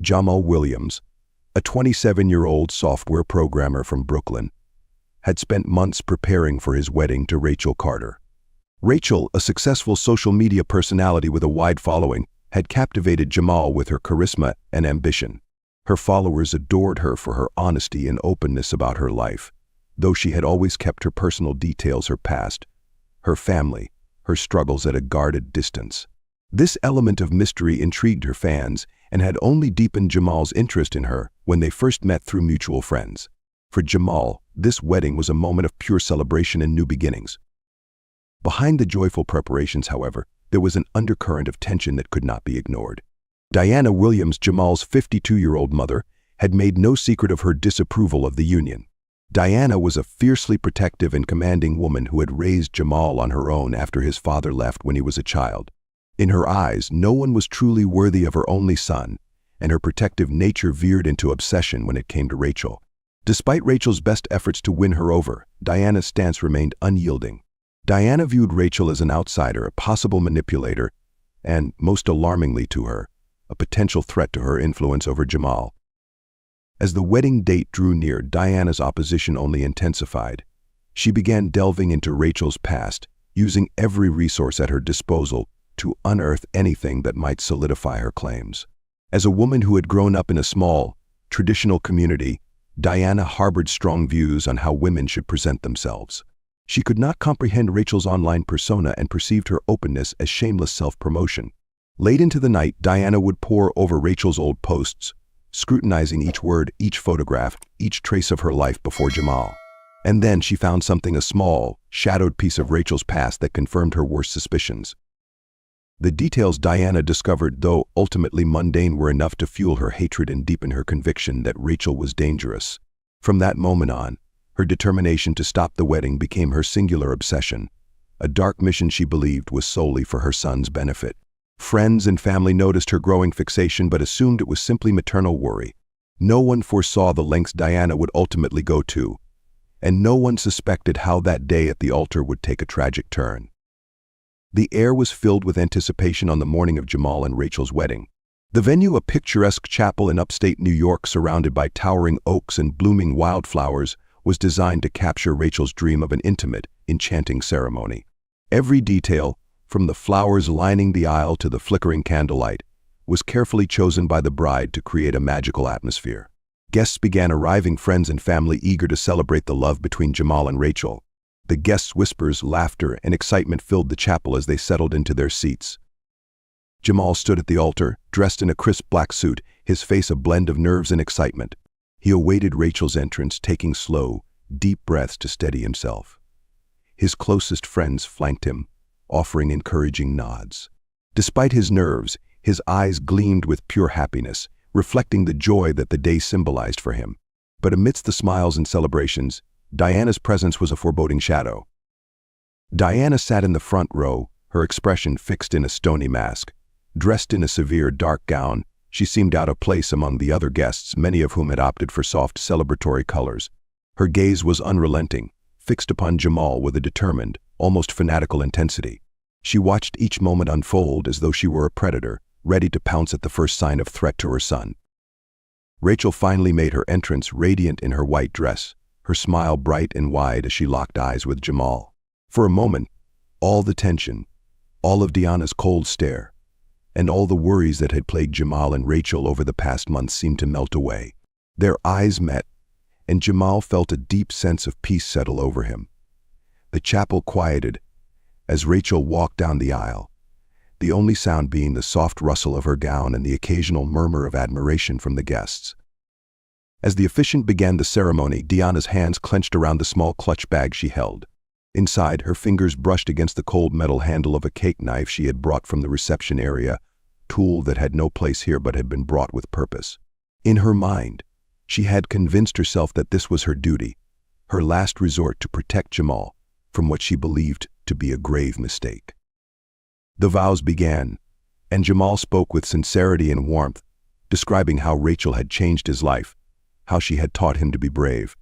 Jamal Williams, a 27-year-old software programmer from Brooklyn, had spent months preparing for his wedding to Rachel Carter. Rachel, a successful social media personality with a wide following, had captivated Jamal with her charisma and ambition. Her followers adored her for her honesty and openness about her life, though she had always kept her personal details, her past, her family, her struggles at a guarded distance. This element of mystery intrigued her fans and had only deepened Jamal's interest in her when they first met through mutual friends. For Jamal, this wedding was a moment of pure celebration and new beginnings. Behind the joyful preparations, however, there was an undercurrent of tension that could not be ignored. Diana Williams, Jamal's 52-year-old mother, had made no secret of her disapproval of the union. Diana was a fiercely protective and commanding woman who had raised Jamal on her own after his father left when he was a child. In her eyes, no one was truly worthy of her only son, and her protective nature veered into obsession when it came to Rachel. Despite Rachel's best efforts to win her over, Diana's stance remained unyielding. Diana viewed Rachel as an outsider, a possible manipulator, and, most alarmingly to her, a potential threat to her influence over Jamal. As the wedding date drew near, Diana's opposition only intensified. She began delving into Rachel's past, using every resource at her disposal to unearth anything that might solidify her claims. As a woman who had grown up in a small, traditional community, Diana harbored strong views on how women should present themselves. She could not comprehend Rachel's online persona and perceived her openness as shameless self-promotion. Late into the night, Diana would pore over Rachel's old posts, scrutinizing each word, each photograph, each trace of her life before Jamal. And then she found something, a small, shadowed piece of Rachel's past that confirmed her worst suspicions. The details Diana discovered, though ultimately mundane, were enough to fuel her hatred and deepen her conviction that Rachel was dangerous. From that moment on, her determination to stop the wedding became her singular obsession, a dark mission she believed was solely for her son's benefit. Friends and family noticed her growing fixation but assumed it was simply maternal worry. No one foresaw the lengths Diana would ultimately go to, and no one suspected how that day at the altar would take a tragic turn. The air was filled with anticipation on the morning of Jamal and Rachel's wedding. The venue, a picturesque chapel in upstate New York surrounded by towering oaks and blooming wildflowers, was designed to capture Rachel's dream of an intimate, enchanting ceremony. Every detail, from the flowers lining the aisle to the flickering candlelight, was carefully chosen by the bride to create a magical atmosphere. Guests began arriving, friends and family eager to celebrate the love between Jamal and Rachel. The guests' whispers, laughter, and excitement filled the chapel as they settled into their seats. Jamal stood at the altar, dressed in a crisp black suit, his face a blend of nerves and excitement. He awaited Rachel's entrance, taking slow, deep breaths to steady himself. His closest friends flanked him, offering encouraging nods. Despite his nerves, his eyes gleamed with pure happiness, reflecting the joy that the day symbolized for him. But amidst the smiles and celebrations, Diana's presence was a foreboding shadow. Diana sat in the front row, her expression fixed in a stony mask. Dressed in a severe dark gown, she seemed out of place among the other guests, many of whom had opted for soft celebratory colors. Her gaze was unrelenting, fixed upon Jamal with a determined, almost fanatical intensity. She watched each moment unfold as though she were a predator, ready to pounce at the first sign of threat to her son. Rachel finally made her entrance, radiant in her white dress, her smile bright and wide as she locked eyes with Jamal. For a moment, all the tension, all of Diana's cold stare, and all the worries that had plagued Jamal and Rachel over the past months seemed to melt away. Their eyes met, and Jamal felt a deep sense of peace settle over him. The chapel quieted as Rachel walked down the aisle, the only sound being the soft rustle of her gown and the occasional murmur of admiration from the guests. As the officiant began the ceremony, Diana's hands clenched around the small clutch bag she held. Inside, her fingers brushed against the cold metal handle of a cake knife she had brought from the reception area, tool that had no place here but had been brought with purpose. In her mind, she had convinced herself that this was her duty, her last resort to protect Jamal from what she believed to be a grave mistake. The vows began, and Jamal spoke with sincerity and warmth, describing how Rachel had changed his life, how she had taught him to be brave,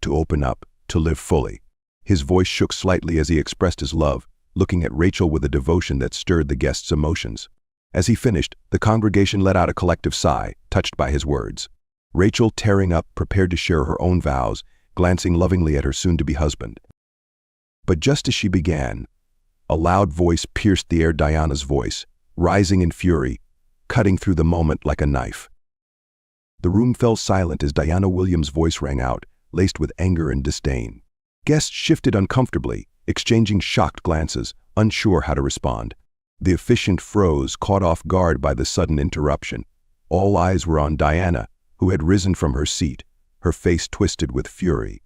to open up, to live fully. His voice shook slightly as he expressed his love, looking at Rachel with a devotion that stirred the guests' emotions. As he finished, the congregation let out a collective sigh, touched by his words. Rachel, tearing up, prepared to share her own vows, glancing lovingly at her soon-to-be husband. But just as she began, a loud voice pierced the air, Diana's voice, rising in fury, cutting through the moment like a knife. The room fell silent as Diana Williams' voice rang out, laced with anger and disdain. Guests shifted uncomfortably, exchanging shocked glances, unsure how to respond. The officiant froze, caught off guard by the sudden interruption. All eyes were on Diana, who had risen from her seat, her face twisted with fury.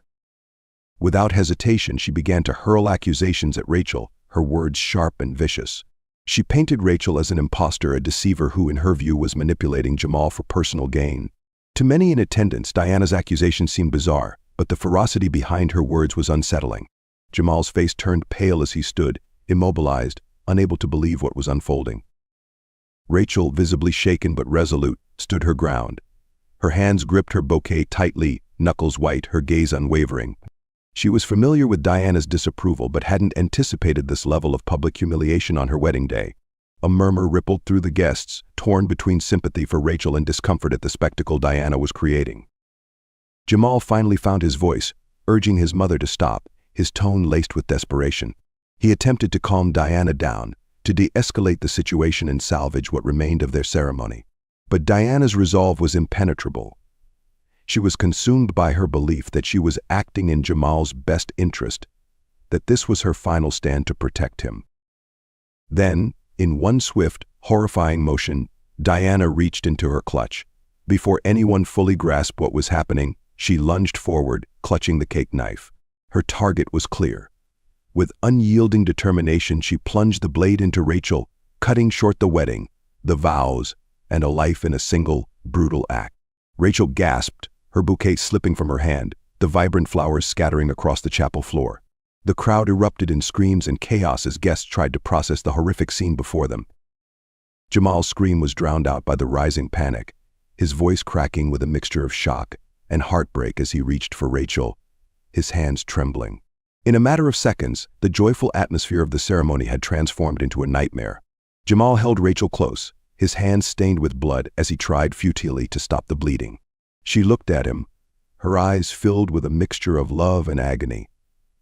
Without hesitation, she began to hurl accusations at Rachel, her words sharp and vicious. She painted Rachel as an imposter, a deceiver who, in her view, was manipulating Jamal for personal gain. To many in attendance, Diana's accusations seemed bizarre, but the ferocity behind her words was unsettling. Jamal's face turned pale as he stood, immobilized, unable to believe what was unfolding. Rachel, visibly shaken but resolute, stood her ground. Her hands gripped her bouquet tightly, knuckles white, her gaze unwavering. She was familiar with Diana's disapproval but hadn't anticipated this level of public humiliation on her wedding day. A murmur rippled through the guests, torn between sympathy for Rachel and discomfort at the spectacle Diana was creating. Jamal finally found his voice, urging his mother to stop, his tone laced with desperation. He attempted to calm Diana down, to de-escalate the situation and salvage what remained of their ceremony. But Diana's resolve was impenetrable. She was consumed by her belief that she was acting in Jamal's best interest, that this was her final stand to protect him. Then, in one swift, horrifying motion, Diana reached into her clutch. Before anyone fully grasped what was happening, she lunged forward, clutching the cake knife. Her target was clear. With unyielding determination, she plunged the blade into Rachel, cutting short the wedding, the vows, and a life in a single, brutal act. Rachel gasped, her bouquet slipping from her hand, the vibrant flowers scattering across the chapel floor. The crowd erupted in screams and chaos as guests tried to process the horrific scene before them. Jamal's scream was drowned out by the rising panic, his voice cracking with a mixture of shock and heartbreak as he reached for Rachel, his hands trembling. In a matter of seconds, the joyful atmosphere of the ceremony had transformed into a nightmare. Jamal held Rachel close, his hands stained with blood as he tried futilely to stop the bleeding. She looked at him, her eyes filled with a mixture of love and agony,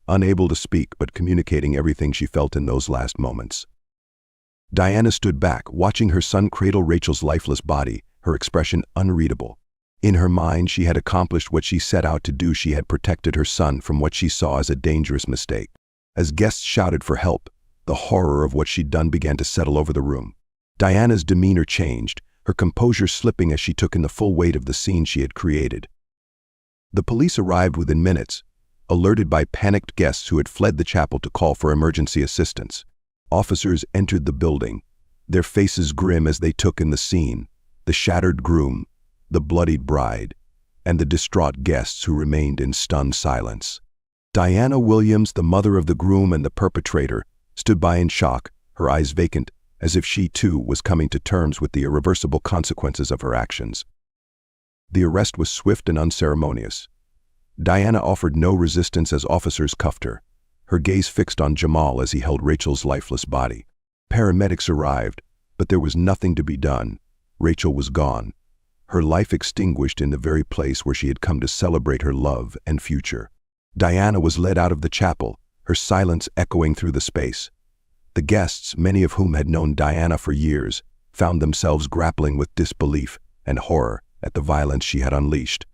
unable to speak but communicating everything she felt in those last moments. Diana stood back, watching her son cradle Rachel's lifeless body, her expression unreadable. In her mind, she had accomplished what she set out to do. She had protected her son from what she saw as a dangerous mistake. As guests shouted for help, the horror of what she'd done began to settle over the room. Diana's demeanor changed, her composure slipping as she took in the full weight of the scene she had created. The police arrived within minutes, alerted by panicked guests who had fled the chapel to call for emergency assistance. Officers entered the building, their faces grim as they took in the scene, the shattered groom, the bloodied bride, and the distraught guests who remained in stunned silence. Diana Williams, the mother of the groom and the perpetrator, stood by in shock, her eyes vacant, as if she too was coming to terms with the irreversible consequences of her actions. The arrest was swift and unceremonious. Diana offered no resistance as officers cuffed her, her gaze fixed on Jamal as he held Rachel's lifeless body. Paramedics arrived, but there was nothing to be done. Rachel was gone, her life extinguished in the very place where she had come to celebrate her love and future. Diana was led out of the chapel, her silence echoing through the space. The guests, many of whom had known Diana for years, found themselves grappling with disbelief and horror at the violence she had unleashed.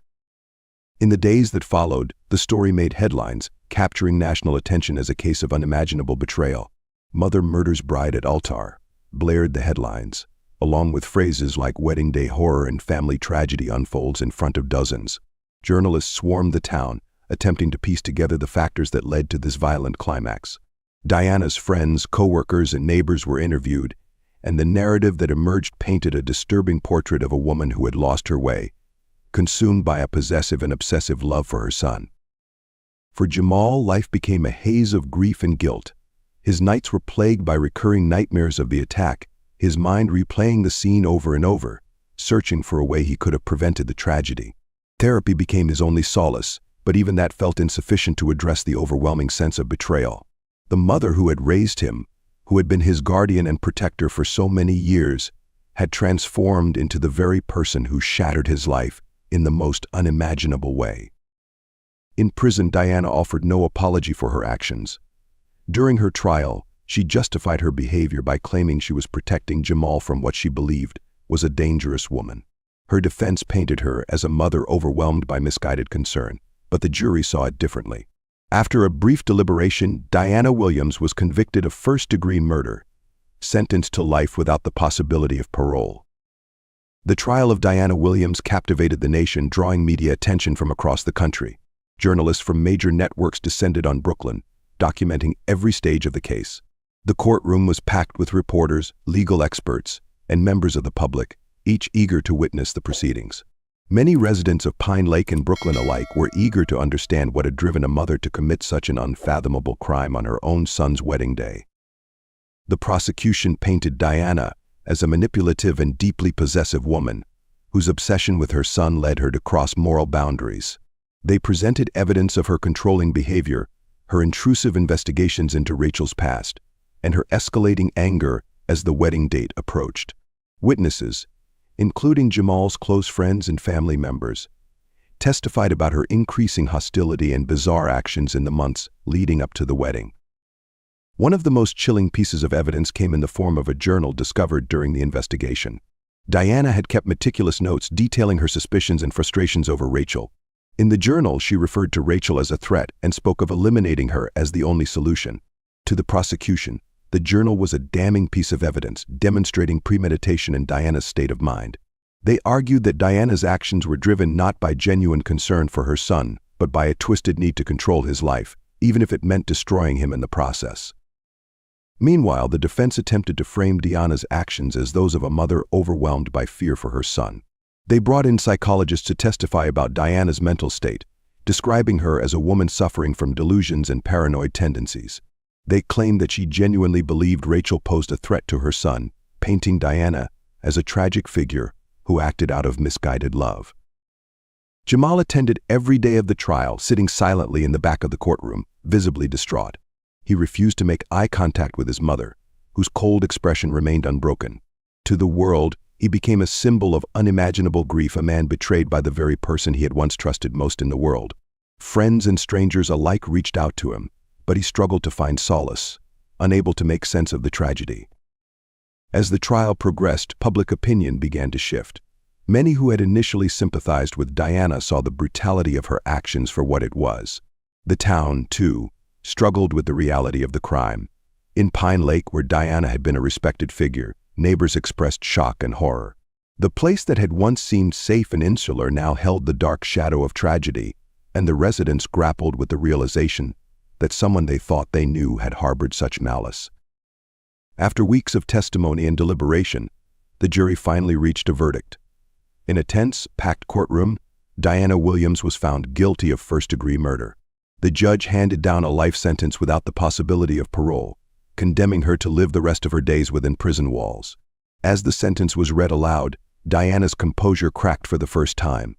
In the days that followed, the story made headlines, capturing national attention as a case of unimaginable betrayal. "Mother murders bride at altar," blared the headlines, along with phrases like "wedding day horror" and "family tragedy unfolds in front of dozens." Journalists swarmed the town, attempting to piece together the factors that led to this violent climax. Diana's friends, co-workers, and neighbors were interviewed, and the narrative that emerged painted a disturbing portrait of a woman who had lost her way, consumed by a possessive and obsessive love for her son. For Jamal, life became a haze of grief and guilt. His nights were plagued by recurring nightmares of the attack, his mind replaying the scene over and over, searching for a way he could have prevented the tragedy. Therapy became his only solace, but even that felt insufficient to address the overwhelming sense of betrayal. The mother who had raised him, who had been his guardian and protector for so many years, had transformed into the very person who shattered his life in the most unimaginable way. In prison, Diana offered no apology for her actions. During her trial, she justified her behavior by claiming she was protecting Jamal from what she believed was a dangerous woman. Her defense painted her as a mother overwhelmed by misguided concern, but the jury saw it differently. After a brief deliberation, Diana Williams was convicted of first-degree murder, sentenced to life without the possibility of parole. The trial of Diana Williams captivated the nation, drawing media attention from across the country. Journalists from major networks descended on Brooklyn, documenting every stage of the case. The courtroom was packed with reporters, legal experts, and members of the public, each eager to witness the proceedings. Many residents of Pine Lake and Brooklyn alike were eager to understand what had driven a mother to commit such an unfathomable crime on her own son's wedding day. The prosecution painted Diana as a manipulative and deeply possessive woman, whose obsession with her son led her to cross moral boundaries. They presented evidence of her controlling behavior, her intrusive investigations into Rachel's past, and her escalating anger as the wedding date approached. Witnesses, including Jamal's close friends and family members, testified about her increasing hostility and bizarre actions in the months leading up to the wedding. One of the most chilling pieces of evidence came in the form of a journal discovered during the investigation. Diana had kept meticulous notes detailing her suspicions and frustrations over Rachel. In the journal, she referred to Rachel as a threat and spoke of eliminating her as the only solution. To the prosecution, the journal was a damning piece of evidence demonstrating premeditation in Diana's state of mind. They argued that Diana's actions were driven not by genuine concern for her son, but by a twisted need to control his life, even if it meant destroying him in the process. Meanwhile, the defense attempted to frame Diana's actions as those of a mother overwhelmed by fear for her son. They brought in psychologists to testify about Diana's mental state, describing her as a woman suffering from delusions and paranoid tendencies. They claimed that she genuinely believed Rachel posed a threat to her son, painting Diana as a tragic figure who acted out of misguided love. Jamal attended every day of the trial, sitting silently in the back of the courtroom, visibly distraught. He refused to make eye contact with his mother, whose cold expression remained unbroken. To the world, he became a symbol of unimaginable grief, a man betrayed by the very person he had once trusted most in the world. Friends and strangers alike reached out to him, but he struggled to find solace, unable to make sense of the tragedy. As the trial progressed, public opinion began to shift. Many who had initially sympathized with Diana saw the brutality of her actions for what it was. The town, too, struggled with the reality of the crime. In Pine Lake, where Diana had been a respected figure, neighbors expressed shock and horror. The place that had once seemed safe and insular now held the dark shadow of tragedy, and the residents grappled with the realization that someone they thought they knew had harbored such malice. After weeks of testimony and deliberation, the jury finally reached a verdict. In a tense, packed courtroom, Diana Williams was found guilty of first-degree murder. The judge handed down a life sentence without the possibility of parole, condemning her to live the rest of her days within prison walls. As the sentence was read aloud, Diana's composure cracked for the first time.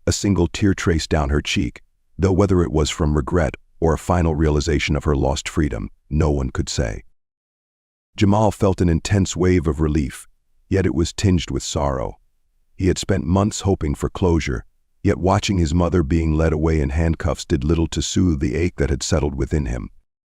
A single tear traced down her cheek, though whether it was from regret or a final realization of her lost freedom, no one could say. Jamal felt an intense wave of relief, yet it was tinged with sorrow. He had spent months hoping for closure, yet watching his mother being led away in handcuffs did little to soothe the ache that had settled within him.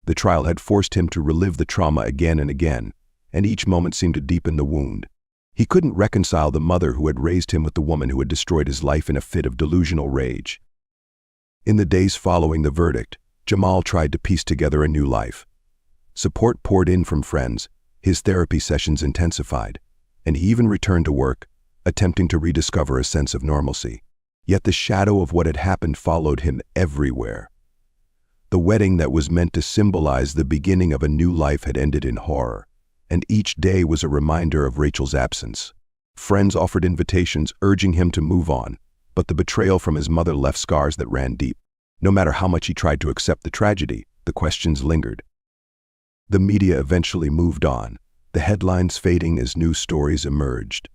The trial had forced him to relive the trauma again and again, and each moment seemed to deepen the wound. He couldn't reconcile the mother who had raised him with the woman who had destroyed his life in a fit of delusional rage. In the days following the verdict, Jamal tried to piece together a new life. Support poured in from friends, his therapy sessions intensified, and he even returned to work, attempting to rediscover a sense of normalcy. Yet the shadow of what had happened followed him everywhere. The wedding that was meant to symbolize the beginning of a new life had ended in horror, and each day was a reminder of Rachel's absence. Friends offered invitations urging him to move on, but the betrayal from his mother left scars that ran deep. No matter how much he tried to accept the tragedy, the questions lingered. The media eventually moved on, the headlines fading as new stories emerged.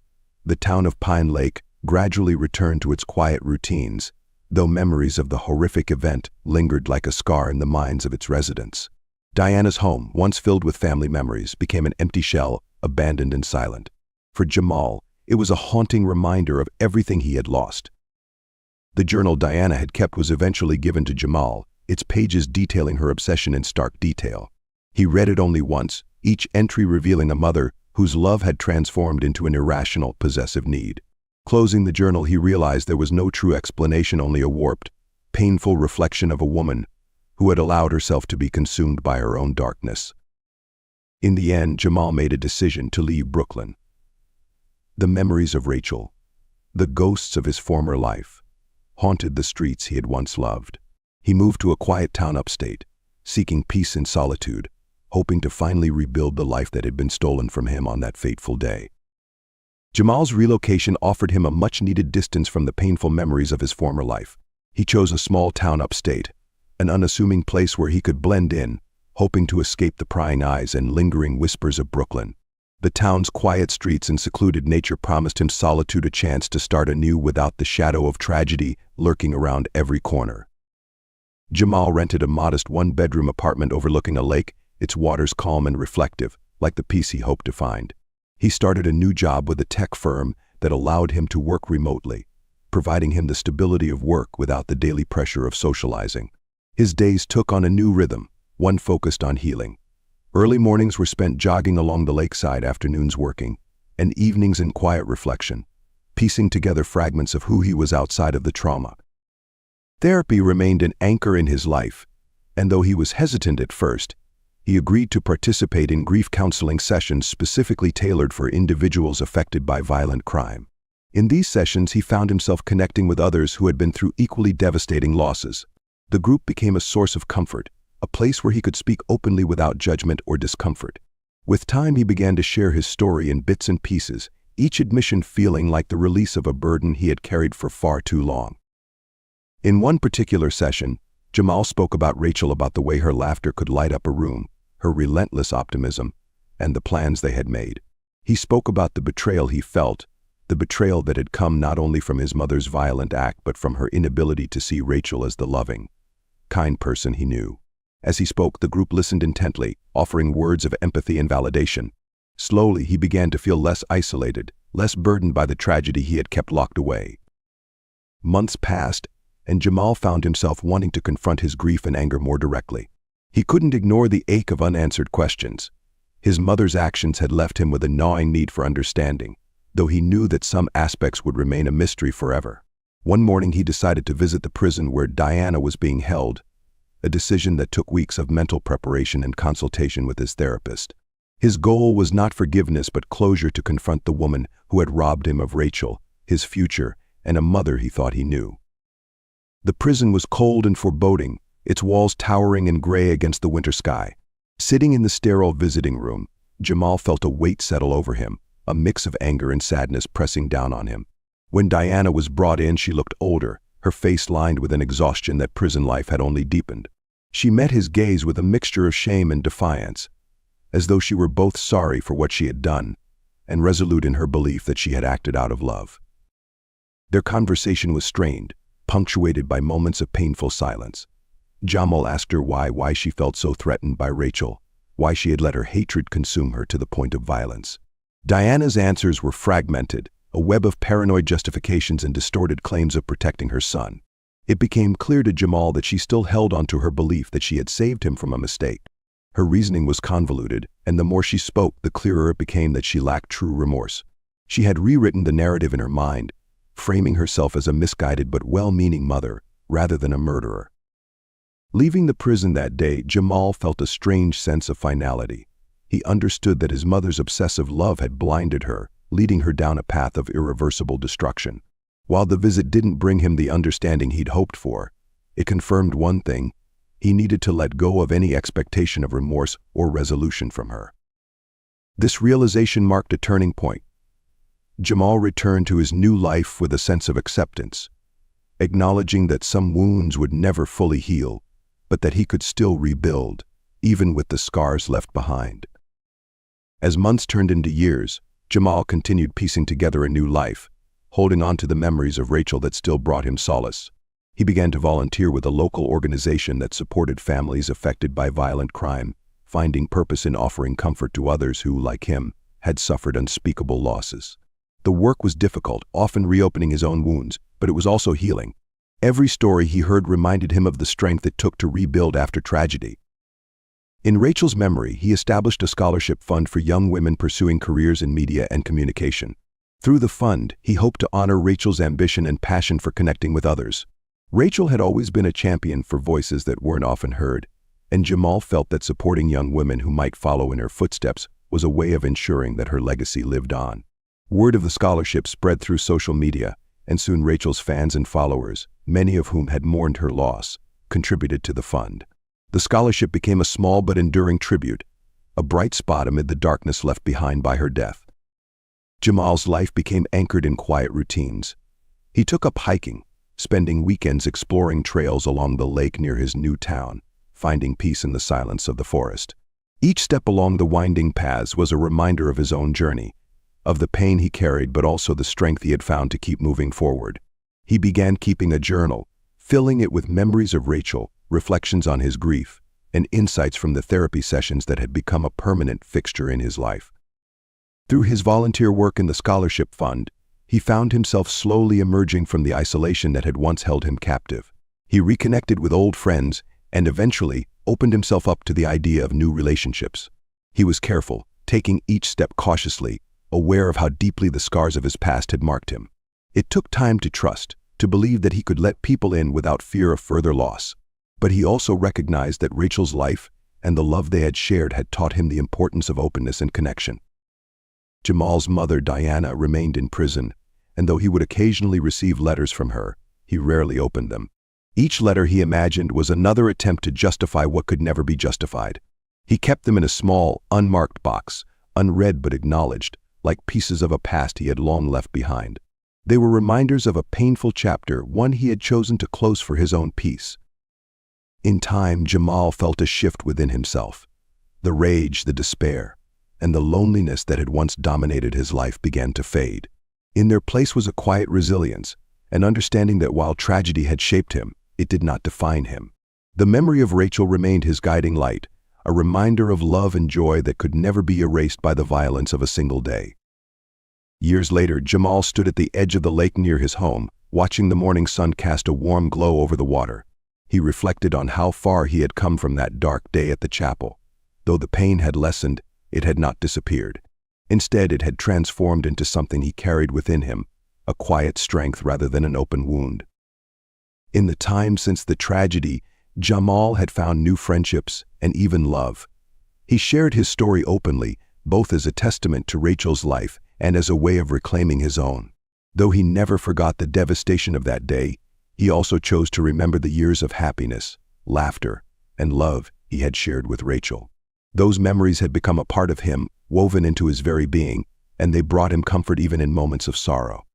The town of Pine Lake gradually returned to its quiet routines, though memories of the horrific event lingered like a scar in the minds of its residents. Diana's home, once filled with family memories, became an empty shell, abandoned and silent. For Jamal, it was a haunting reminder of everything he had lost. The journal Diana had kept was eventually given to Jamal, its pages detailing her obsession in stark detail. He read it only once, each entry revealing a mother whose love had transformed into an irrational, possessive need. Closing the journal, he realized there was no true explanation, only a warped, painful reflection of a woman who had allowed herself to be consumed by her own darkness. In the end, Jamal made a decision to leave Brooklyn. The memories of Rachel, the ghosts of his former life, haunted the streets he had once loved. He moved to a quiet town upstate, seeking peace and solitude, hoping to finally rebuild the life that had been stolen from him on that fateful day. Jamal's relocation offered him a much-needed distance from the painful memories of his former life. He chose a small town upstate, an unassuming place where he could blend in, hoping to escape the prying eyes and lingering whispers of Brooklyn. The town's quiet streets and secluded nature promised him solitude, a chance to start anew without the shadow of tragedy lurking around every corner. Jamal rented a modest one-bedroom apartment overlooking a lake, its waters calm and reflective, like the peace he hoped to find. He started a new job with a tech firm that allowed him to work remotely, providing him the stability of work without the daily pressure of socializing. His days took on a new rhythm, one focused on healing. Early mornings were spent jogging along the lakeside, afternoons working, and evenings in quiet reflection, piecing together fragments of who he was outside of the trauma. Therapy remained an anchor in his life, and though he was hesitant at first, he agreed to participate in grief counseling sessions specifically tailored for individuals affected by violent crime. In these sessions, he found himself connecting with others who had been through equally devastating losses. The group became a source of comfort, a place where he could speak openly without judgment or discomfort. With time, he began to share his story in bits and pieces, each admission feeling like the release of a burden he had carried for far too long. In one particular session, Jamal spoke about Rachel, about the way her laughter could light up a room, her relentless optimism, and the plans they had made. He spoke about the betrayal he felt, the betrayal that had come not only from his mother's violent act but from her inability to see Rachel as the loving, kind person he knew. As he spoke, the group listened intently, offering words of empathy and validation. Slowly, he began to feel less isolated, less burdened by the tragedy he had kept locked away. Months passed, and Jamal found himself wanting to confront his grief and anger more directly. He couldn't ignore the ache of unanswered questions. His mother's actions had left him with a gnawing need for understanding, though he knew that some aspects would remain a mystery forever. One morning, he decided to visit the prison where Diana was being held, a decision that took weeks of mental preparation and consultation with his therapist. His goal was not forgiveness but closure, to confront the woman who had robbed him of Rachel, his future, and a mother he thought he knew. The prison was cold and foreboding, its walls towering and gray against the winter sky. Sitting in the sterile visiting room, Jamal felt a weight settle over him, a mix of anger and sadness pressing down on him. When Diana was brought in, she looked older, her face lined with an exhaustion that prison life had only deepened. She met his gaze with a mixture of shame and defiance, as though she were both sorry for what she had done and resolute in her belief that she had acted out of love. Their conversation was strained, punctuated by moments of painful silence. Jamal asked her why she felt so threatened by Rachel, why she had let her hatred consume her to the point of violence. Diana's answers were fragmented, a web of paranoid justifications and distorted claims of protecting her son. It became clear to Jamal that she still held onto her belief that she had saved him from a mistake. Her reasoning was convoluted, and the more she spoke, the clearer it became that she lacked true remorse. She had rewritten the narrative in her mind, framing herself as a misguided but well-meaning mother, rather than a murderer. Leaving the prison that day, Jamal felt a strange sense of finality. He understood that his mother's obsessive love had blinded her, leading her down a path of irreversible destruction. While the visit didn't bring him the understanding he'd hoped for, it confirmed one thing: he needed to let go of any expectation of remorse or resolution from her. This realization marked a turning point. Jamal returned to his new life with a sense of acceptance, acknowledging that some wounds would never fully heal, but that he could still rebuild, even with the scars left behind. As months turned into years, Jamal continued piecing together a new life, holding on to the memories of Rachel that still brought him solace. He began to volunteer with a local organization that supported families affected by violent crime, finding purpose in offering comfort to others who, like him, had suffered unspeakable losses. The work was difficult, often reopening his own wounds, but it was also healing. Every story he heard reminded him of the strength it took to rebuild after tragedy. In Rachel's memory, he established a scholarship fund for young women pursuing careers in media and communication. Through the fund, he hoped to honor Rachel's ambition and passion for connecting with others. Rachel had always been a champion for voices that weren't often heard, and Jamal felt that supporting young women who might follow in her footsteps was a way of ensuring that her legacy lived on. Word of the scholarship spread through social media, and soon Rachel's fans and followers, many of whom had mourned her loss, contributed to the fund. The scholarship became a small but enduring tribute, a bright spot amid the darkness left behind by her death. Jamal's life became anchored in quiet routines. He took up hiking, spending weekends exploring trails along the lake near his new town, finding peace in the silence of the forest. Each step along the winding paths was a reminder of his own journey, of the pain he carried but also the strength he had found to keep moving forward. He began keeping a journal, filling it with memories of Rachel, reflections on his grief, and insights from the therapy sessions that had become a permanent fixture in his life. Through his volunteer work in the scholarship fund, he found himself slowly emerging from the isolation that had once held him captive. He reconnected with old friends and eventually opened himself up to the idea of new relationships. He was careful, taking each step cautiously, aware of how deeply the scars of his past had marked him. It took time to trust, to believe that he could let people in without fear of further loss. But he also recognized that Rachel's life and the love they had shared had taught him the importance of openness and connection. Jamal's mother, Diana, remained in prison, and though he would occasionally receive letters from her, he rarely opened them. Each letter, he imagined, was another attempt to justify what could never be justified. He kept them in a small, unmarked box, unread but acknowledged, like pieces of a past he had long left behind. They were reminders of a painful chapter, one he had chosen to close for his own peace. In time, Jamal felt a shift within himself. The rage, the despair, and the loneliness that had once dominated his life began to fade. In their place was a quiet resilience, an understanding that while tragedy had shaped him, it did not define him. The memory of Rachel remained his guiding light, a reminder of love and joy that could never be erased by the violence of a single day. Years later, Jamal stood at the edge of the lake near his home, watching the morning sun cast a warm glow over the water. He reflected on how far he had come from that dark day at the chapel. Though the pain had lessened, it had not disappeared. Instead, it had transformed into something he carried within him, a quiet strength rather than an open wound. In the time since the tragedy, Jamal had found new friendships and even love. He shared his story openly, both as a testament to Rachel's life and as a way of reclaiming his own. Though he never forgot the devastation of that day, he also chose to remember the years of happiness, laughter, and love he had shared with Rachel. Those memories had become a part of him, woven into his very being, and they brought him comfort even in moments of sorrow.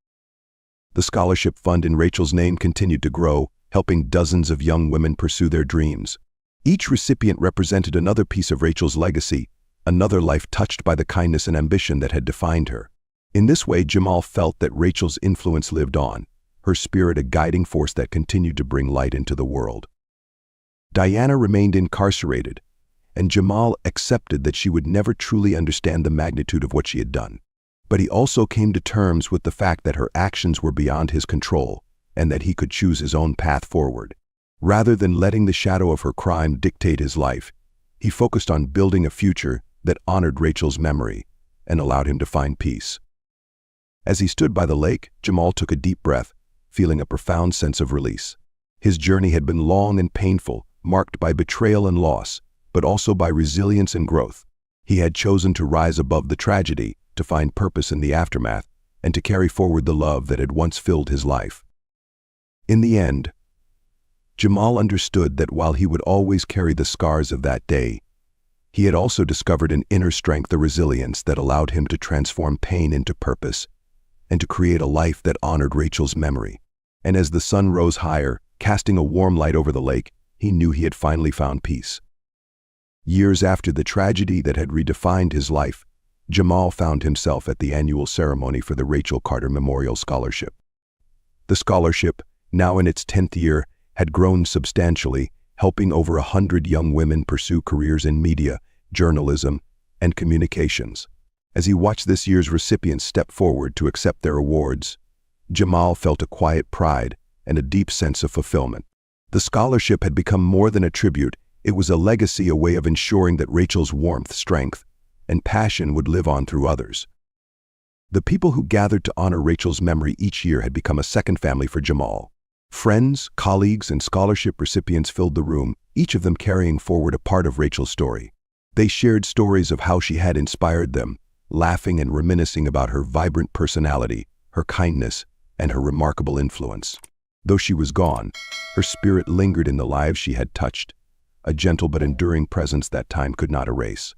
The scholarship fund in Rachel's name continued to grow, helping dozens of young women pursue their dreams. Each recipient represented another piece of Rachel's legacy, another life touched by the kindness and ambition that had defined her. In this way, Jamal felt that Rachel's influence lived on, her spirit a guiding force that continued to bring light into the world. Diana remained incarcerated, and Jamal accepted that she would never truly understand the magnitude of what she had done. But he also came to terms with the fact that her actions were beyond his control, and that he could choose his own path forward. Rather than letting the shadow of her crime dictate his life, he focused on building a future that honored Rachel's memory and allowed him to find peace. As he stood by the lake, Jamal took a deep breath, feeling a profound sense of release. His journey had been long and painful, marked by betrayal and loss, but also by resilience and growth. He had chosen to rise above the tragedy, to find purpose in the aftermath, and to carry forward the love that had once filled his life. In the end, Jamal understood that while he would always carry the scars of that day, he had also discovered an inner strength, a resilience that allowed him to transform pain into purpose and to create a life that honored Rachel's memory. And as the sun rose higher, casting a warm light over the lake, he knew he had finally found peace. Years after the tragedy that had redefined his life, Jamal found himself at the annual ceremony for the Rachel Carter Memorial Scholarship. The scholarship, now in its 10th year, had grown substantially, helping over 100 young women pursue careers in media, journalism, and communications. As he watched this year's recipients step forward to accept their awards, Jamal felt a quiet pride and a deep sense of fulfillment. The scholarship had become more than a tribute. It was a legacy, a way of ensuring that Rachel's warmth, strength, and passion would live on through others. The people who gathered to honor Rachel's memory each year had become a second family for Jamal. Friends, colleagues, and scholarship recipients filled the room, each of them carrying forward a part of Rachel's story. They shared stories of how she had inspired them, laughing and reminiscing about her vibrant personality, her kindness, and her remarkable influence. Though she was gone, her spirit lingered in the lives she had touched, a gentle but enduring presence that time could not erase.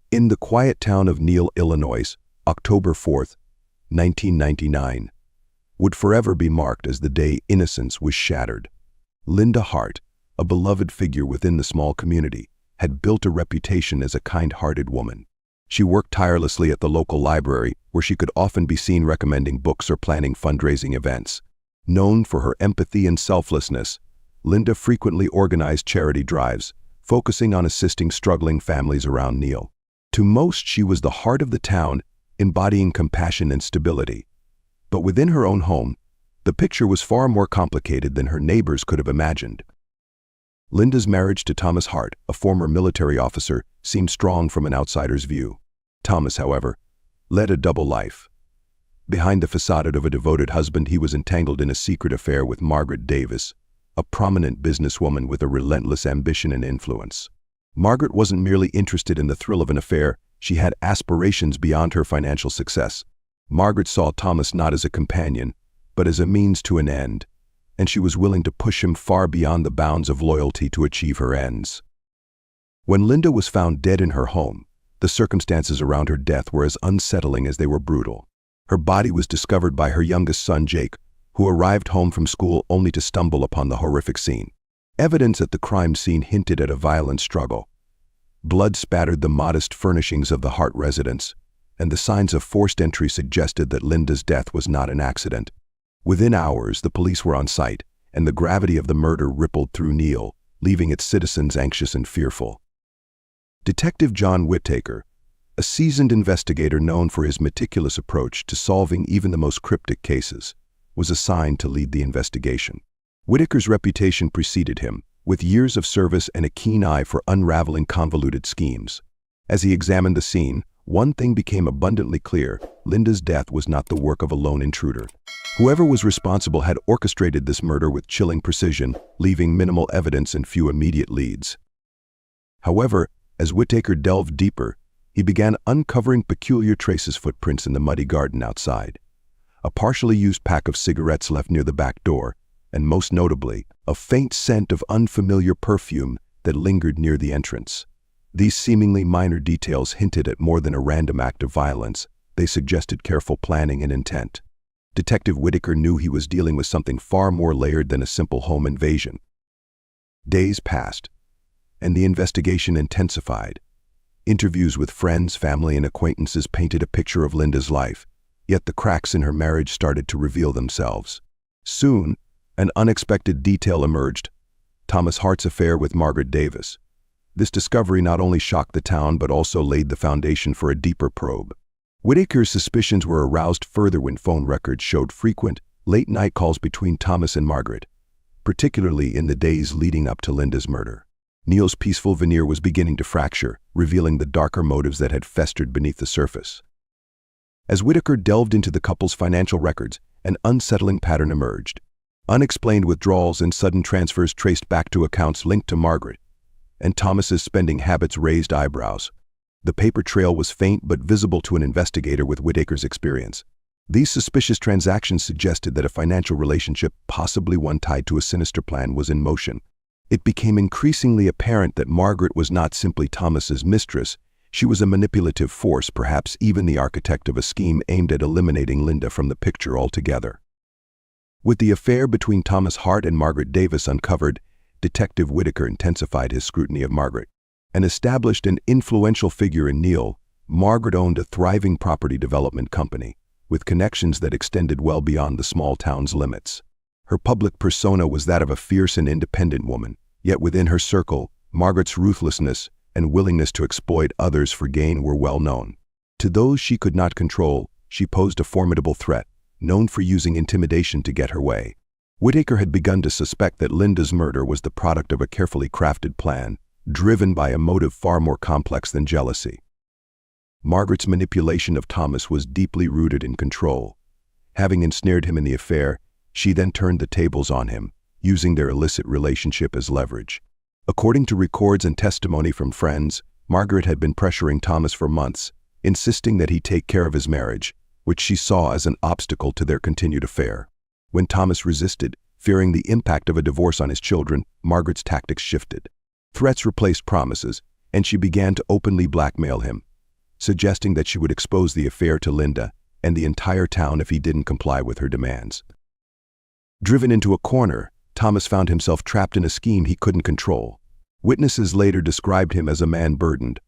In the quiet town of Neal, Illinois, October 4, 1999, would forever be marked as the day innocence was shattered. Linda Hart, a beloved figure within the small community, had built a reputation as a kind-hearted woman. She worked tirelessly at the local library, where she could often be seen recommending books or planning fundraising events. Known for her empathy and selflessness, Linda frequently organized charity drives, focusing on assisting struggling families around Neal. To most, she was the heart of the town, embodying compassion and stability. But within her own home, the picture was far more complicated than her neighbors could have imagined. Linda's marriage to Thomas Hart, a former military officer, seemed strong from an outsider's view. Thomas, however, led a double life. Behind the facade of a devoted husband, he was entangled in a secret affair with Margaret Davis, a prominent businesswoman with a relentless ambition and influence. Margaret wasn't merely interested in the thrill of an affair, she had aspirations beyond her financial success. Margaret saw Thomas not as a companion, but as a means to an end, and she was willing to push him far beyond the bounds of loyalty to achieve her ends. When Linda was found dead in her home, the circumstances around her death were as unsettling as they were brutal. Her body was discovered by her youngest son, Jake, who arrived home from school only to stumble upon the horrific scene. Evidence at the crime scene hinted at a violent struggle. Blood spattered the modest furnishings of the Hart residence, and the signs of forced entry suggested that Linda's death was not an accident. Within hours, the police were on site, and the gravity of the murder rippled through Neal, leaving its citizens anxious and fearful. Detective John Whittaker, a seasoned investigator known for his meticulous approach to solving even the most cryptic cases, was assigned to lead the investigation. Whittaker's reputation preceded him, with years of service and a keen eye for unraveling convoluted schemes. As he examined the scene, one thing became abundantly clear: Linda's death was not the work of a lone intruder. Whoever was responsible had orchestrated this murder with chilling precision, leaving minimal evidence and few immediate leads. However, as Whittaker delved deeper, he began uncovering peculiar traces: footprints in the muddy garden outside, a partially used pack of cigarettes left near the back door, and most notably, a faint scent of unfamiliar perfume that lingered near the entrance. These seemingly minor details hinted at more than a random act of violence. They suggested careful planning and intent. Detective Whittaker knew he was dealing with something far more layered than a simple home invasion. Days passed, and the investigation intensified. Interviews with friends, family, and acquaintances painted a picture of Linda's life, yet the cracks in her marriage started to reveal themselves. Soon, an unexpected detail emerged: Thomas Hart's affair with Margaret Davis. This discovery not only shocked the town but also laid the foundation for a deeper probe. Whittaker's suspicions were aroused further when phone records showed frequent, late-night calls between Thomas and Margaret, particularly in the days leading up to Linda's murder. Neal's peaceful veneer was beginning to fracture, revealing the darker motives that had festered beneath the surface. As Whittaker delved into the couple's financial records, an unsettling pattern emerged. Unexplained withdrawals and sudden transfers traced back to accounts linked to Margaret, and Thomas's spending habits raised eyebrows. The paper trail was faint but visible to an investigator with Whittaker's experience. These suspicious transactions suggested that a financial relationship, possibly one tied to a sinister plan, was in motion. It became increasingly apparent that Margaret was not simply Thomas's mistress. She was a manipulative force, perhaps even the architect of a scheme aimed at eliminating Linda from the picture altogether. With the affair between Thomas Hart and Margaret Davis uncovered, Detective Whittaker intensified his scrutiny of Margaret. An established and influential figure in Neal, Margaret owned a thriving property development company, with connections that extended well beyond the small town's limits. Her public persona was that of a fierce and independent woman, yet within her circle, Margaret's ruthlessness and willingness to exploit others for gain were well known. To those she could not control, she posed a formidable threat, known for using intimidation to get her way. Whitaker had begun to suspect that Linda's murder was the product of a carefully crafted plan, driven by a motive far more complex than jealousy. Margaret's manipulation of Thomas was deeply rooted in control. Having ensnared him in the affair, she then turned the tables on him, using their illicit relationship as leverage. According to records and testimony from friends, Margaret had been pressuring Thomas for months, insisting that he take care of his marriage, which she saw as an obstacle to their continued affair. When Thomas resisted, fearing the impact of a divorce on his children, Margaret's tactics shifted. Threats replaced promises, and she began to openly blackmail him, suggesting that she would expose the affair to Linda and the entire town if he didn't comply with her demands. Driven into a corner, Thomas found himself trapped in a scheme he couldn't control. Witnesses later described him as a man burdened,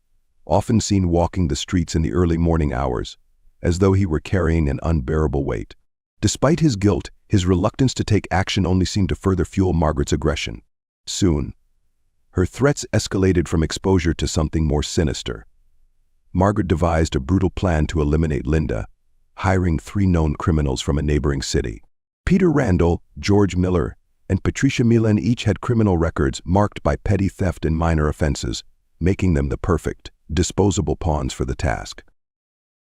often seen walking the streets in the early morning hours, as though he were carrying an unbearable weight. Despite his guilt, his reluctance to take action only seemed to further fuel Margaret's aggression. Soon, her threats escalated from exposure to something more sinister. Margaret devised a brutal plan to eliminate Linda, hiring 3 known criminals from a neighboring city. Peter Randall, George Miller, and Patricia Milan each had criminal records marked by petty theft and minor offenses, making them the perfect, disposable pawns for the task.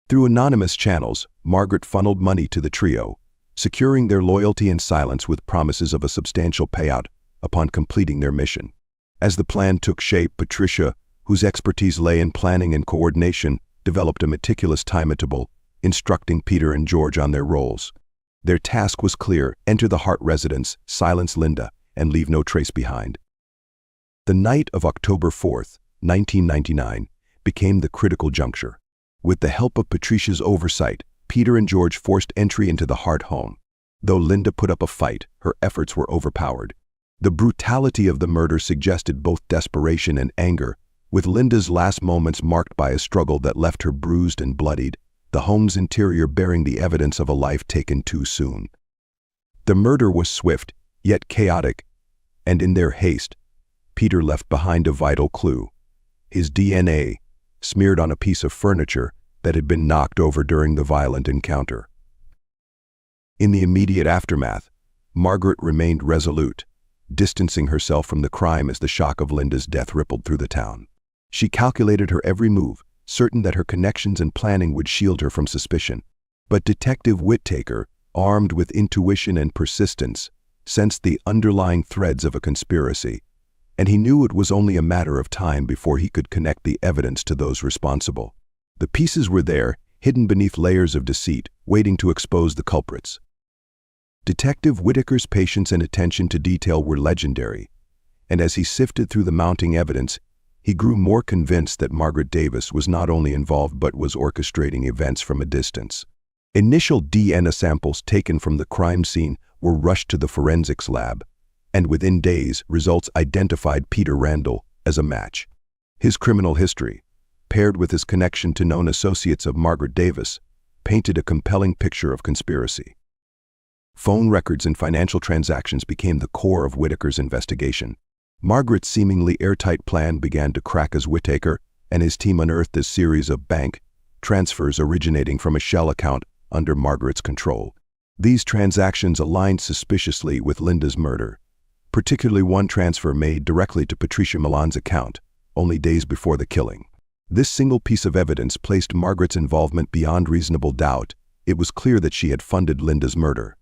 Through anonymous channels, Margaret funneled money to the trio, securing their loyalty and silence with promises of a substantial payout upon completing their mission. As the plan took shape, Patricia, whose expertise lay in planning and coordination, developed a meticulous timetable, instructing Peter and George on their roles. Their task was clear: enter the Hart residence, silence Linda, and leave no trace behind. The night of October 4th, 1999, became the critical juncture. With the help of Patricia's oversight, Peter and George forced entry into the Hart home. Though Linda put up a fight, her efforts were overpowered. The brutality of the murder suggested both desperation and anger, with Linda's last moments marked by a struggle that left her bruised and bloodied, the home's interior bearing the evidence of a life taken too soon. The murder was swift, yet chaotic, and in their haste, Peter left behind a vital clue: his DNA, smeared on a piece of furniture that had been knocked over during the violent encounter. In the immediate aftermath, Margaret remained resolute, distancing herself from the crime as the shock of Linda's death rippled through the town. She calculated her every move, certain that her connections and planning would shield her from suspicion. But Detective Whitaker, armed with intuition and persistence, sensed the underlying threads of a conspiracy, and he knew it was only a matter of time before he could connect the evidence to those responsible. The pieces were there, hidden beneath layers of deceit, waiting to expose the culprits. Detective Whitaker's patience and attention to detail were legendary, and as he sifted through the mounting evidence, he grew more convinced that Margaret Davis was not only involved but was orchestrating events from a distance. Initial DNA samples taken from the crime scene were rushed to the forensics lab, and within days, results identified Peter Randall as a match. His criminal history, paired with his connection to known associates of Margaret Davis, painted a compelling picture of conspiracy. Phone records and financial transactions became the core of Whitaker's investigation. Margaret's seemingly airtight plan began to crack as Whitaker and his team unearthed a series of bank transfers originating from a shell account under Margaret's control. These transactions aligned suspiciously with Linda's murder, particularly one transfer made directly to Patricia Milan's account, only days before the killing. This single piece of evidence placed Margaret's involvement beyond reasonable doubt. It was clear that she had funded Linda's murder.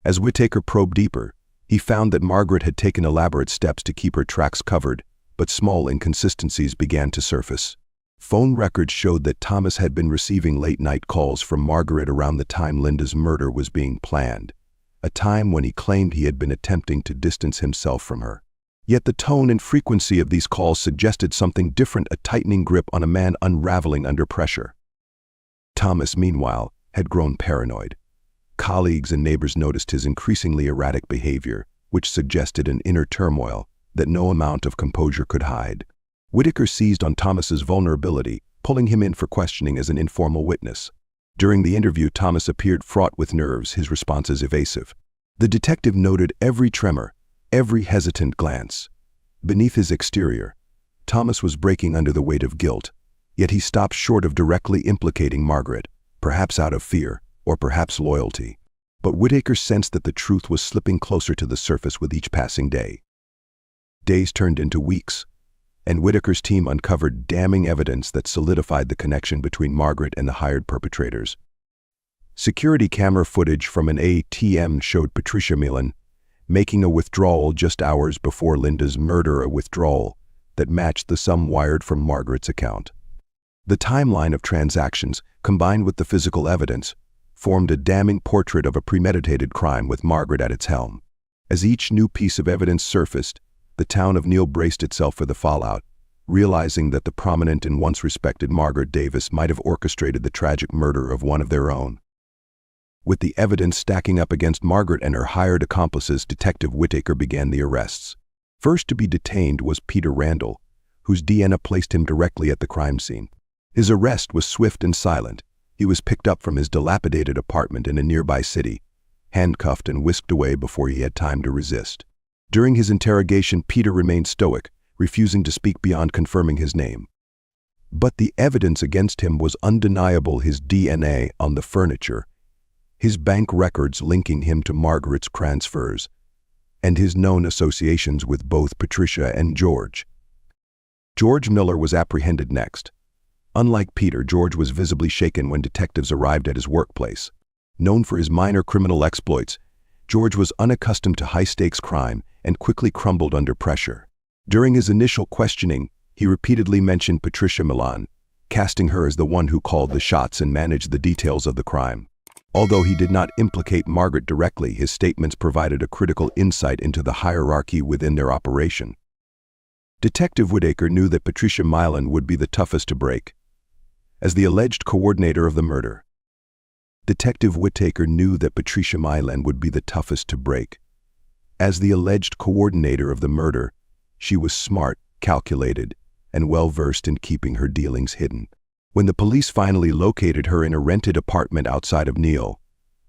As Whitaker probed deeper, he found that Margaret had taken elaborate steps to keep her tracks covered, but small inconsistencies began to surface. Phone records showed that Thomas had been receiving late-night calls from Margaret around the time Linda's murder was being planned, a time when he claimed he had been attempting to distance himself from her. Yet the tone and frequency of these calls suggested something different, a tightening grip on a man unraveling under pressure. Thomas, meanwhile, had grown paranoid. Colleagues and neighbors noticed his increasingly erratic behavior, which suggested an inner turmoil that no amount of composure could hide. Whitaker seized on Thomas's vulnerability, pulling him in for questioning as an informal witness. During the interview, Thomas appeared fraught with nerves, his responses evasive. The detective noted every tremor, every hesitant glance. Beneath his exterior, Thomas was breaking under the weight of guilt, yet he stopped short of directly implicating Margaret, perhaps out of fear, or perhaps loyalty. But Whitaker sensed that the truth was slipping closer to the surface with each passing day. Days turned into weeks, and Whitaker's team uncovered damning evidence that solidified the connection between Margaret and the hired perpetrators. Security camera footage from an ATM showed Patricia Milan making a withdrawal just hours before Linda's murder, a withdrawal that matched the sum wired from Margaret's account. The timeline of transactions, combined with the physical evidence, formed a damning portrait of a premeditated crime with Margaret at its helm. As each new piece of evidence surfaced, the town of Neal braced itself for the fallout, realizing that the prominent and once respected Margaret Davis might have orchestrated the tragic murder of one of their own. With the evidence stacking up against Margaret and her hired accomplices, Detective Whitaker began the arrests. First to be detained was Peter Randall, whose DNA placed him directly at the crime scene. His arrest was swift and silent. He was picked up from his dilapidated apartment in a nearby city, handcuffed and whisked away before he had time to resist. During his interrogation, Peter remained stoic, refusing to speak beyond confirming his name. But the evidence against him was undeniable: his DNA on the furniture, his bank records linking him to Margaret's transfers, and his known associations with both Patricia and George. George Miller was apprehended next. Unlike Peter, George was visibly shaken when detectives arrived at his workplace. Known for his minor criminal exploits, George was unaccustomed to high-stakes crime and quickly crumbled under pressure. During his initial questioning, he repeatedly mentioned Patricia Milan, casting her as the one who called the shots and managed the details of the crime. Although he did not implicate Margaret directly, his statements provided a critical insight into the hierarchy within their operation. Detective Whitaker knew that Patricia Milan would be the toughest to break. As the alleged coordinator of the murder, Detective Whitaker knew that Patricia Milan would be the toughest to break. As the alleged coordinator of the murder, she was smart, calculated, and well-versed in keeping her dealings hidden. When the police finally located her in a rented apartment outside of Neal,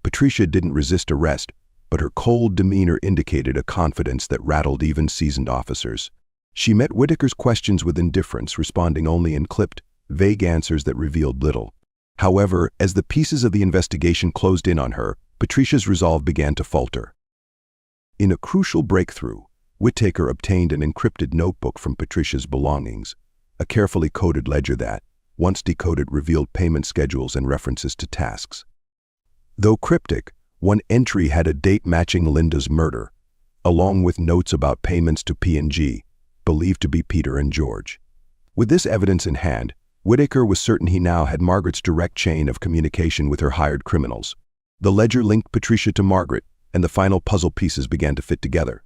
Patricia didn't resist arrest, but her cold demeanor indicated a confidence that rattled even seasoned officers. She met Whitaker's questions with indifference, responding only in clipped, vague answers that revealed little. However, as the pieces of the investigation closed in on her, Patricia's resolve began to falter. In a crucial breakthrough, Whitaker obtained an encrypted notebook from Patricia's belongings, a carefully coded ledger that, once decoded, revealed payment schedules and references to tasks. Though cryptic, one entry had a date matching Linda's murder, along with notes about payments to P&G, believed to be Peter and George. With this evidence in hand, Whitaker was certain he now had Margaret's direct chain of communication with her hired criminals. The ledger linked Patricia to Margaret, and the final puzzle pieces began to fit together.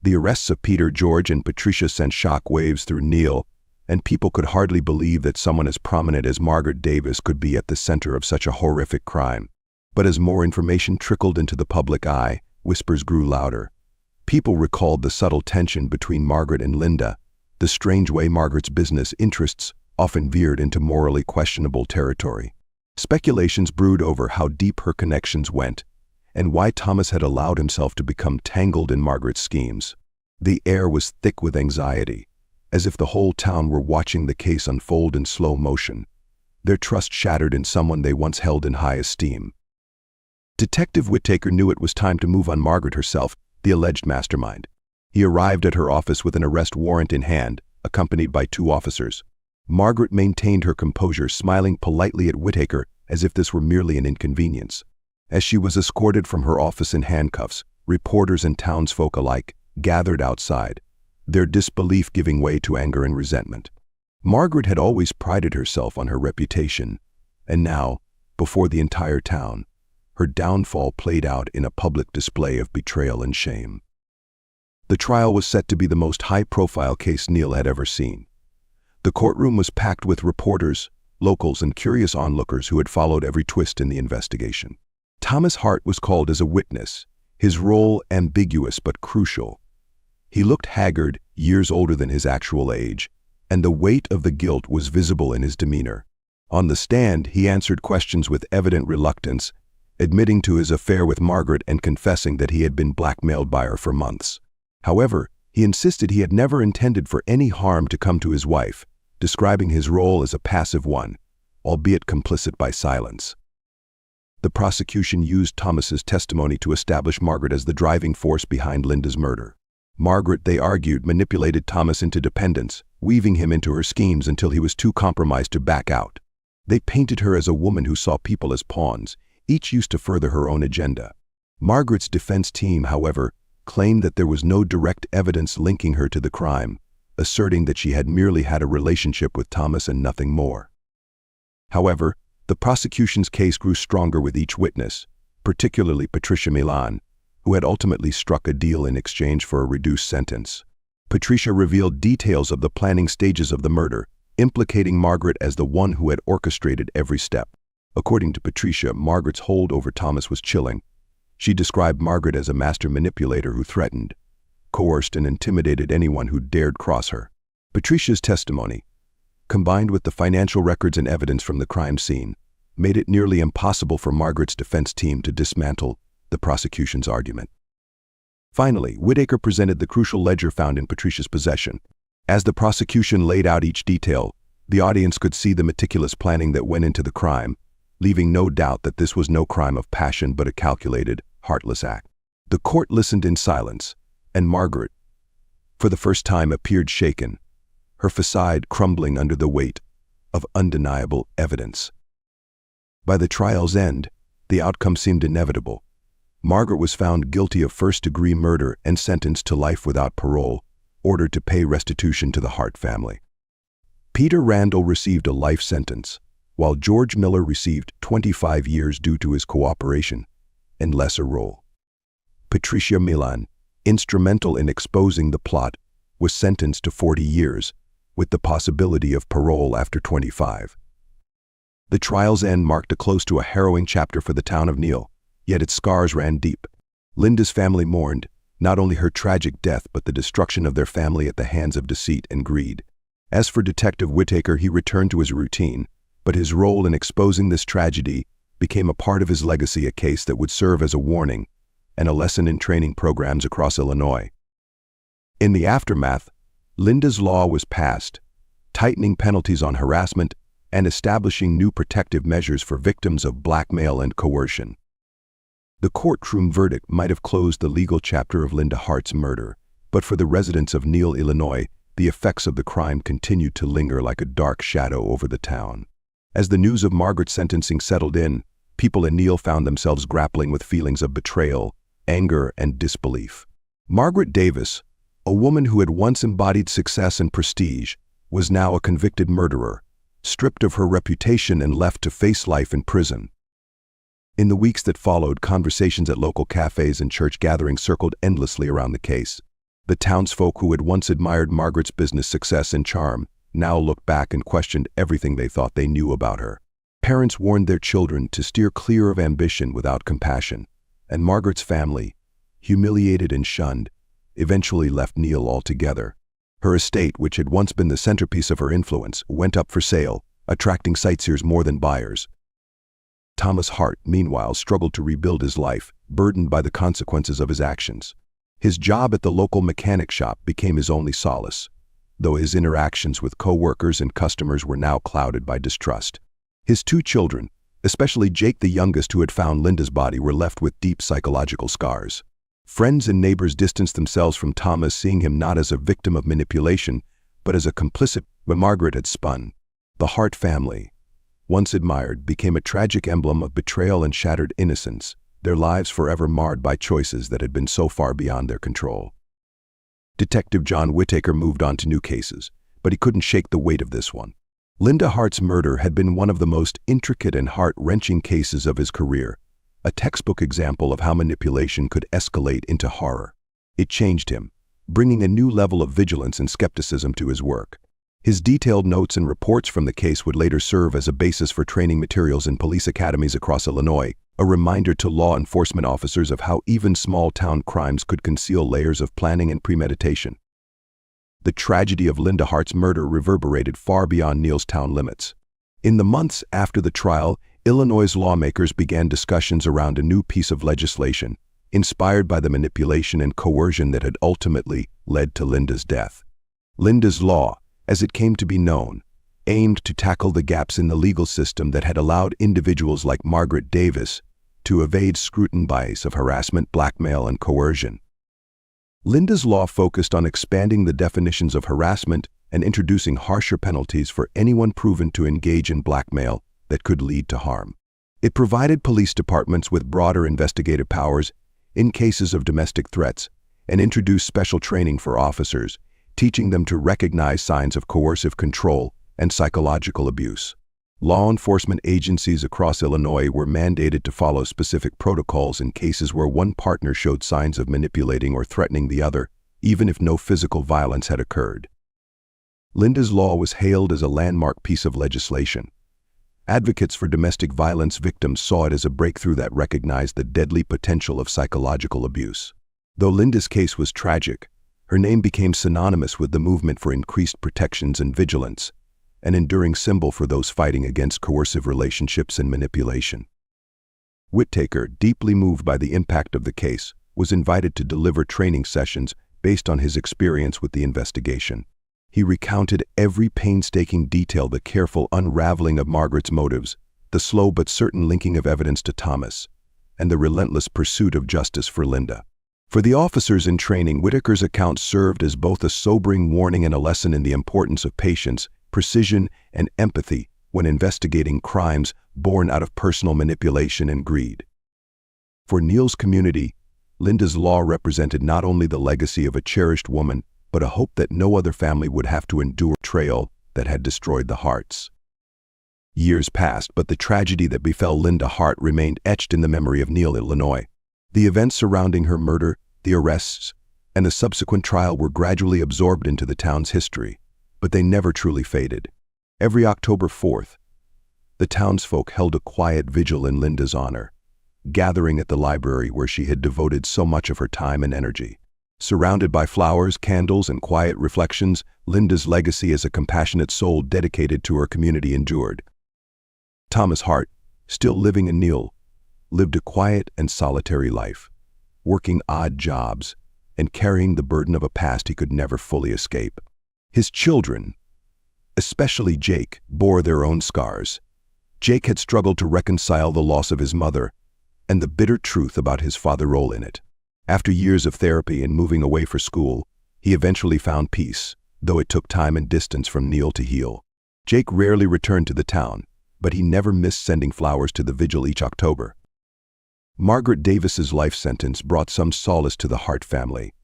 The arrests of Peter, George, and Patricia sent shock waves through Neal, and people could hardly believe that someone as prominent as Margaret Davis could be at the center of such a horrific crime. But as more information trickled into the public eye, whispers grew louder. People recalled the subtle tension between Margaret and Linda, the strange way Margaret's business interests often veered into morally questionable territory. Speculations brewed over how deep her connections went, and why Thomas had allowed himself to become tangled in Margaret's schemes. The air was thick with anxiety, as if the whole town were watching the case unfold in slow motion, their trust shattered in someone they once held in high esteem. Detective Whitaker knew it was time to move on Margaret herself, the alleged mastermind. He arrived at her office with an arrest warrant in hand, accompanied by 2 officers. Margaret maintained her composure, smiling politely at Whitaker as if this were merely an inconvenience. As she was escorted from her office in handcuffs, reporters and townsfolk alike gathered outside, their disbelief giving way to anger and resentment. Margaret had always prided herself on her reputation, and now, before the entire town, her downfall played out in a public display of betrayal and shame. The trial was set to be the most high-profile case Neal had ever seen. The courtroom was packed with reporters, locals, and curious onlookers who had followed every twist in the investigation. Thomas Hart was called as a witness, his role ambiguous but crucial. He looked haggard, years older than his actual age, and the weight of the guilt was visible in his demeanor. On the stand, he answered questions with evident reluctance, admitting to his affair with Margaret and confessing that he had been blackmailed by her for months. However, he insisted he had never intended for any harm to come to his wife, describing his role as a passive one, albeit complicit by silence. The prosecution used Thomas's testimony to establish Margaret as the driving force behind Linda's murder. Margaret, they argued, manipulated Thomas into dependence, weaving him into her schemes until he was too compromised to back out. They painted her as a woman who saw people as pawns, each used to further her own agenda. Margaret's defense team, however, claimed that there was no direct evidence linking her to the crime, asserting that she had merely had a relationship with Thomas and nothing more. However, the prosecution's case grew stronger with each witness, particularly Patricia Milan, who had ultimately struck a deal in exchange for a reduced sentence. Patricia revealed details of the planning stages of the murder, implicating Margaret as the one who had orchestrated every step. According to Patricia, Margaret's hold over Thomas was chilling. She described Margaret as a master manipulator who threatened, coerced, and intimidated anyone who dared cross her. Patricia's testimony, combined with the financial records and evidence from the crime scene, made it nearly impossible for Margaret's defense team to dismantle the prosecution's argument. Finally, Whitaker presented the crucial ledger found in Patricia's possession. As the prosecution laid out each detail, the audience could see the meticulous planning that went into the crime, leaving no doubt that this was no crime of passion but a calculated, heartless act. The court listened in silence, and Margaret, for the first time, appeared shaken, her facade crumbling under the weight of undeniable evidence. By the trial's end, the outcome seemed inevitable. Margaret was found guilty of first-degree murder and sentenced to life without parole, ordered to pay restitution to the Hart family. Peter Randall received a life sentence, while George Miller received 25 years due to his cooperation and lesser role. Patricia Milan, instrumental in exposing the plot, was sentenced to 40 years, with the possibility of parole after 25. The trial's end marked a close to a harrowing chapter for the town of Neal, yet its scars ran deep. Linda's family mourned, not only her tragic death but the destruction of their family at the hands of deceit and greed. As for Detective Whitaker, he returned to his routine, but his role in exposing this tragedy became a part of his legacy, a case that would serve as a warning and a lesson in training programs across Illinois. In the aftermath, Linda's law was passed, tightening penalties on harassment and establishing new protective measures for victims of blackmail and coercion. The courtroom verdict might have closed the legal chapter of Linda Hart's murder, but for the residents of Neal, Illinois, the effects of the crime continued to linger like a dark shadow over the town. As the news of Margaret's sentencing settled in, people in Neal found themselves grappling with feelings of betrayal, anger, and disbelief. Margaret Davis, a woman who had once embodied success and prestige, was now a convicted murderer, stripped of her reputation and left to face life in prison. In the weeks that followed, conversations at local cafes and church gatherings circled endlessly around the case. The townsfolk who had once admired Margaret's business success and charm now looked back and questioned everything they thought they knew about her. Parents warned their children to steer clear of ambition without compassion, and Margaret's family, humiliated and shunned, eventually left Neal altogether. Her estate, which had once been the centerpiece of her influence, went up for sale, attracting sightseers more than buyers. Thomas Hart, meanwhile, struggled to rebuild his life, burdened by the consequences of his actions. His job at the local mechanic shop became his only solace, though his interactions with co-workers and customers were now clouded by distrust. His two children, especially Jake the youngest who had found Linda's body, were left with deep psychological scars. Friends and neighbors distanced themselves from Thomas, seeing him not as a victim of manipulation, but as a complicit. When Margaret had spun, the Hart family, once admired, became a tragic emblem of betrayal and shattered innocence, their lives forever marred by choices that had been so far beyond their control. Detective John Whitaker moved on to new cases, but he couldn't shake the weight of this one. Linda Hart's murder had been one of the most intricate and heart-wrenching cases of his career, a textbook example of how manipulation could escalate into horror. It changed him, bringing a new level of vigilance and skepticism to his work. His detailed notes and reports from the case would later serve as a basis for training materials in police academies across Illinois, a reminder to law enforcement officers of how even small-town crimes could conceal layers of planning and premeditation. The tragedy of Linda Hart's murder reverberated far beyond Neal's town limits. In the months after the trial, Illinois' lawmakers began discussions around a new piece of legislation, inspired by the manipulation and coercion that had ultimately led to Linda's death. Linda's Law, as it came to be known, aimed to tackle the gaps in the legal system that had allowed individuals like Margaret Davis to evade scrutiny of harassment, blackmail, and coercion. Linda's Law focused on expanding the definitions of harassment and introducing harsher penalties for anyone proven to engage in blackmail that could lead to harm. It provided police departments with broader investigative powers in cases of domestic threats and introduced special training for officers, teaching them to recognize signs of coercive control and psychological abuse. Law enforcement agencies across Illinois were mandated to follow specific protocols in cases where one partner showed signs of manipulating or threatening the other, even if no physical violence had occurred. Linda's Law was hailed as a landmark piece of legislation. Advocates for domestic violence victims saw it as a breakthrough that recognized the deadly potential of psychological abuse. Though Linda's case was tragic, her name became synonymous with the movement for increased protections and vigilance, an enduring symbol for those fighting against coercive relationships and manipulation. Whittaker, deeply moved by the impact of the case, was invited to deliver training sessions based on his experience with the investigation. He recounted every painstaking detail, the careful unraveling of Margaret's motives, the slow but certain linking of evidence to Thomas, and the relentless pursuit of justice for Linda. For the officers in training, Whittaker's account served as both a sobering warning and a lesson in the importance of patience, precision, and empathy when investigating crimes born out of personal manipulation and greed. For Neil's community, Linda's Law represented not only the legacy of a cherished woman, but a hope that no other family would have to endure betrayal that had destroyed the Harts. Years passed, but the tragedy that befell Linda Hart remained etched in the memory of Neil, Illinois. The events surrounding her murder, the arrests, and the subsequent trial were gradually absorbed into the town's history, but they never truly faded. Every October 4th, the townsfolk held a quiet vigil in Linda's honor, gathering at the library where she had devoted so much of her time and energy. Surrounded by flowers, candles, and quiet reflections, Linda's legacy as a compassionate soul dedicated to her community endured. Thomas Hart, still living in Neil, lived a quiet and solitary life, working odd jobs and carrying the burden of a past he could never fully escape. His children, especially Jake, bore their own scars. Jake had struggled to reconcile the loss of his mother and the bitter truth about his father's role in it. After years of therapy and moving away for school, he eventually found peace, though it took time and distance from Neil to heal. Jake rarely returned to the town, but he never missed sending flowers to the vigil each October. Margaret Davis's life sentence brought some solace to the Hart family,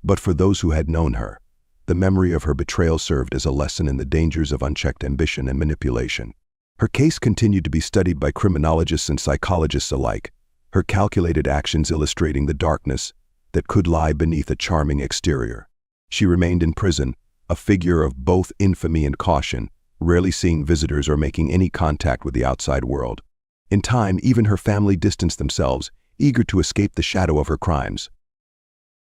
but for those who had known her, the memory of her betrayal served as a lesson in the dangers of unchecked ambition and manipulation. Her case continued to be studied by criminologists and psychologists alike, her calculated actions illustrating the darkness that could lie beneath a charming exterior. She remained in prison, a figure of both infamy and caution, rarely seeing visitors or making any contact with the outside world. In time, even her family distanced themselves, eager to escape the shadow of her crimes.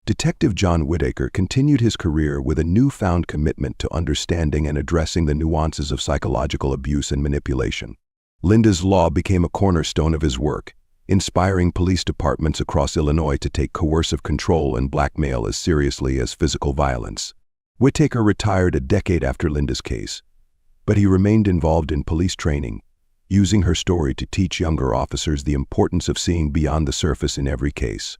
Detective John Whittaker continued his career with a newfound commitment to understanding and addressing the nuances of psychological abuse and manipulation. Linda's Law became a cornerstone of his work, inspiring police departments across Illinois to take coercive control and blackmail as seriously as physical violence. Whittaker retired a decade after Linda's case, but he remained involved in police training, using her story to teach younger officers the importance of seeing beyond the surface in every case.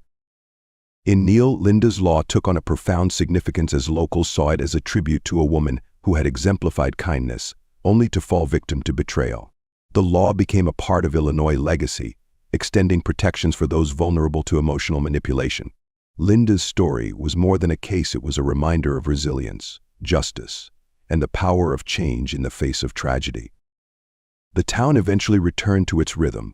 In Neil, Linda's Law took on a profound significance as locals saw it as a tribute to a woman who had exemplified kindness, only to fall victim to betrayal. The law became a part of Illinois' legacy, extending protections for those vulnerable to emotional manipulation. Linda's story was more than a case, it was a reminder of resilience, justice, and the power of change in the face of tragedy. The town eventually returned to its rhythm,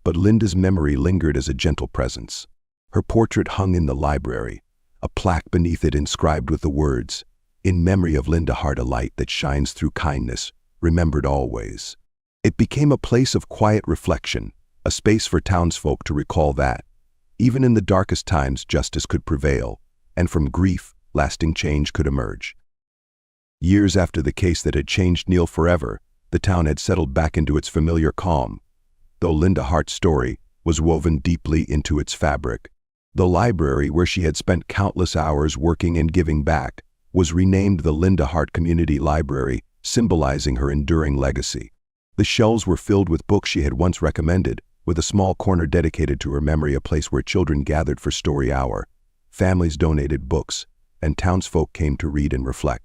but Linda's memory lingered as a gentle presence. Her portrait hung in the library, a plaque beneath it inscribed with the words, "In memory of Linda Hart, a light that shines through kindness, remembered always." It became a place of quiet reflection, a space for townsfolk to recall that, even in the darkest times, justice could prevail, and from grief, lasting change could emerge. Years after the case that had changed Neil forever, The town had settled back into its familiar calm, though Linda Hart's story was woven deeply into its fabric. The library, where she had spent countless hours working and giving back, was renamed the Linda Hart Community Library, symbolizing her enduring legacy. The shelves were filled with books she had once recommended, with a small corner dedicated to her memory, a place where children gathered for story hour. Families donated books, and townsfolk came to read and reflect.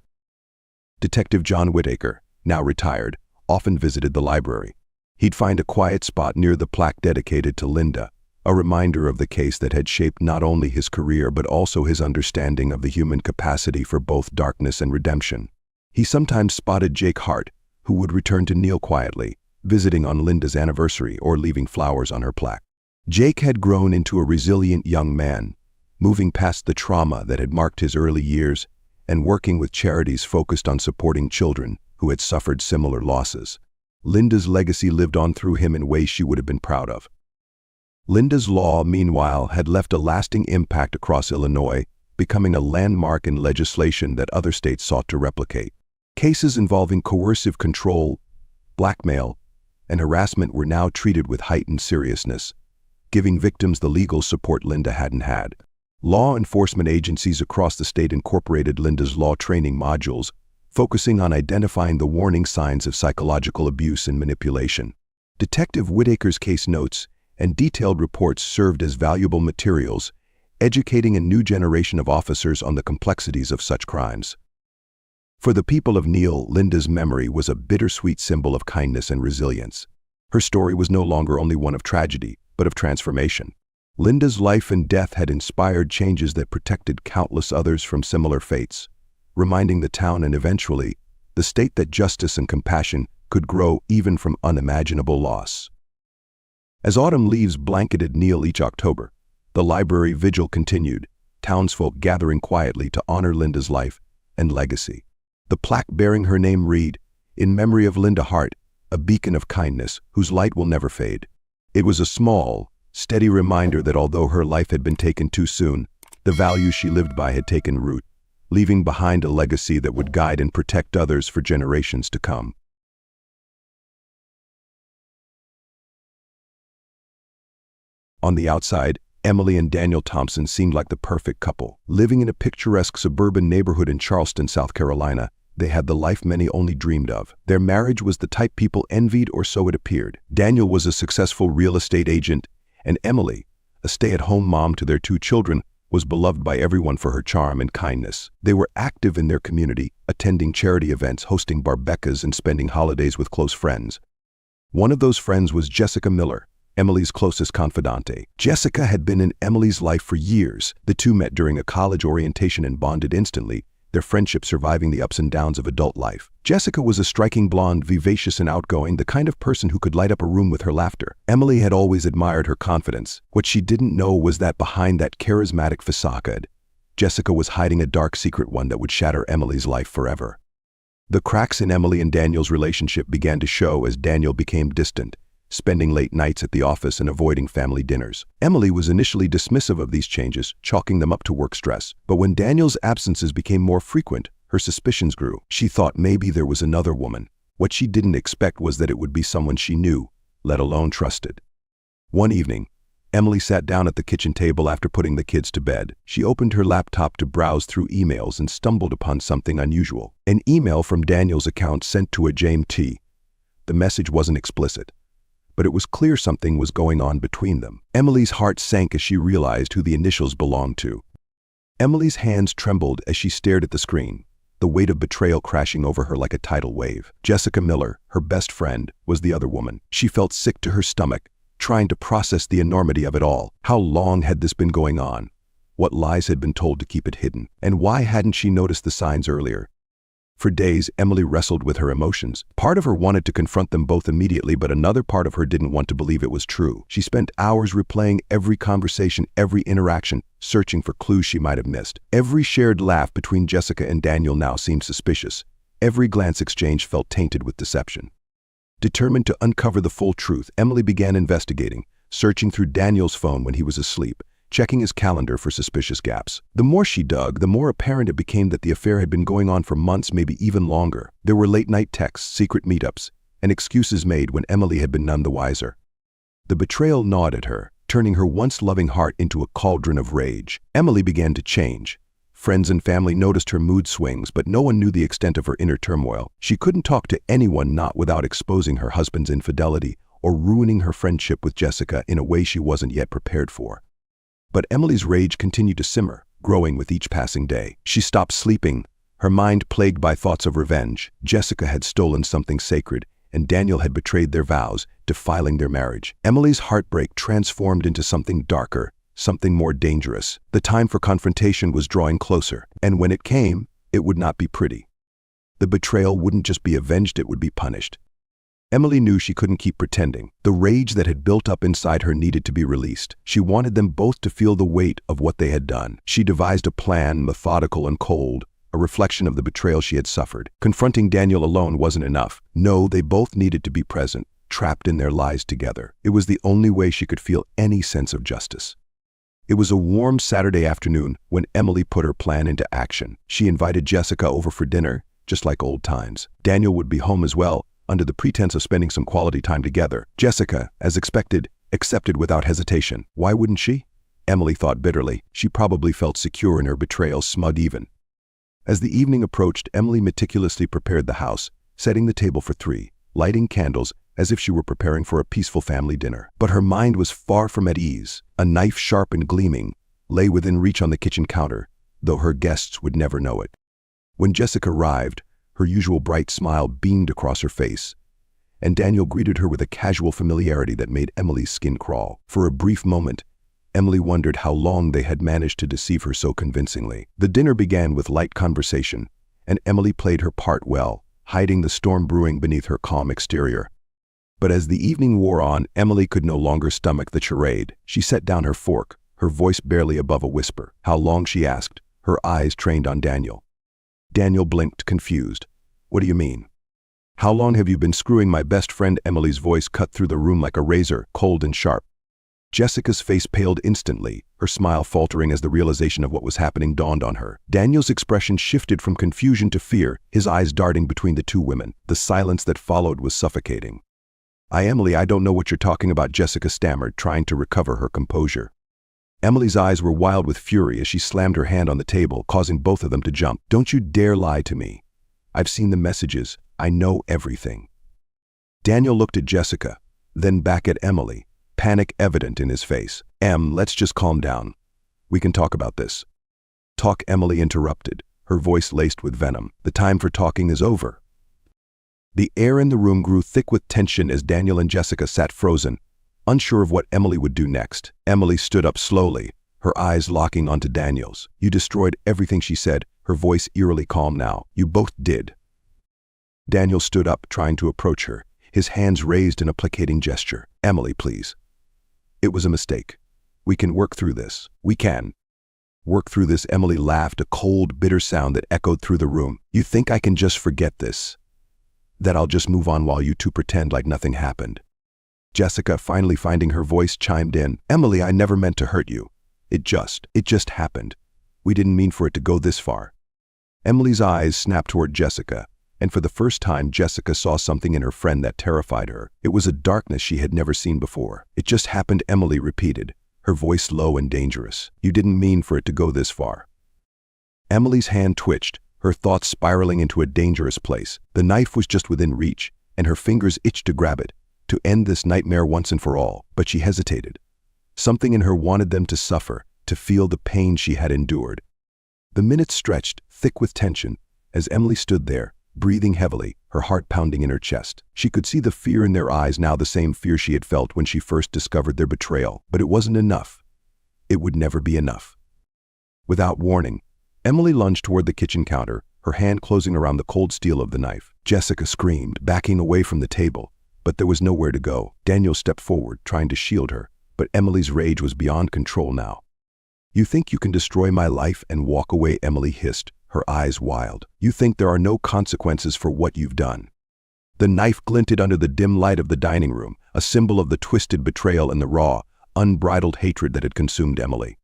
Detective John Whitaker, now retired, often visited the library. He'd find a quiet spot near the plaque dedicated to Linda, a reminder of the case that had shaped not only his career but also his understanding of the human capacity for both darkness and redemption. He sometimes spotted Jake Hart, who would return to Neil quietly, visiting on Linda's anniversary or leaving flowers on her plaque. Jake had grown into a resilient young man, moving past the trauma that had marked his early years and working with charities focused on supporting children who had suffered similar losses. Linda's legacy lived on through him in ways she would have been proud of. Linda's law, meanwhile, had left a lasting impact across Illinois, becoming a landmark in legislation that other states sought to replicate. Cases involving coercive control, blackmail, and harassment were now treated with heightened seriousness, giving victims the legal support Linda hadn't had. Law enforcement agencies across the state incorporated Linda's law training modules, focusing on identifying the warning signs of psychological abuse and manipulation. Detective Whitaker's case notes and detailed reports served as valuable materials, educating a new generation of officers on the complexities of such crimes. For the people of Neil, Linda's memory was a bittersweet symbol of kindness and resilience. Her story was no longer only one of tragedy, but of transformation. Linda's life and death had inspired changes that protected countless others from similar fates, reminding the town and eventually the state that justice and compassion could grow even from unimaginable loss. As autumn leaves blanketed Neil each October, the library vigil continued, townsfolk gathering quietly to honor Linda's life and legacy. The plaque bearing her name read, "In memory of Linda Hart, a beacon of kindness whose light will never fade." It was a small, steady reminder that although her life had been taken too soon, the values she lived by had taken root, leaving behind a legacy that would guide and protect others for generations to come. On the outside, Emily and Daniel Thompson seemed like the perfect couple. Living in a picturesque suburban neighborhood in Charleston, South Carolina, they had the life many only dreamed of. Their marriage was the type people envied, or so it appeared. Daniel was a successful real estate agent, and Emily, a stay-at-home mom to their 2 children, was beloved by everyone for her charm and kindness. They were active in their community, attending charity events, hosting barbecues, and spending holidays with close friends. One of those friends was Jessica Miller, Emily's closest confidante. Jessica had been in Emily's life for years. The two met during a college orientation and bonded instantly, their friendship surviving the ups and downs of adult life. Jessica was a striking blonde, vivacious and outgoing, the kind of person who could light up a room with her laughter. Emily had always admired her confidence. What she didn't know was that behind that charismatic facade, Jessica was hiding a dark secret, one that would shatter Emily's life forever. The cracks in Emily and Daniel's relationship began to show as Daniel became distant, spending late nights at the office and avoiding family dinners. Emily was initially dismissive of these changes, chalking them up to work stress. But when Daniel's absences became more frequent, her suspicions grew. She thought maybe there was another woman. What she didn't expect was that it would be someone she knew, let alone trusted. One evening, Emily sat down at the kitchen table after putting the kids to bed. She opened her laptop to browse through emails and stumbled upon something unusual. An email from Daniel's account sent to a James T. The message wasn't explicit, but it was clear something was going on between them. Emily's heart sank as she realized who the initials belonged to. Emily's hands trembled as she stared at the screen, the weight of betrayal crashing over her like a tidal wave. Jessica Miller, her best friend, was the other woman. She felt sick to her stomach, trying to process the enormity of it all. How long had this been going on? What lies had been told to keep it hidden? And why hadn't she noticed the signs earlier? For days, Emily wrestled with her emotions. Part of her wanted to confront them both immediately, but another part of her didn't want to believe it was true. She spent hours replaying every conversation, every interaction, searching for clues she might have missed. Every shared laugh between Jessica and Daniel now seemed suspicious. Every glance exchanged felt tainted with deception. Determined to uncover the full truth, Emily began investigating, searching through Daniel's phone when he was asleep, checking his calendar for suspicious gaps. The more she dug, the more apparent it became that the affair had been going on for months, maybe even longer. There were late-night texts, secret meetups, and excuses made when Emily had been none the wiser. The betrayal gnawed at her, turning her once loving heart into a cauldron of rage. Emily began to change. Friends and family noticed her mood swings, but no one knew the extent of her inner turmoil. She couldn't talk to anyone not without exposing her husband's infidelity or ruining her friendship with Jessica in a way she wasn't yet prepared for. But Emily's rage continued to simmer, growing with each passing day. She stopped sleeping, her mind plagued by thoughts of revenge. Jessica had stolen something sacred, and Daniel had betrayed their vows, defiling their marriage. Emily's heartbreak transformed into something darker, something more dangerous. The time for confrontation was drawing closer, and when it came, it would not be pretty. The betrayal wouldn't just be avenged, it would be punished. Emily knew she couldn't keep pretending. The rage that had built up inside her needed to be released. She wanted them both to feel the weight of what they had done. She devised a plan, methodical and cold, a reflection of the betrayal she had suffered. Confronting Daniel alone wasn't enough. No, they both needed to be present, trapped in their lies together. It was the only way she could feel any sense of justice. It was a warm Saturday afternoon when Emily put her plan into action. She invited Jessica over for dinner, just like old times. Daniel would be home as well, under the pretense of spending some quality time together. Jessica, as expected, accepted without hesitation. Why wouldn't she? Emily thought bitterly. She probably felt secure in her betrayal, smug even. As the evening approached, Emily meticulously prepared the house, setting the table for three, lighting candles as if she were preparing for a peaceful family dinner. But her mind was far from at ease. A knife, sharp and gleaming, lay within reach on the kitchen counter, though her guests would never know it. When Jessica arrived, her usual bright smile beamed across her face, and Daniel greeted her with a casual familiarity that made Emily's skin crawl. For a brief moment, Emily wondered how long they had managed to deceive her so convincingly. The dinner began with light conversation, and Emily played her part well, hiding the storm brewing beneath her calm exterior. But as the evening wore on, Emily could no longer stomach the charade. She set down her fork, her voice barely above a whisper. How long, she asked, her eyes trained on Daniel. Daniel blinked, confused. What do you mean? How long have you been screwing my best friend? Emily's voice cut through the room like a razor, cold and sharp. Jessica's face paled instantly, her smile faltering as the realization of what was happening dawned on her. Daniel's expression shifted from confusion to fear, his eyes darting between the two women. The silence that followed was suffocating. Emily, I don't know what you're talking about, Jessica stammered, trying to recover her composure. Emily's eyes were wild with fury as she slammed her hand on the table, causing both of them to jump. Don't you dare lie to me. I've seen the messages. I know everything. Daniel looked at Jessica, then back at Emily, panic evident in his face. Let's just calm down. We can talk about this. Talk, Emily interrupted, her voice laced with venom. The time for talking is over. The air in the room grew thick with tension as Daniel and Jessica sat frozen, unsure of what Emily would do next. Emily stood up slowly, her eyes locking onto Daniel's. You destroyed everything, she said, her voice eerily calm now. You both did. Daniel stood up, trying to approach her, his hands raised in a placating gesture. Emily, please. It was a mistake. We can work through this. We can. Work through this, Emily laughed, a cold, bitter sound that echoed through the room. You think I can just forget this? That I'll just move on while you two pretend like nothing happened? Jessica, finally finding her voice, chimed in. Emily, I never meant to hurt you. It just happened. We didn't mean for it to go this far. Emily's eyes snapped toward Jessica, and for the first time Jessica saw something in her friend that terrified her. It was a darkness she had never seen before. It just happened, Emily repeated, her voice low and dangerous. You didn't mean for it to go this far. Emily's hand twitched, her thoughts spiraling into a dangerous place. The knife was just within reach, and her fingers itched to grab it, to end this nightmare once and for all. But she hesitated. Something in her wanted them to suffer, to feel the pain she had endured. The minutes stretched, thick with tension, as Emily stood there, breathing heavily, her heart pounding in her chest. She could see the fear in their eyes now, the same fear she had felt when she first discovered their betrayal. But it wasn't enough. It would never be enough. Without warning, Emily lunged toward the kitchen counter, her hand closing around the cold steel of the knife. Jessica screamed, backing away from the table, but there was nowhere to go. Daniel stepped forward, trying to shield her, but Emily's rage was beyond control now. You think you can destroy my life and walk away, Emily hissed, her eyes wild. You think there are no consequences for what you've done. The knife glinted under the dim light of the dining room, a symbol of the twisted betrayal and the raw, unbridled hatred that had consumed Emily.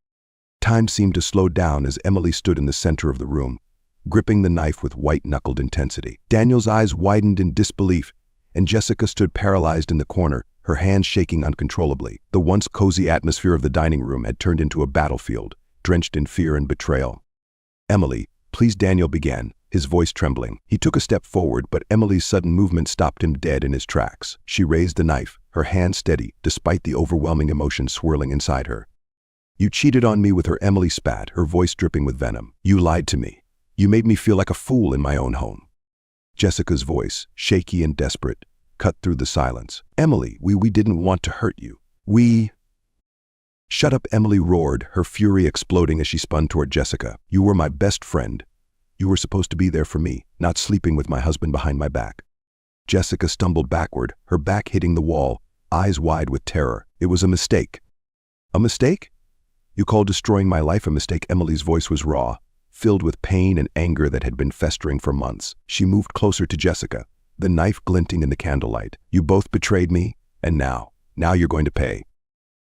Time seemed to slow down as Emily stood in the center of the room, gripping the knife with white-knuckled intensity. Daniel's eyes widened in disbelief, and Jessica stood paralyzed in the corner, her hands shaking uncontrollably. The once cozy atmosphere of the dining room had turned into a battlefield, drenched in fear and betrayal. "Emily, please," Daniel began, his voice trembling. He took a step forward, but Emily's sudden movement stopped him dead in his tracks. She raised the knife, her hand steady, despite the overwhelming emotion swirling inside her. "You cheated on me with her," Emily spat, her voice dripping with venom. "You lied to me. You made me feel like a fool in my own home." Jessica's voice, shaky and desperate, cut through the silence. "Emily, we didn't want to hurt you. We—" "Shut up," Emily roared, her fury exploding as she spun toward Jessica. "You were my best friend. You were supposed to be there for me, not sleeping with my husband behind my back." Jessica stumbled backward, her back hitting the wall, eyes wide with terror. "It was a mistake." "A mistake? You call destroying my life a mistake?" Emily's voice was raw, filled with pain and anger that had been festering for months. She moved closer to Jessica, the knife glinting in the candlelight. "You both betrayed me, and now you're going to pay."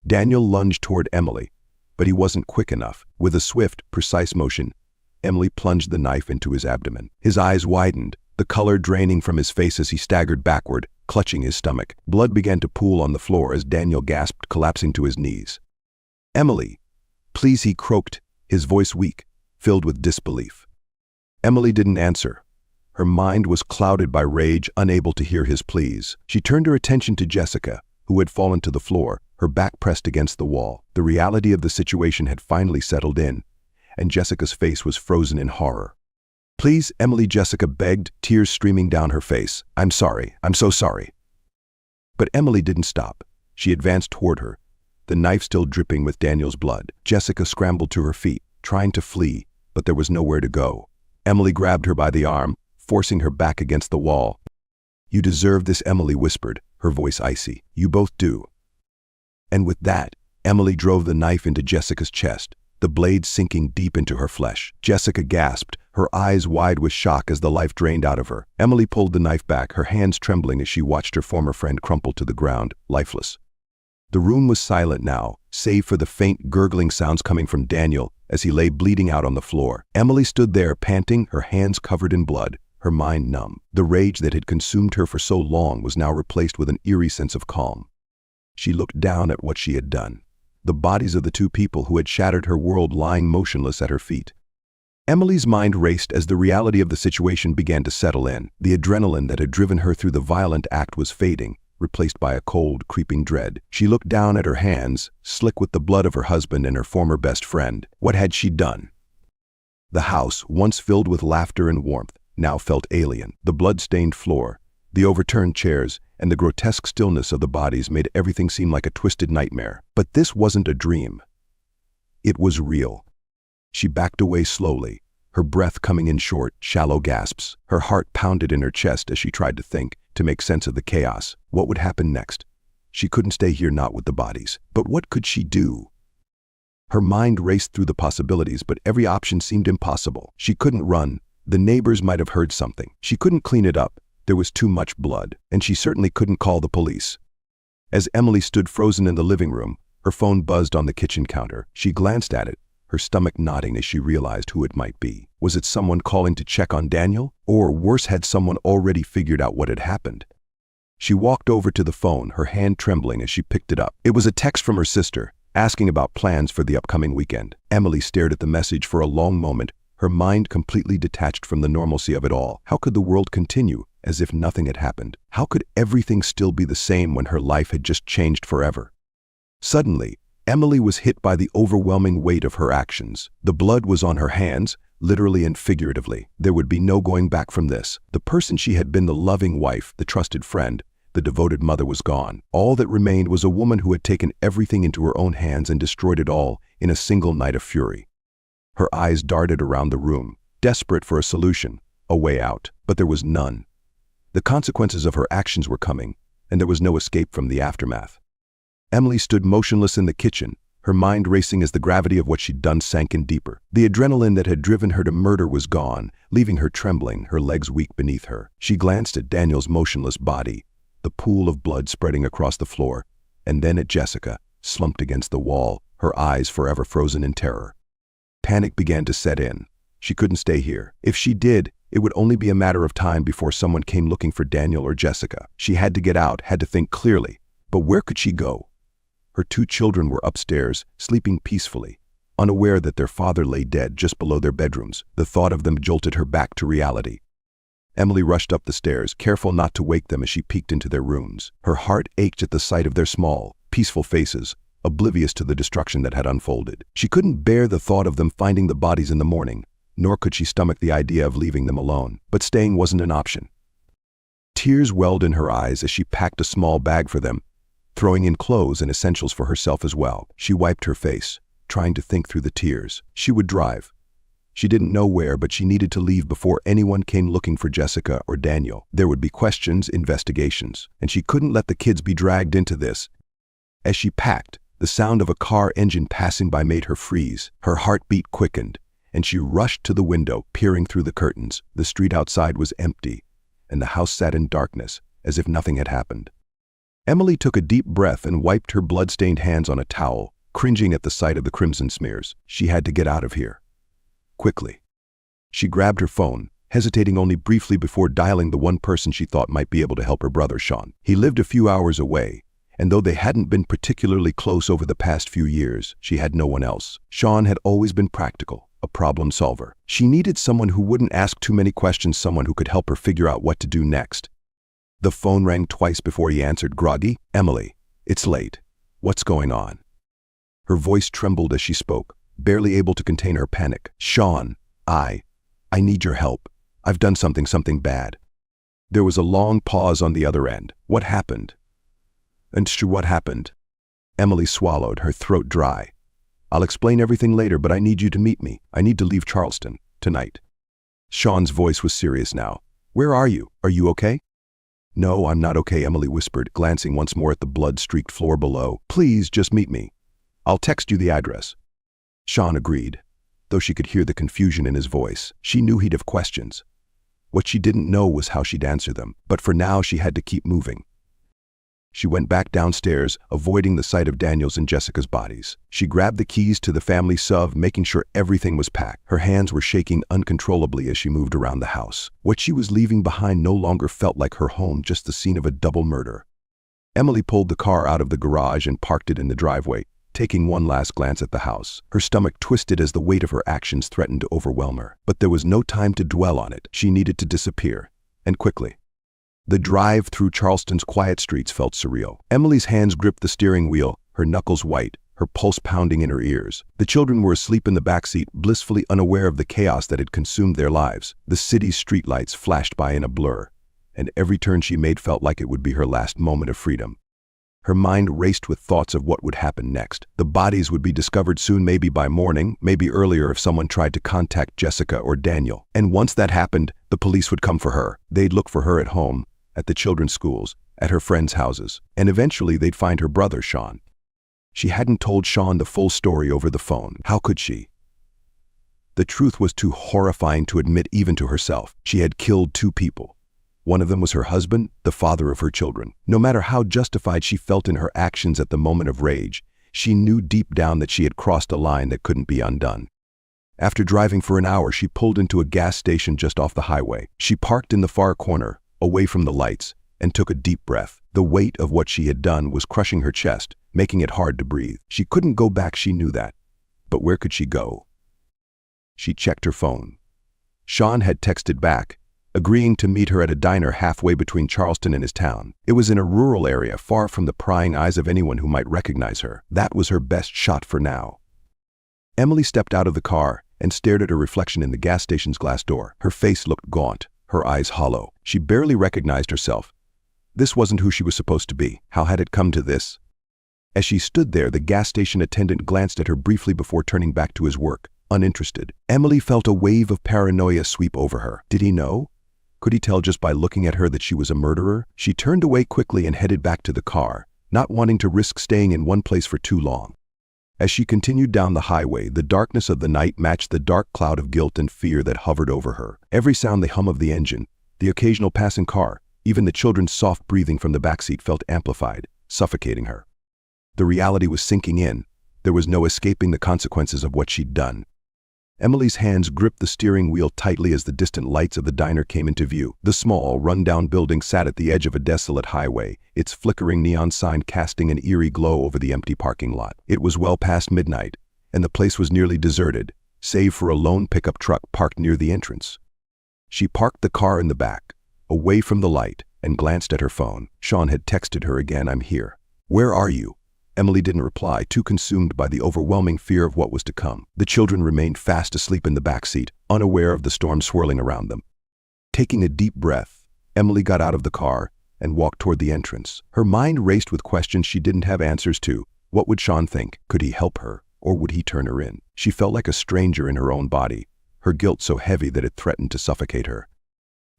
Daniel lunged toward Emily, but he wasn't quick enough. With a swift, precise motion, Emily plunged the knife into his abdomen. His eyes widened, the color draining from his face as he staggered backward, clutching his stomach. Blood began to pool on the floor as Daniel gasped, collapsing to his knees. "Emily, please," he croaked, his voice weak, filled with disbelief. Emily didn't answer. Her mind was clouded by rage, unable to hear his pleas. She turned her attention to Jessica, who had fallen to the floor, her back pressed against the wall. The reality of the situation had finally settled in, and Jessica's face was frozen in horror. "Please, Emily," Jessica begged, tears streaming down her face. "I'm sorry. I'm so sorry." But Emily didn't stop. She advanced toward her, the knife still dripping with Daniel's blood. Jessica scrambled to her feet, trying to flee, but there was nowhere to go. Emily grabbed her by the arm, forcing her back against the wall. "You deserve this," Emily whispered, her voice icy. "You both do." And with that, Emily drove the knife into Jessica's chest, the blade sinking deep into her flesh. Jessica gasped, her eyes wide with shock as the life drained out of her. Emily pulled the knife back, her hands trembling as she watched her former friend crumple to the ground, lifeless. The room was silent now, save for the faint gurgling sounds coming from Daniel as he lay bleeding out on the floor. Emily stood there, panting, her hands covered in blood, her mind numb. The rage that had consumed her for so long was now replaced with an eerie sense of calm. She looked down at what she had done, the bodies of the two people who had shattered her world lying motionless at her feet. Emily's mind raced as the reality of the situation began to settle in. The adrenaline that had driven her through the violent act was fading, replaced by a cold, creeping dread. She looked down at her hands, slick with the blood of her husband and her former best friend. What had she done? The house, once filled with laughter and warmth, now felt alien. The blood-stained floor, the overturned chairs, and the grotesque stillness of the bodies made everything seem like a twisted nightmare. But this wasn't a dream. It was real. She backed away slowly, her breath coming in short, shallow gasps. Her heart pounded in her chest as she tried to think, to make sense of the chaos. What would happen next? She couldn't stay here, not with the bodies. But what could she do? Her mind raced through the possibilities, but every option seemed impossible. She couldn't run. The neighbors might have heard something. She couldn't clean it up. There was too much blood, and she certainly couldn't call the police. As Emily stood frozen in the living room, her phone buzzed on the kitchen counter. She glanced at it, her stomach knotting as she realized who it might be. Was it someone calling to check on Daniel? Or worse, had someone already figured out what had happened? She walked over to the phone, her hand trembling as she picked it up. It was a text from her sister, asking about plans for the upcoming weekend. Emily stared at the message for a long moment, her mind completely detached from the normalcy of it all. How could the world continue as if nothing had happened? How could everything still be the same when her life had just changed forever? Suddenly, Emily was hit by the overwhelming weight of her actions. The blood was on her hands, literally and figuratively. There would be no going back from this. The person she had been, the loving wife, the trusted friend, the devoted mother, was gone. All that remained was a woman who had taken everything into her own hands and destroyed it all in a single night of fury. Her eyes darted around the room, desperate for a solution, a way out, but there was none. The consequences of her actions were coming, and there was no escape from the aftermath. Emily stood motionless in the kitchen, her mind racing as the gravity of what she'd done sank in deeper. The adrenaline that had driven her to murder was gone, leaving her trembling, her legs weak beneath her. She glanced at Daniel's motionless body, the pool of blood spreading across the floor, and then at Jessica, slumped against the wall, her eyes forever frozen in terror. Panic began to set in. She couldn't stay here. If she did, It would only be a matter of time before someone came looking for Daniel or Jessica. She had to get out, had to think clearly. But where could she go? Her 2 children were upstairs, sleeping peacefully, unaware that their father lay dead just below their bedrooms. The thought of them jolted her back to reality. Emily rushed up the stairs, careful not to wake them as she peeked into their rooms. Her heart ached at the sight of their small, peaceful faces, oblivious to the destruction that had unfolded. She couldn't bear the thought of them finding the bodies in the morning, nor could she stomach the idea of leaving them alone. But staying wasn't an option. Tears welled in her eyes as she packed a small bag for them, throwing in clothes and essentials for herself as well. She wiped her face, trying to think through the tears. She would drive. She didn't know where, but she needed to leave before anyone came looking for Jessica or Daniel. There would be questions, investigations, and she couldn't let the kids be dragged into this. As she packed, the sound of a car engine passing by made her freeze. Her heartbeat quickened, and she rushed to the window, peering through the curtains. The street outside was empty, and the house sat in darkness, as if nothing had happened. Emily took a deep breath and wiped her blood-stained hands on a towel, cringing at the sight of the crimson smears. She had to get out of here. Quickly. She grabbed her phone, hesitating only briefly before dialing the one person she thought might be able to help her brother Sean. He lived a few hours away, and though they hadn't been particularly close over the past few years, she had no one else. Sean had always been practical, a problem solver. She needed someone who wouldn't ask too many questions, someone who could help her figure out what to do next. The phone rang twice before he answered, groggy. "Emily, it's late. What's going on?" Her voice trembled as she spoke, barely able to contain her panic. "Sean, I need your help. I've done something bad." There was a long pause on the other end. "What happened?" What happened?" Emily swallowed, her throat dry. "I'll explain everything later, but I need you to meet me. I need to leave Charleston, tonight." Sean's voice was serious now. "Where are you? Are you okay?" "No, I'm not okay," Emily whispered, glancing once more at the blood-streaked floor below. "Please, just meet me. I'll text you the address." Sean agreed, though she could hear the confusion in his voice. She knew he'd have questions. What she didn't know was how she'd answer them, but for now she had to keep moving. She went back downstairs, avoiding the sight of Daniel's and Jessica's bodies. She grabbed the keys to the family SUV, making sure everything was packed. Her hands were shaking uncontrollably as she moved around the house. What she was leaving behind no longer felt like her home, just the scene of a double murder. Emily pulled the car out of the garage and parked it in the driveway, taking one last glance at the house. Her stomach twisted as the weight of her actions threatened to overwhelm her. But there was no time to dwell on it. She needed to disappear, and quickly. The drive through Charleston's quiet streets felt surreal. Emily's hands gripped the steering wheel, her knuckles white, her pulse pounding in her ears. The children were asleep in the backseat, blissfully unaware of the chaos that had consumed their lives. The city's streetlights flashed by in a blur, and every turn she made felt like it would be her last moment of freedom. Her mind raced with thoughts of what would happen next. The bodies would be discovered soon, maybe by morning, maybe earlier if someone tried to contact Jessica or Daniel. And once that happened, the police would come for her. They'd look for her at home, at the children's schools, at her friends' houses, and eventually they'd find her brother, Sean. She hadn't told Sean the full story over the phone. How could she? The truth was too horrifying to admit even to herself. She had killed 2 people. One of them was her husband, the father of her children. No matter how justified she felt in her actions at the moment of rage, she knew deep down that she had crossed a line that couldn't be undone. After driving for an hour, she pulled into a gas station just off the highway. She parked in the far corner, away from the lights, and took a deep breath. The weight of what she had done was crushing her chest, making it hard to breathe. She couldn't go back, she knew that. But where could she go? She checked her phone. Sean had texted back, agreeing to meet her at a diner halfway between Charleston and his town. It was in a rural area, far from the prying eyes of anyone who might recognize her. That was her best shot for now. Emily stepped out of the car and stared at her reflection in the gas station's glass door. Her face looked gaunt, her eyes hollow. She barely recognized herself. This wasn't who she was supposed to be. How had it come to this? As she stood there, the gas station attendant glanced at her briefly before turning back to his work, uninterested. Emily felt a wave of paranoia sweep over her. Did he know? Could he tell just by looking at her that she was a murderer? She turned away quickly and headed back to the car, not wanting to risk staying in one place for too long. As she continued down the highway, the darkness of the night matched the dark cloud of guilt and fear that hovered over her. Every sound, the hum of the engine, the occasional passing car, even the children's soft breathing from the backseat felt amplified, suffocating her. The reality was sinking in. There was no escaping the consequences of what she'd done. Emily's hands gripped the steering wheel tightly as the distant lights of the diner came into view. The small, run-down building sat at the edge of a desolate highway, its flickering neon sign casting an eerie glow over the empty parking lot. It was well past midnight, and the place was nearly deserted, save for a lone pickup truck parked near the entrance. She parked the car in the back, away from the light, and glanced at her phone. Sean had texted her again, "I'm here." "Where are you?" Emily didn't reply, too consumed by the overwhelming fear of what was to come. The children remained fast asleep in the back seat, unaware of the storm swirling around them. Taking a deep breath, Emily got out of the car and walked toward the entrance. Her mind raced with questions she didn't have answers to. What would Sean think? Could he help her, or would he turn her in? She felt like a stranger in her own body, her guilt so heavy that it threatened to suffocate her.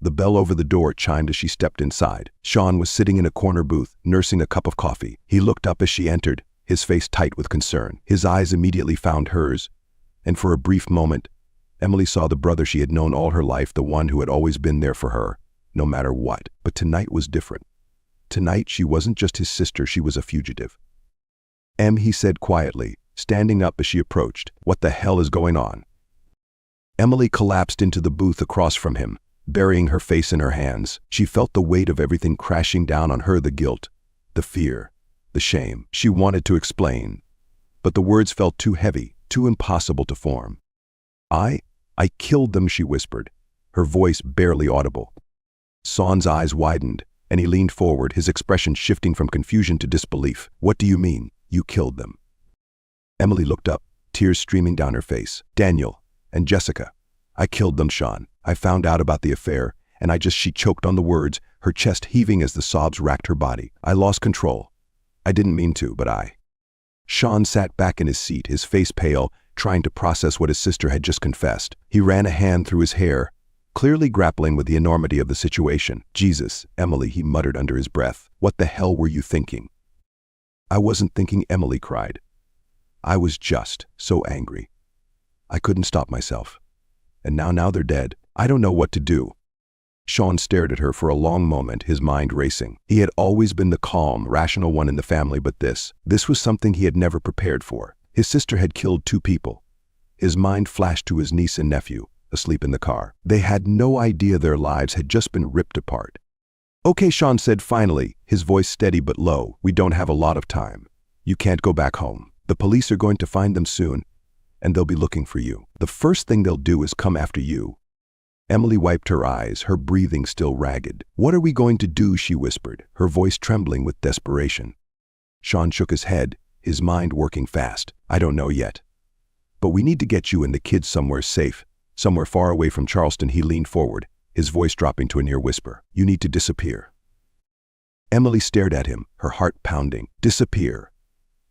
The bell over the door chimed as she stepped inside. Sean was sitting in a corner booth, nursing a cup of coffee. He looked up as she entered, his face tight with concern. His eyes immediately found hers, and for a brief moment, Emily saw the brother she had known all her life, the one who had always been there for her, no matter what. But tonight was different. Tonight she wasn't just his sister, she was a fugitive. "Em," he said quietly, standing up as she approached. "What the hell is going on?" Emily collapsed into the booth across from him, burying her face in her hands. She felt the weight of everything crashing down on her, the guilt, the fear, the shame. She wanted to explain, but the words felt too heavy, too impossible to form. I killed them," she whispered, her voice barely audible. Sean's eyes widened, and he leaned forward, his expression shifting from confusion to disbelief. "What do you mean, you killed them?" Emily looked up, tears streaming down her face. "Daniel and Jessica. I killed them, Sean. I found out about the affair, and she choked on the words, her chest heaving as the sobs racked her body. "I lost control. I didn't mean to, but Sean sat back in his seat, his face pale, trying to process what his sister had just confessed. He ran a hand through his hair, clearly grappling with the enormity of the situation. "Jesus, Emily," he muttered under his breath. "What the hell were you thinking?" "I wasn't thinking," Emily cried. "I was just so angry. I couldn't stop myself. And now they're dead. I don't know what to do." Sean stared at her for a long moment, his mind racing. He had always been the calm, rational one in the family, but this was something he had never prepared for. His sister had killed 2 people. His mind flashed to his niece and nephew, asleep in the car. They had no idea their lives had just been ripped apart. "Okay," Sean said finally, his voice steady but low. "We don't have a lot of time. You can't go back home. The police are going to find them soon, and they'll be looking for you. The first thing they'll do is come after you." Emily wiped her eyes, her breathing still ragged. "What are we going to do?" she whispered, her voice trembling with desperation. Sean shook his head, his mind working fast. "I don't know yet. But we need to get you and the kids somewhere safe, somewhere far away from Charleston." He leaned forward, his voice dropping to a near whisper. "You need to disappear." Emily stared at him, her heart pounding. Disappear.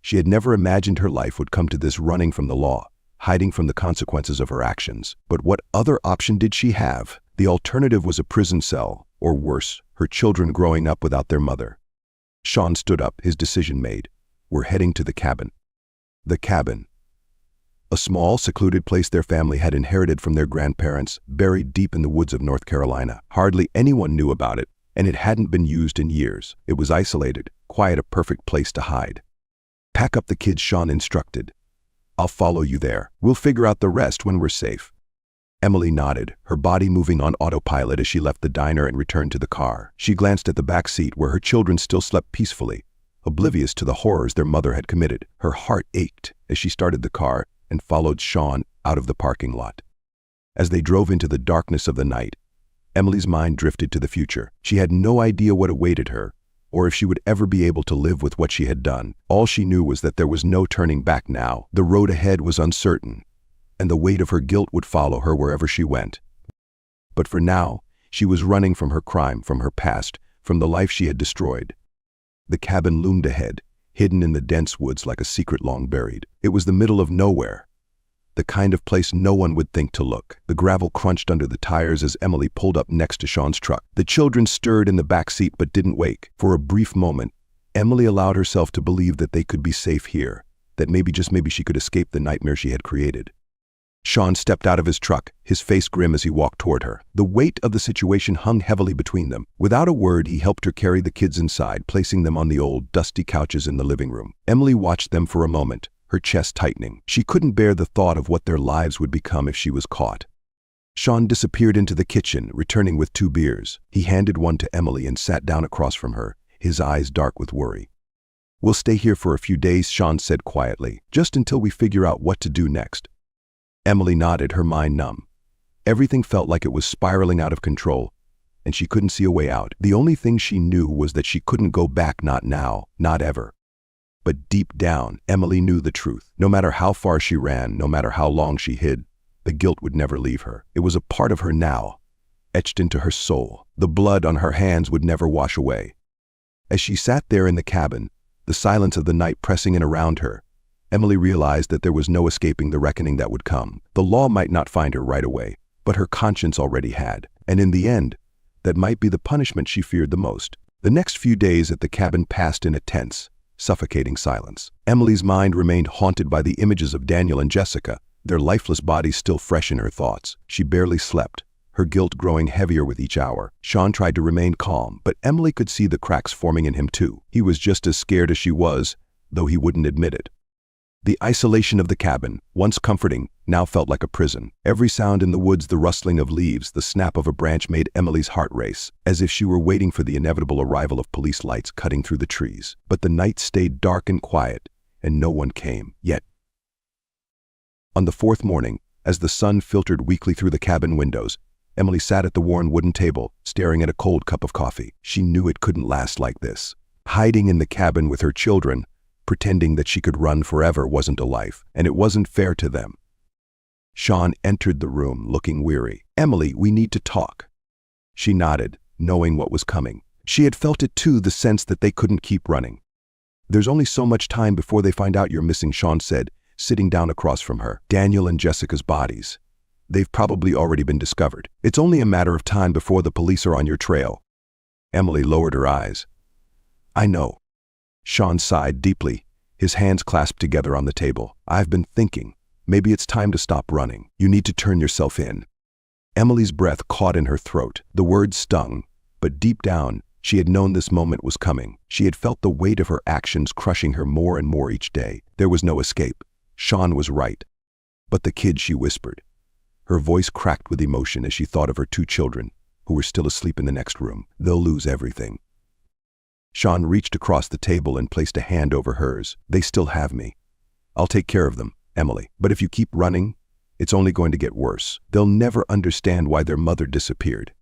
She had never imagined her life would come to this, running from the law, hiding from the consequences of her actions. But what other option did she have? The alternative was a prison cell, or worse, her children growing up without their mother. Sean stood up, his decision made. "We're heading to the cabin." The cabin. A small, secluded place their family had inherited from their grandparents, buried deep in the woods of North Carolina. Hardly anyone knew about it, and it hadn't been used in years. It was isolated, quiet, a perfect place to hide. "Pack up the kids," Sean instructed. "I'll follow you there. We'll figure out the rest when we're safe." Emily nodded, her body moving on autopilot as she left the diner and returned to the car. She glanced at the back seat where her children still slept peacefully, oblivious to the horrors their mother had committed. Her heart ached as she started the car and followed Sean out of the parking lot. As they drove into the darkness of the night, Emily's mind drifted to the future. She had no idea what awaited her, or if she would ever be able to live with what she had done. All she knew was that there was no turning back now. The road ahead was uncertain, and the weight of her guilt would follow her wherever she went. But for now, she was running from her crime, from her past, from the life she had destroyed. The cabin loomed ahead, hidden in the dense woods like a secret long buried. It was the middle of nowhere, the kind of place no one would think to look. The gravel crunched under the tires as Emily pulled up next to Sean's truck. The children stirred in the back seat but didn't wake. For a brief moment, Emily allowed herself to believe that they could be safe here, that maybe, just maybe, she could escape the nightmare she had created. Sean stepped out of his truck, his face grim as he walked toward her. The weight of the situation hung heavily between them. Without a word, he helped her carry the kids inside, placing them on the old, dusty couches in the living room. Emily watched them for a moment, her chest tightening. She couldn't bear the thought of what their lives would become if she was caught. Sean disappeared into the kitchen, returning with 2 beers. He handed one to Emily and sat down across from her, his eyes dark with worry. "We'll stay here for a few days," Sean said quietly, "just until we figure out what to do next." Emily nodded, her mind numb. Everything felt like it was spiraling out of control, and she couldn't see a way out. The only thing she knew was that she couldn't go back, not now, not ever. But deep down, Emily knew the truth. No matter how far she ran, no matter how long she hid, the guilt would never leave her. It was a part of her now, etched into her soul. The blood on her hands would never wash away. As she sat there in the cabin, the silence of the night pressing in around her, Emily realized that there was no escaping the reckoning that would come. The law might not find her right away, but her conscience already had. And in the end, that might be the punishment she feared the most. The next few days at the cabin passed in a tense, suffocating silence. Emily's mind remained haunted by the images of Daniel and Jessica, their lifeless bodies still fresh in her thoughts. She barely slept, her guilt growing heavier with each hour. Sean tried to remain calm, but Emily could see the cracks forming in him too. He was just as scared as she was, though he wouldn't admit it. The isolation of the cabin, once comforting, now felt like a prison. Every sound in the woods, the rustling of leaves, the snap of a branch made Emily's heart race, as if she were waiting for the inevitable arrival of police lights cutting through the trees. But the night stayed dark and quiet, and no one came. Yet, on the 4th morning, as the sun filtered weakly through the cabin windows, Emily sat at the worn wooden table, staring at a cold cup of coffee. She knew it couldn't last like this. Hiding in the cabin with her children, pretending that she could run forever, wasn't a life, and it wasn't fair to them. Sean entered the room, looking weary. "Emily, we need to talk." She nodded, knowing what was coming. She had felt it too, the sense that they couldn't keep running. "There's only so much time before they find out you're missing," Sean said, sitting down across from her. "Daniel and Jessica's bodies. They've probably already been discovered. It's only a matter of time before the police are on your trail." Emily lowered her eyes. "I know." Sean sighed deeply, his hands clasped together on the table. "I've been thinking. Maybe it's time to stop running. You need to turn yourself in." Emily's breath caught in her throat. The words stung, but deep down, she had known this moment was coming. She had felt the weight of her actions crushing her more and more each day. There was no escape. Sean was right. "But the kids," she whispered. Her voice cracked with emotion as she thought of her 2 children, who were still asleep in the next room. "They'll lose everything." Sean reached across the table and placed a hand over hers. "They still have me. I'll take care of them, Emily. But if you keep running, it's only going to get worse. They'll never understand why their mother disappeared."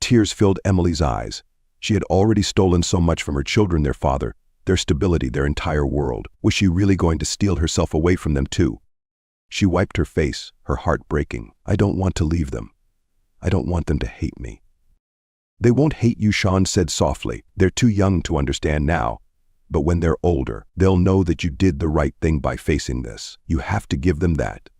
Tears filled Emily's eyes. She had already stolen so much from her children, their father, their stability, their entire world. Was she really going to steal herself away from them too? She wiped her face, her heart breaking. "I don't want to leave them. I don't want them to hate me." "They won't hate you," Sean said softly. "They're too young to understand now. But when they're older, they'll know that you did the right thing by facing this. You have to give them that."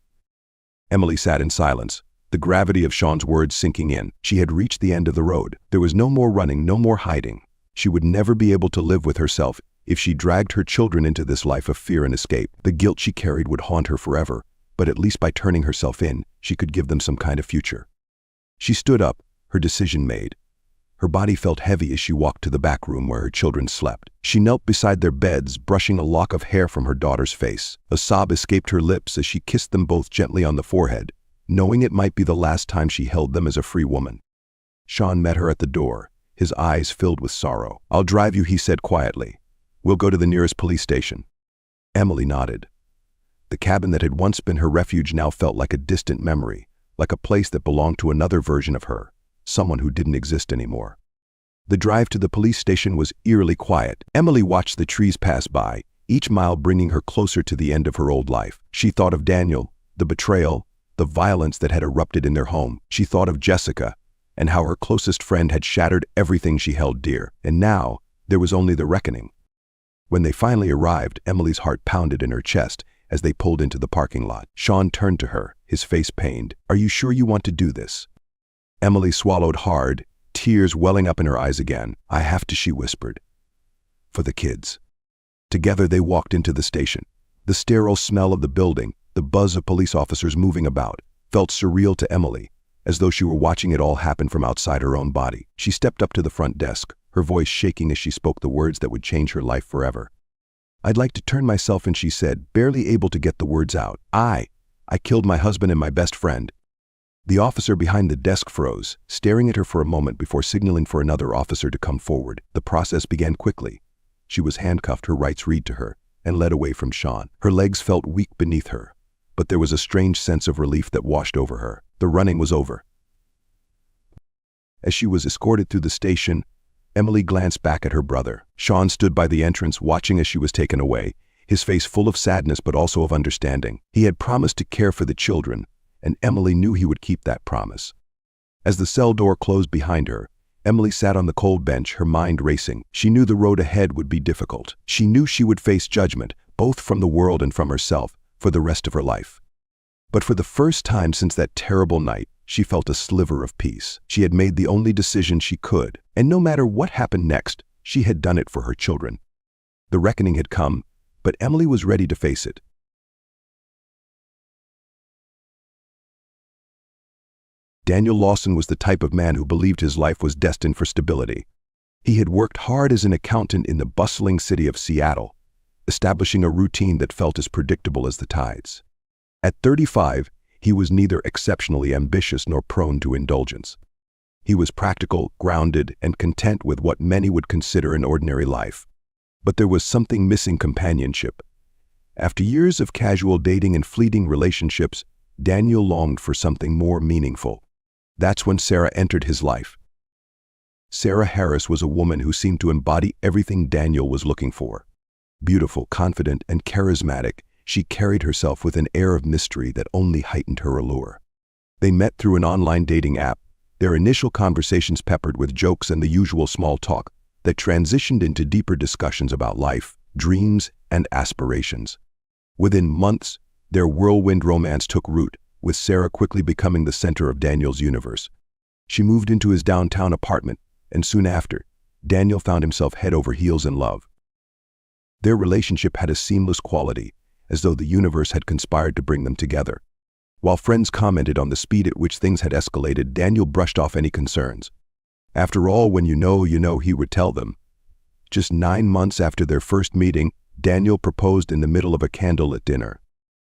Emily sat in silence, the gravity of Sean's words sinking in. She had reached the end of the road. There was no more running, no more hiding. She would never be able to live with herself if she dragged her children into this life of fear and escape. The guilt she carried would haunt her forever, but at least by turning herself in, she could give them some kind of future. She stood up, her decision made. Her body felt heavy as she walked to the back room where her children slept. She knelt beside their beds, brushing a lock of hair from her daughter's face. A sob escaped her lips as she kissed them both gently on the forehead, knowing it might be the last time she held them as a free woman. Sean met her at the door, his eyes filled with sorrow. "I'll drive you," he said quietly. "We'll go to the nearest police station." Emily nodded. The cabin that had once been her refuge now felt like a distant memory, like a place that belonged to another version of her, someone who didn't exist anymore. The drive to the police station was eerily quiet. Emily watched the trees pass by, each mile bringing her closer to the end of her old life. She thought of Daniel, the betrayal, the violence that had erupted in their home. She thought of Jessica, and how her closest friend had shattered everything she held dear. And now, there was only the reckoning. When they finally arrived, Emily's heart pounded in her chest as they pulled into the parking lot. Sean turned to her, his face pained. "Are you sure you want to do this?" Emily swallowed hard, tears welling up in her eyes again. "I have to," she whispered. "For the kids." Together they walked into the station. The sterile smell of the building, the buzz of police officers moving about, felt surreal to Emily, as though she were watching it all happen from outside her own body. She stepped up to the front desk, her voice shaking as she spoke the words that would change her life forever. "I'd like to turn myself in," she said, barely able to get the words out. I killed my husband and my best friend." The officer behind the desk froze, staring at her for a moment before signaling for another officer to come forward. The process began quickly. She was handcuffed, her rights read to her, and led away from Sean. Her legs felt weak beneath her, but there was a strange sense of relief that washed over her. The running was over. As she was escorted through the station, Emily glanced back at her brother. Sean stood by the entrance, watching as she was taken away, his face full of sadness but also of understanding. He had promised to care for the children, and Emily knew he would keep that promise. As the cell door closed behind her, Emily sat on the cold bench, her mind racing. She knew the road ahead would be difficult. She knew she would face judgment, both from the world and from herself, for the rest of her life. But for the first time since that terrible night, she felt a sliver of peace. She had made the only decision she could, and no matter what happened next, she had done it for her children. The reckoning had come, but Emily was ready to face it. Daniel Lawson was the type of man who believed his life was destined for stability. He had worked hard as an accountant in the bustling city of Seattle, establishing a routine that felt as predictable as the tides. At 35, he was neither exceptionally ambitious nor prone to indulgence. He was practical, grounded, and content with what many would consider an ordinary life. But there was something missing: companionship. After years of casual dating and fleeting relationships, Daniel longed for something more meaningful. That's when Sarah entered his life. Sarah Harris was a woman who seemed to embody everything Daniel was looking for. Beautiful, confident, and charismatic, she carried herself with an air of mystery that only heightened her allure. They met through an online dating app, their initial conversations peppered with jokes and the usual small talk that transitioned into deeper discussions about life, dreams, and aspirations. Within months, their whirlwind romance took root, with Sarah quickly becoming the center of Daniel's universe. She moved into his downtown apartment, and soon after, Daniel found himself head over heels in love. Their relationship had a seamless quality, as though the universe had conspired to bring them together. While friends commented on the speed at which things had escalated, Daniel brushed off any concerns. "After all, when you know, he would tell them." Just 9 months after their first meeting, Daniel proposed in the middle of a candlelit dinner.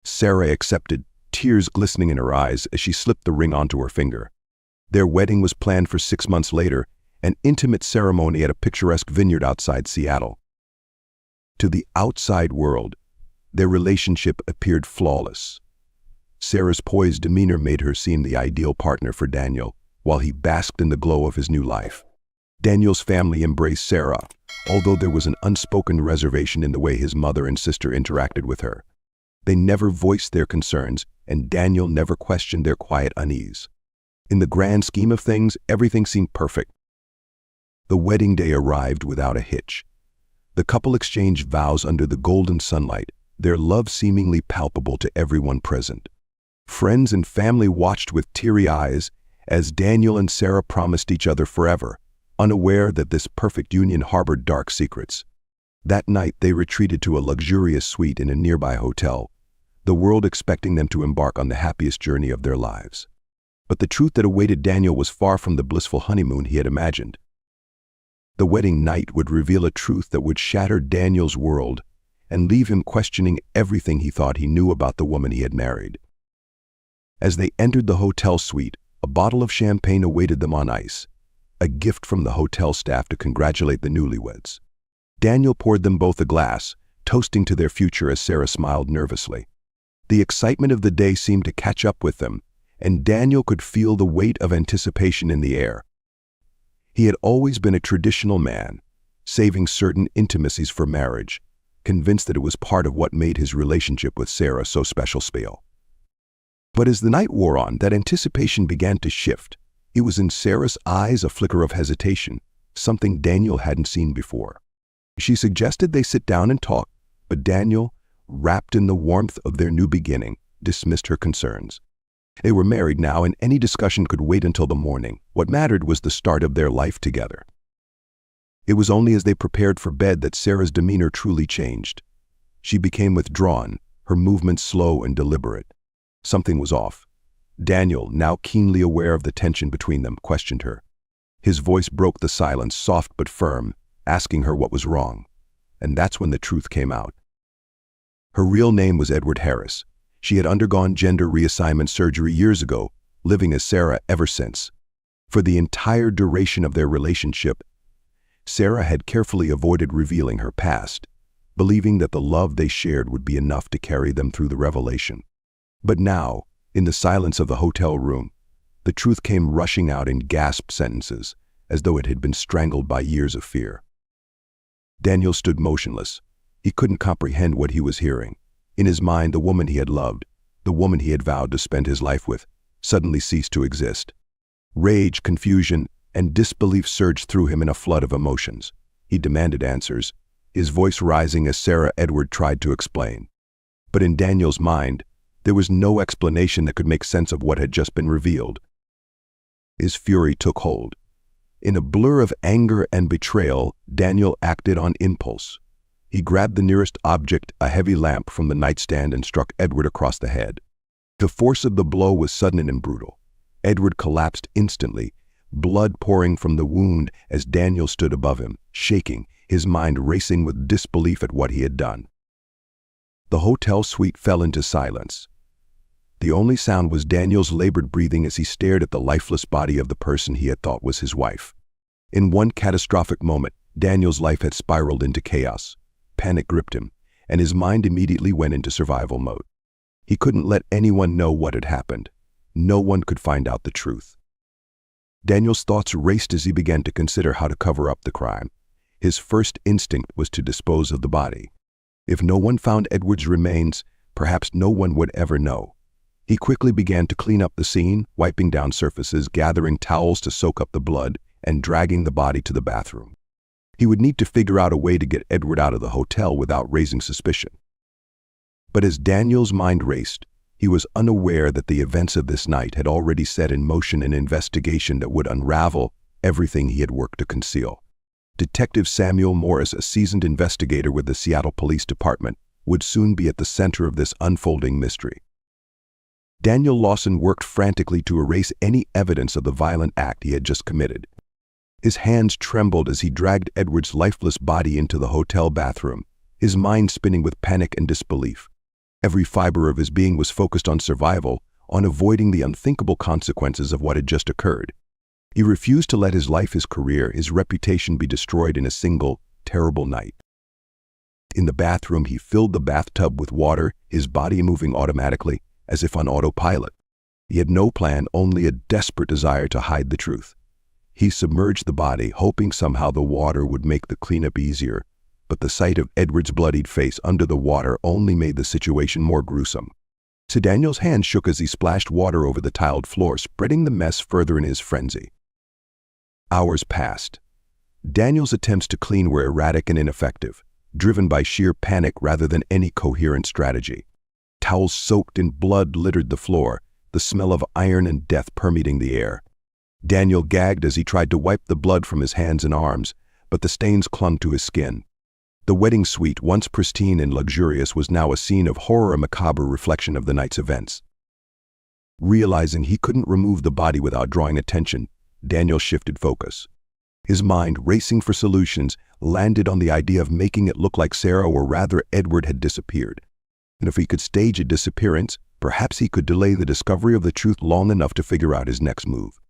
Sarah accepted, tears glistening in her eyes as she slipped the ring onto her finger. Their wedding was planned for 6 months later, an intimate ceremony at a picturesque vineyard outside Seattle. To the outside world, their relationship appeared flawless. Sarah's poised demeanor made her seem the ideal partner for Daniel, while he basked in the glow of his new life. Daniel's family embraced Sarah, although there was an unspoken reservation in the way his mother and sister interacted with her. They never voiced their concerns, and Daniel never questioned their quiet unease. In the grand scheme of things, everything seemed perfect. The wedding day arrived without a hitch. The couple exchanged vows under the golden sunlight, their love seemingly palpable to everyone present. Friends and family watched with teary eyes as Daniel and Sarah promised each other forever, unaware that this perfect union harbored dark secrets. That night, they retreated to a luxurious suite in a nearby hotel, the world expecting them to embark on the happiest journey of their lives. But the truth that awaited Daniel was far from the blissful honeymoon he had imagined. The wedding night would reveal a truth that would shatter Daniel's world and leave him questioning everything he thought he knew about the woman he had married. As they entered the hotel suite, a bottle of champagne awaited them on ice, a gift from the hotel staff to congratulate the newlyweds. Daniel poured them both a glass, toasting to their future as Sarah smiled nervously. The excitement of the day seemed to catch up with them, and Daniel could feel the weight of anticipation in the air. He had always been a traditional man, saving certain intimacies for marriage, convinced that it was part of what made his relationship with Sarah so special. But as the night wore on, that anticipation began to shift. It was in Sarah's eyes a flicker of hesitation, something Daniel hadn't seen before. She suggested they sit down and talk, but Daniel, wrapped in the warmth of their new beginning, dismissed her concerns. They were married now, and any discussion could wait until the morning. What mattered was the start of their life together. It was only as they prepared for bed that Sarah's demeanor truly changed. She became withdrawn, her movements slow and deliberate. Something was off. Daniel, now keenly aware of the tension between them, questioned her. His voice broke the silence, soft but firm, asking her what was wrong. and that's when the truth came out. Her real name was Edward Harris. She had undergone gender reassignment surgery years ago, living as Sarah ever since. For the entire duration of their relationship, Sarah had carefully avoided revealing her past, believing that the love they shared would be enough to carry them through the revelation. But now, in the silence of the hotel room, the truth came rushing out in gasped sentences, as though it had been strangled by years of fear. Daniel stood motionless. He couldn't comprehend what he was hearing. In his mind, the woman he had loved, the woman he had vowed to spend his life with, suddenly ceased to exist. Rage, confusion, and disbelief surged through him in a flood of emotions. He demanded answers, his voice rising as Sarah Edward tried to explain. But in Daniel's mind, there was no explanation that could make sense of what had just been revealed. His fury took hold. In a blur of anger and betrayal, Daniel acted on impulse. He grabbed the nearest object, a heavy lamp, from the nightstand and struck Edward across the head. The force of the blow was sudden and brutal. Edward collapsed instantly, blood pouring from the wound as Daniel stood above him, shaking, his mind racing with disbelief at what he had done. The hotel suite fell into silence. The only sound was Daniel's labored breathing as he stared at the lifeless body of the person he had thought was his wife. In one catastrophic moment, Daniel's life had spiraled into chaos. Panic gripped him, and his mind immediately went into survival mode. He couldn't let anyone know what had happened. No one could find out the truth. Daniel's thoughts raced as he began to consider how to cover up the crime. His first instinct was to dispose of the body. If no one found Edward's remains, perhaps no one would ever know. He quickly began to clean up the scene, wiping down surfaces, gathering towels to soak up the blood, and dragging the body to the bathroom. He would need to figure out a way to get Edward out of the hotel without raising suspicion. But as Daniel's mind raced, he was unaware that the events of this night had already set in motion an investigation that would unravel everything he had worked to conceal. Detective Samuel Morris, a seasoned investigator with the Seattle Police Department, would soon be at the center of this unfolding mystery. Daniel Lawson worked frantically to erase any evidence of the violent act he had just committed. His hands trembled as he dragged Edward's lifeless body into the hotel bathroom, his mind spinning with panic and disbelief. Every fiber of his being was focused on survival, on avoiding the unthinkable consequences of what had just occurred. He refused to let his life, his career, his reputation be destroyed in a single, terrible night. In the bathroom, he filled the bathtub with water, his body moving automatically, as if on autopilot. He had no plan, only a desperate desire to hide the truth. He submerged the body, hoping somehow the water would make the cleanup easier, but the sight of Edward's bloodied face under the water only made the situation more gruesome. So Daniel's hand shook as he splashed water over the tiled floor, spreading the mess further in his frenzy. Hours passed. Daniel's attempts to clean were erratic and ineffective, driven by sheer panic rather than any coherent strategy. Towels soaked in blood littered the floor, the smell of iron and death permeating the air. Daniel gagged as he tried to wipe the blood from his hands and arms, but the stains clung to his skin. The wedding suite, once pristine and luxurious, was now a scene of horror, a macabre reflection of the night's events. Realizing he couldn't remove the body without drawing attention, Daniel shifted focus. His mind, racing for solutions, landed on the idea of making it look like Sarah, or rather Edward, had disappeared. And if he could stage a disappearance, perhaps he could delay the discovery of the truth long enough to figure out his next move.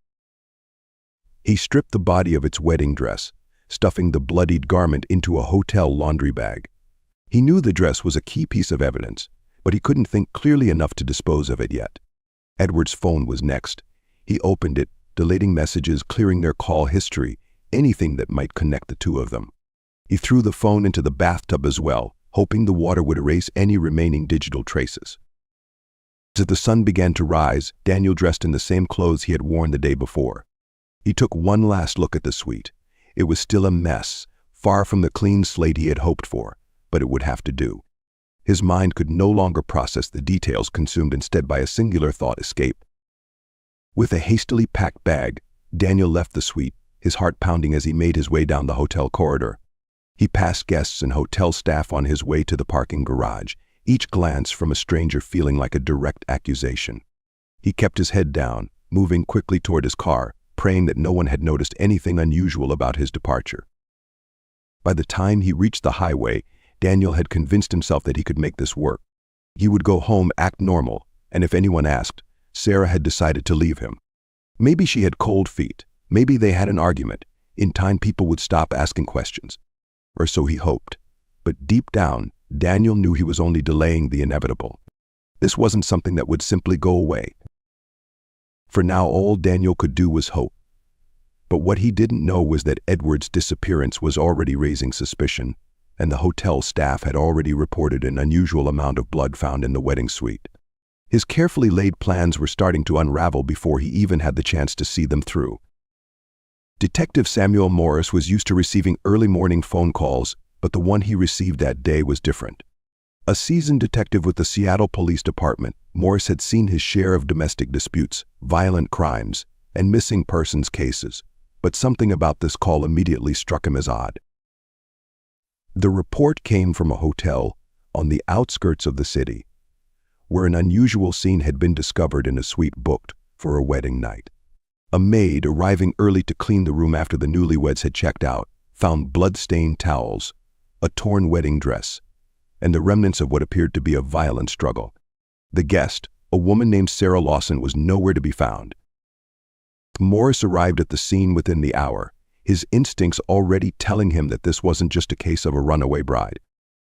He stripped the body of its wedding dress, stuffing the bloodied garment into a hotel laundry bag. He knew the dress was a key piece of evidence, but he couldn't think clearly enough to dispose of it yet. Edward's phone was next. He opened it, deleting messages, clearing their call history, anything that might connect the two of them. He threw the phone into the bathtub as well, hoping the water would erase any remaining digital traces. As the sun began to rise, Daniel dressed in the same clothes he had worn the day before. He took one last look at the suite. It was still a mess, far from the clean slate he had hoped for, but it would have to do. His mind could no longer process the details, consumed instead by a singular thought: escape. With a hastily packed bag, Daniel left the suite, his heart pounding as he made his way down the hotel corridor. He passed guests and hotel staff on his way to the parking garage, each glance from a stranger feeling like a direct accusation. He kept his head down, moving quickly toward his car, praying that no one had noticed anything unusual about his departure. By the time he reached the highway, Daniel had convinced himself that he could make this work. He would go home, act normal, and if anyone asked, Sarah had decided to leave him. Maybe she had cold feet. Maybe they had an argument. In time, people would stop asking questions. Or so he hoped. But deep down, Daniel knew he was only delaying the inevitable. This wasn't something that would simply go away. For now, all Daniel could do was hope. But what he didn't know was that Edward's disappearance was already raising suspicion, and the hotel staff had already reported an unusual amount of blood found in the wedding suite. His carefully laid plans were starting to unravel before he even had the chance to see them through. Detective Samuel Morris was used to receiving early morning phone calls, but the one he received that day was different. A seasoned detective with the Seattle Police Department, Morris had seen his share of domestic disputes, violent crimes, and missing persons cases, but something about this call immediately struck him as odd. The report came from a hotel on the outskirts of the city, where an unusual scene had been discovered in a suite booked for a wedding night. A maid, arriving early to clean the room after the newlyweds had checked out, found blood-stained towels, a torn wedding dress, and the remnants of what appeared to be a violent struggle. The guest, a woman named Sarah Lawson, was nowhere to be found. Morris arrived at the scene within the hour, his instincts already telling him that this wasn't just a case of a runaway bride.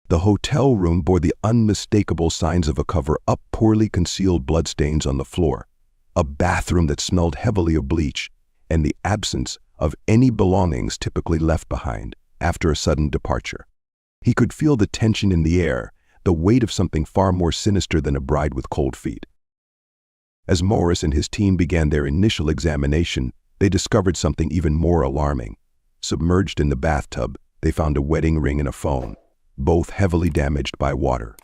The hotel room bore the unmistakable signs of a cover-up, poorly concealed bloodstains on the floor, a bathroom that smelled heavily of bleach, and the absence of any belongings typically left behind after a sudden departure. He could feel the tension in the air, the weight of something far more sinister than a bride with cold feet. As Morris and his team began their initial examination, they discovered something even more alarming. Submerged in the bathtub, they found a wedding ring and a phone, both heavily damaged by water.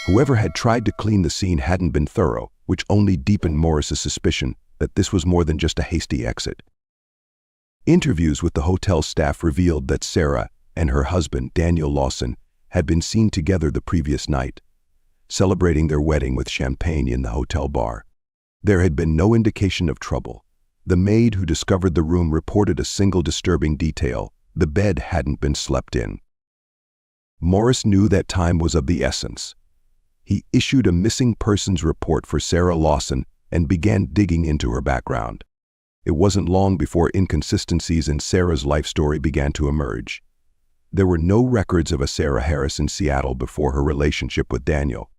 Whoever had tried to clean the scene hadn't been thorough, which only deepened Morris's suspicion that this was more than just a hasty exit. Interviews with the hotel staff revealed that Sarah and her husband, Daniel Lawson, had been seen together the previous night, celebrating their wedding with champagne in the hotel bar. There had been no indication of trouble. The maid who discovered the room reported a single disturbing detail: the bed hadn't been slept in. Morris knew that time was of the essence. He issued a missing persons report for Sarah Lawson and began digging into her background. It wasn't long before inconsistencies in Sarah's life story began to emerge. There were no records of a Sarah Harris in Seattle before her relationship with Daniel.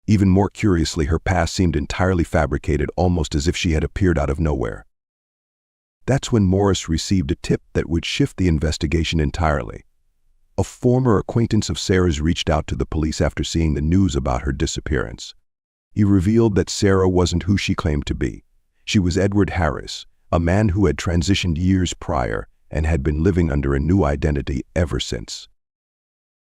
Even more curiously, her past seemed entirely fabricated, almost as if she had appeared out of nowhere. That's when Morris received a tip that would shift the investigation entirely. A former acquaintance of Sarah's reached out to the police after seeing the news about her disappearance. He revealed that Sarah wasn't who she claimed to be. She was Edward Harris, a man who had transitioned years prior and had been living under a new identity ever since.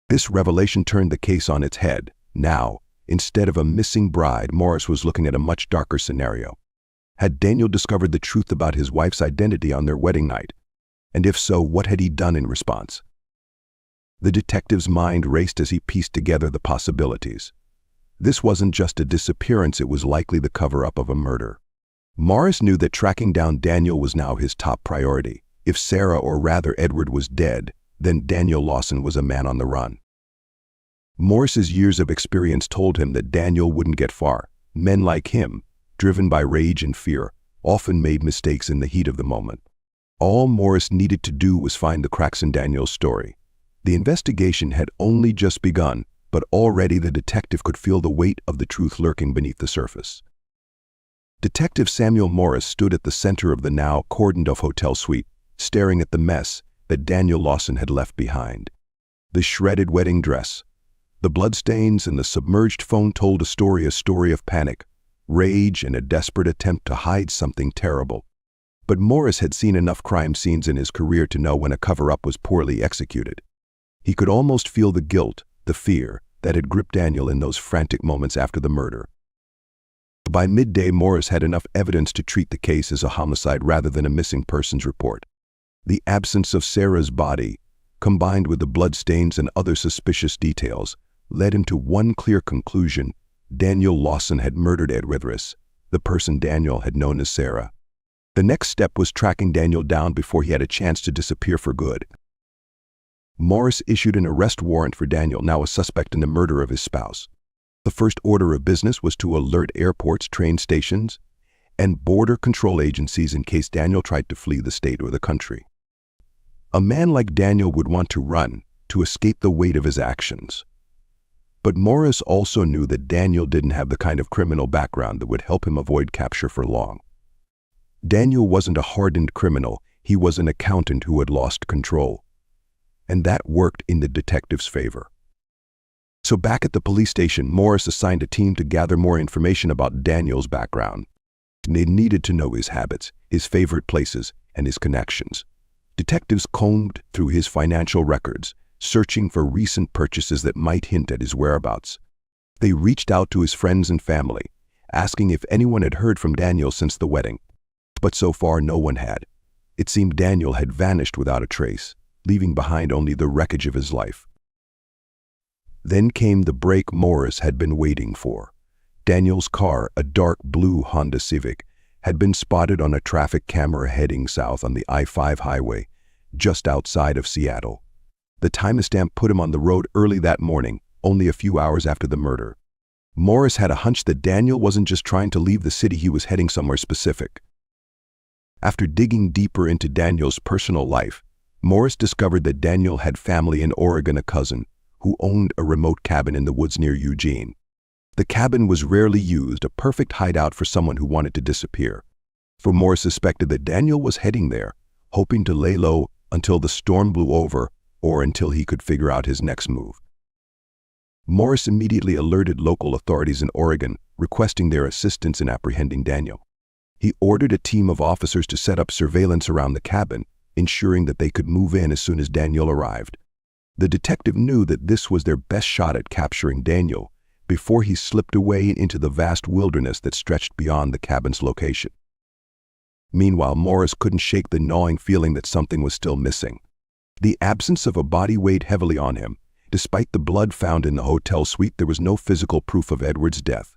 This revelation turned the case on its head. Now, instead of a missing bride, Morris was looking at a much darker scenario. Had Daniel discovered the truth about his wife's identity on their wedding night? And if so, what had he done in response? The detective's mind raced as he pieced together the possibilities. This wasn't just a disappearance, it was likely the cover-up of a murder. Morris knew that tracking down Daniel was now his top priority. If Sarah, or rather Edward, was dead, then Daniel Lawson was a man on the run. Morris's years of experience told him that Daniel wouldn't get far. Men like him, driven by rage and fear, often made mistakes in the heat of the moment. All Morris needed to do was find the cracks in Daniel's story. The investigation had only just begun, but already the detective could feel the weight of the truth lurking beneath the surface. Detective Samuel Morris stood at the center of the now cordoned-off hotel suite, staring at the mess that Daniel Lawson had left behind. The shredded wedding dress, the bloodstains, and the submerged phone told a story of panic, rage, and a desperate attempt to hide something terrible. But Morris had seen enough crime scenes in his career to know when a cover-up was poorly executed. He could almost feel the guilt, the fear, that had gripped Daniel in those frantic moments after the murder. By midday, Morris had enough evidence to treat the case as a homicide rather than a missing persons report. The absence of Sarah's body, combined with the bloodstains and other suspicious details, led him to one clear conclusion: Daniel Lawson had murdered Edward Harris, the person Daniel had known as Sarah. The next step was tracking Daniel down before he had a chance to disappear for good. Morris issued an arrest warrant for Daniel, now a suspect in the murder of his spouse. The first order of business was to alert airports, train stations, and border control agencies in case Daniel tried to flee the state or the country. A man like Daniel would want to run to escape the weight of his actions. But Morris also knew that Daniel didn't have the kind of criminal background that would help him avoid capture for long. Daniel wasn't a hardened criminal, he was an accountant who had lost control. And that worked in the detective's favor. So back at the police station, Morris assigned a team to gather more information about Daniel's background. They needed to know his habits, his favorite places, and his connections. Detectives combed through his financial records, searching for recent purchases that might hint at his whereabouts. They reached out to his friends and family, asking if anyone had heard from Daniel since the wedding. But so far no one had. It seemed Daniel had vanished without a trace, leaving behind only the wreckage of his life. Then came the break Morris had been waiting for. Daniel's car, a dark blue Honda Civic, had been spotted on a traffic camera heading south on the I-5 highway, just outside of Seattle. The timestamp put him on the road early that morning, only a few hours after the murder. Morris had a hunch that Daniel wasn't just trying to leave the city, he was heading somewhere specific. After digging deeper into Daniel's personal life, Morris discovered that Daniel had family in Oregon, a cousin, who owned a remote cabin in the woods near Eugene. The cabin was rarely used, a perfect hideout for someone who wanted to disappear. For Morris suspected that Daniel was heading there, hoping to lay low until the storm blew over or until he could figure out his next move. Morris immediately alerted local authorities in Oregon, requesting their assistance in apprehending Daniel. He ordered a team of officers to set up surveillance around the cabin, ensuring that they could move in as soon as Daniel arrived. The detective knew that this was their best shot at capturing Daniel before he slipped away into the vast wilderness that stretched beyond the cabin's location. Meanwhile, Morris couldn't shake the gnawing feeling that something was still missing. The absence of a body weighed heavily on him. Despite the blood found in the hotel suite, there was no physical proof of Edward's death.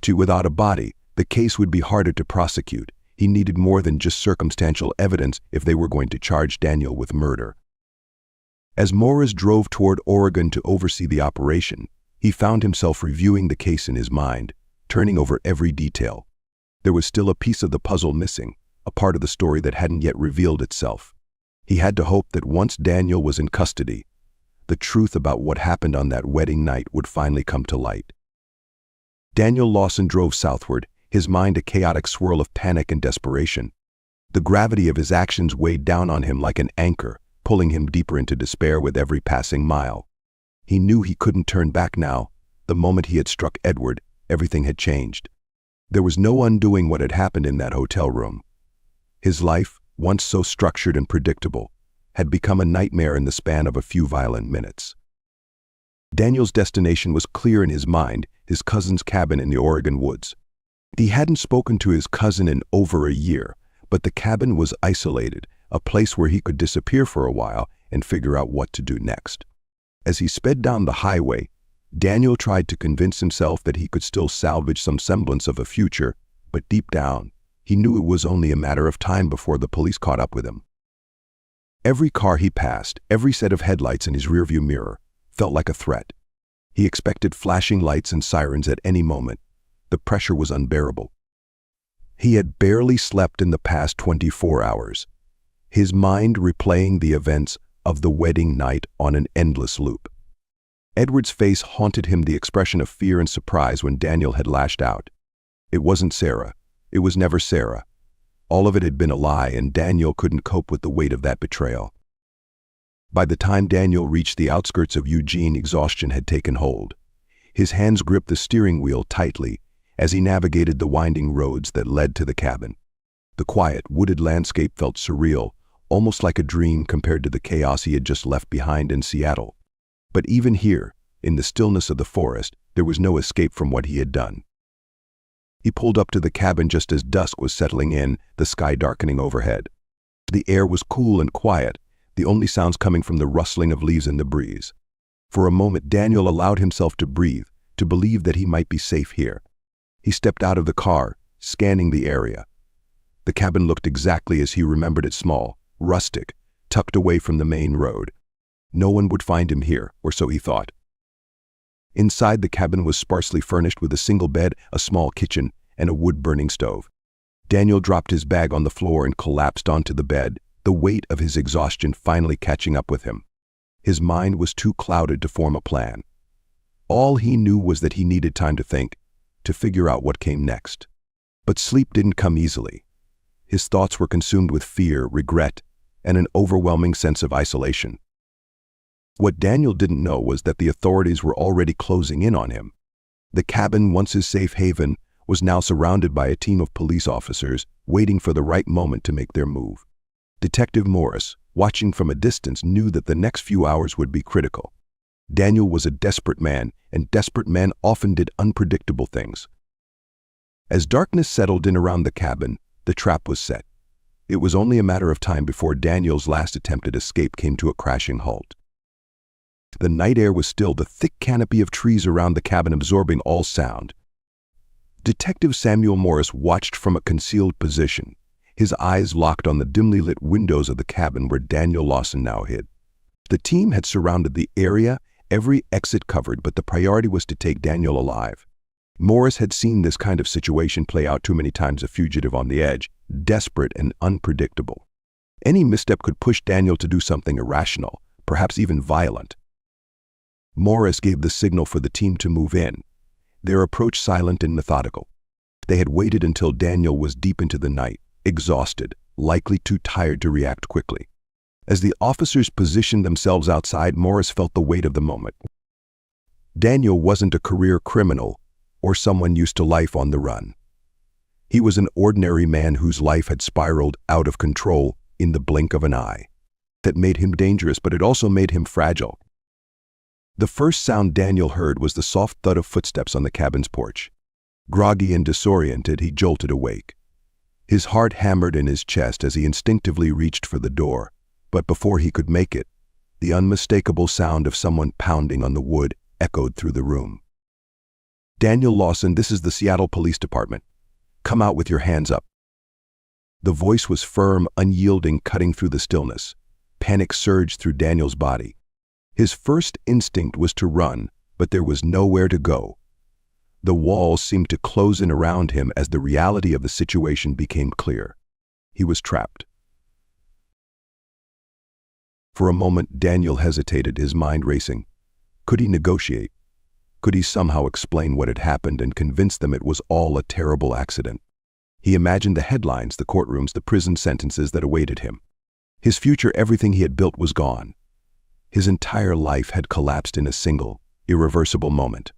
Without a body, the case would be harder to prosecute. He needed more than just circumstantial evidence if they were going to charge Daniel with murder. As Morris drove toward Oregon to oversee the operation, he found himself reviewing the case in his mind, turning over every detail. There was still a piece of the puzzle missing, a part of the story that hadn't yet revealed itself. He had to hope that once Daniel was in custody, the truth about what happened on that wedding night would finally come to light. Daniel Lawson drove southward, his mind a chaotic swirl of panic and desperation. The gravity of his actions weighed down on him like an anchor, pulling him deeper into despair with every passing mile. He knew he couldn't turn back now. The moment he had struck Edward, everything had changed. There was no undoing what had happened in that hotel room. His life, once so structured and predictable, had become a nightmare in the span of a few violent minutes. Daniel's destination was clear in his mind, his cousin's cabin in the Oregon woods. He hadn't spoken to his cousin in over a year, but the cabin was isolated, a place where he could disappear for a while and figure out what to do next. As he sped down the highway, Daniel tried to convince himself that he could still salvage some semblance of a future, but deep down, he knew it was only a matter of time before the police caught up with him. Every car he passed, every set of headlights in his rearview mirror, felt like a threat. He expected flashing lights and sirens at any moment. The pressure was unbearable. He had barely slept in the past 24 hours, his mind replaying the events of the wedding night on an endless loop. Edward's face haunted him, the expression of fear and surprise when Daniel had lashed out. It wasn't Sarah. It was never Sarah. All of it had been a lie, and Daniel couldn't cope with the weight of that betrayal. By the time Daniel reached the outskirts of Eugene, exhaustion had taken hold. His hands gripped the steering wheel tightly as he navigated the winding roads that led to the cabin. The quiet, wooded landscape felt surreal, almost like a dream compared to the chaos he had just left behind in Seattle. But even here, in the stillness of the forest, there was no escape from what he had done. He pulled up to the cabin just as dusk was settling in, the sky darkening overhead. The air was cool and quiet, the only sounds coming from the rustling of leaves in the breeze. For a moment, Daniel allowed himself to breathe, to believe that he might be safe here. He stepped out of the car, scanning the area. The cabin looked exactly as he remembered it, small, rustic, tucked away from the main road. No one would find him here, or so he thought. Inside, the cabin was sparsely furnished with a single bed, a small kitchen, and a wood-burning stove. Daniel dropped his bag on the floor and collapsed onto the bed, the weight of his exhaustion finally catching up with him. His mind was too clouded to form a plan. All he knew was that he needed time to think, to figure out what came next. But sleep didn't come easily. His thoughts were consumed with fear, regret, and an overwhelming sense of isolation. What Daniel didn't know was that the authorities were already closing in on him. The cabin, once his safe haven, was now surrounded by a team of police officers waiting for the right moment to make their move. Detective Morris, watching from a distance, knew that the next few hours would be critical. Daniel was a desperate man, and desperate men often did unpredictable things. As darkness settled in around the cabin, the trap was set. It was only a matter of time before Daniel's last attempt at escape came to a crashing halt. The night air was still, the thick canopy of trees around the cabin absorbing all sound. Detective Samuel Morris watched from a concealed position, his eyes locked on the dimly lit windows of the cabin where Daniel Lawson now hid. The team had surrounded the area, every exit covered, but the priority was to take Daniel alive. Morris had seen this kind of situation play out too many times, a fugitive on the edge, desperate and unpredictable. Any misstep could push Daniel to do something irrational, perhaps even violent. Morris gave the signal for the team to move in, their approach silent and methodical. They had waited until Daniel was deep into the night, exhausted, likely too tired to react quickly. As the officers positioned themselves outside, Morris felt the weight of the moment. Daniel wasn't a career criminal or someone used to life on the run. He was an ordinary man whose life had spiraled out of control in the blink of an eye. That made him dangerous, but it also made him fragile. The first sound Daniel heard was the soft thud of footsteps on the cabin's porch. Groggy and disoriented, he jolted awake. His heart hammered in his chest as he instinctively reached for the door, but before he could make it, the unmistakable sound of someone pounding on the wood echoed through the room. "Daniel Lawson, this is the Seattle Police Department. Come out with your hands up." The voice was firm, unyielding, cutting through the stillness. Panic surged through Daniel's body. His first instinct was to run, but there was nowhere to go. The walls seemed to close in around him as the reality of the situation became clear. He was trapped. For a moment, Daniel hesitated, his mind racing. Could he negotiate? Could he somehow explain what had happened and convince them it was all a terrible accident? He imagined the headlines, the courtrooms, the prison sentences that awaited him. His future, everything he had built, was gone. His entire life had collapsed in a single, irreversible moment.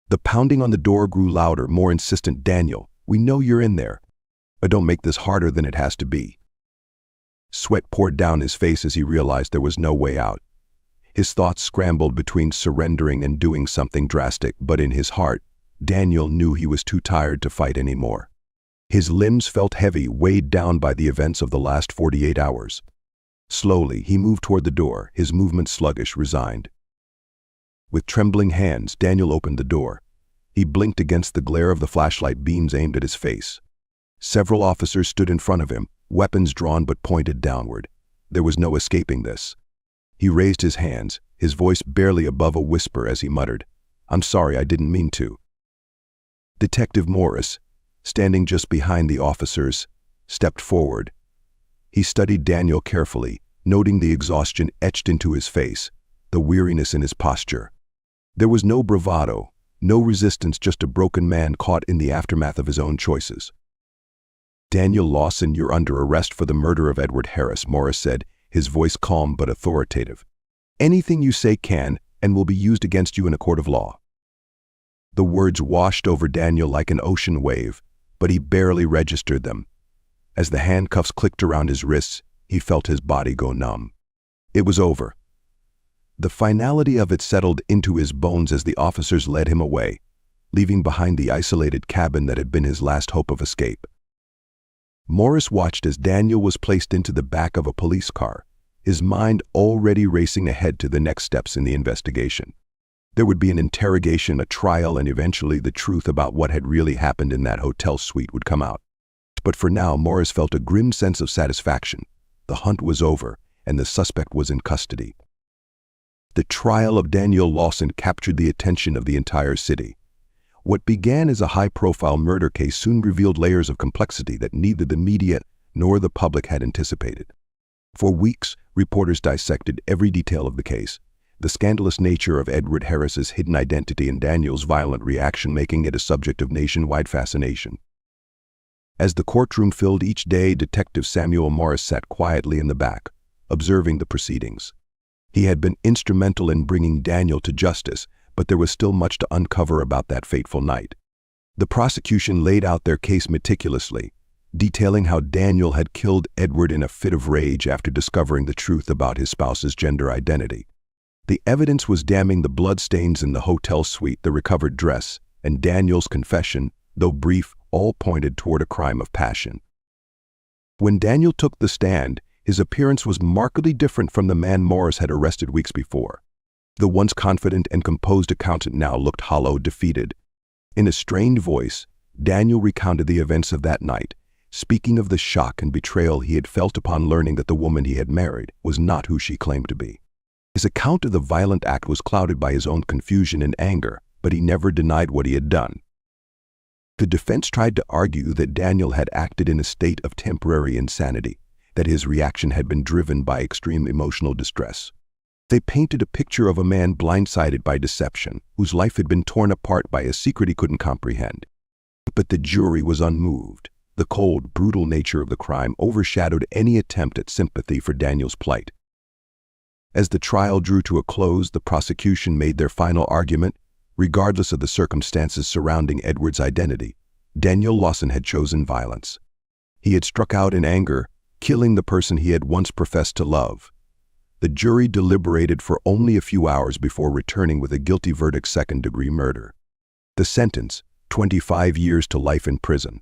The pounding on the door grew louder, more insistent. "Daniel, we know you're in there. But don't make this harder than it has to be." Sweat poured down his face as he realized there was no way out. His thoughts scrambled between surrendering and doing something drastic, but in his heart, Daniel knew he was too tired to fight anymore. His limbs felt heavy, weighed down by the events of the last 48 hours. Slowly, he moved toward the door, his movement sluggish, resigned. With trembling hands, Daniel opened the door. He blinked against the glare of the flashlight beams aimed at his face. Several officers stood in front of him, weapons drawn but pointed downward. There was no escaping this. He raised his hands, his voice barely above a whisper as he muttered, "I'm sorry, I didn't mean to." Detective Morris, standing just behind the officers, stepped forward. He studied Daniel carefully, noting the exhaustion etched into his face, the weariness in his posture. There was no bravado, no resistance, just a broken man caught in the aftermath of his own choices. "Daniel Lawson, you're under arrest for the murder of Edward Harris," Morris said, his voice calm but authoritative. "Anything you say can and will be used against you in a court of law." The words washed over Daniel like an ocean wave, but he barely registered them. As the handcuffs clicked around his wrists, he felt his body go numb. It was over. The finality of it settled into his bones as the officers led him away, leaving behind the isolated cabin that had been his last hope of escape. Morris watched as Daniel was placed into the back of a police car, his mind already racing ahead to the next steps in the investigation. There would be an interrogation, a trial, and eventually the truth about what had really happened in that hotel suite would come out. But for now, Morris felt a grim sense of satisfaction. The hunt was over, and the suspect was in custody. The trial of Daniel Lawson captured the attention of the entire city. What began as a high-profile murder case soon revealed layers of complexity that neither the media nor the public had anticipated. For weeks, reporters dissected every detail of the case, the scandalous nature of Edward Harris's hidden identity and Daniel's violent reaction making it a subject of nationwide fascination. As the courtroom filled each day, Detective Samuel Morris sat quietly in the back, observing the proceedings. He had been instrumental in bringing Daniel to justice, but there was still much to uncover about that fateful night. The prosecution laid out their case meticulously, detailing how Daniel had killed Edward in a fit of rage after discovering the truth about his spouse's gender identity. The evidence was damning: the bloodstains in the hotel suite, the recovered dress, and Daniel's confession, though brief, all pointed toward a crime of passion. When Daniel took the stand, his appearance was markedly different from the man Morris had arrested weeks before. The once confident and composed accountant now looked hollow, defeated. In a strained voice, Daniel recounted the events of that night, speaking of the shock and betrayal he had felt upon learning that the woman he had married was not who she claimed to be. His account of the violent act was clouded by his own confusion and anger, but he never denied what he had done. The defense tried to argue that Daniel had acted in a state of temporary insanity, that his reaction had been driven by extreme emotional distress. They painted a picture of a man blindsided by deception, whose life had been torn apart by a secret he couldn't comprehend. But the jury was unmoved. The cold, brutal nature of the crime overshadowed any attempt at sympathy for Daniel's plight. As the trial drew to a close, the prosecution made their final argument. Regardless of the circumstances surrounding Edward's identity, Daniel Lawson had chosen violence. He had struck out in anger, killing the person he had once professed to love. The jury deliberated for only a few hours before returning with a guilty verdict: second-degree murder. The sentence, 25 years to life in prison.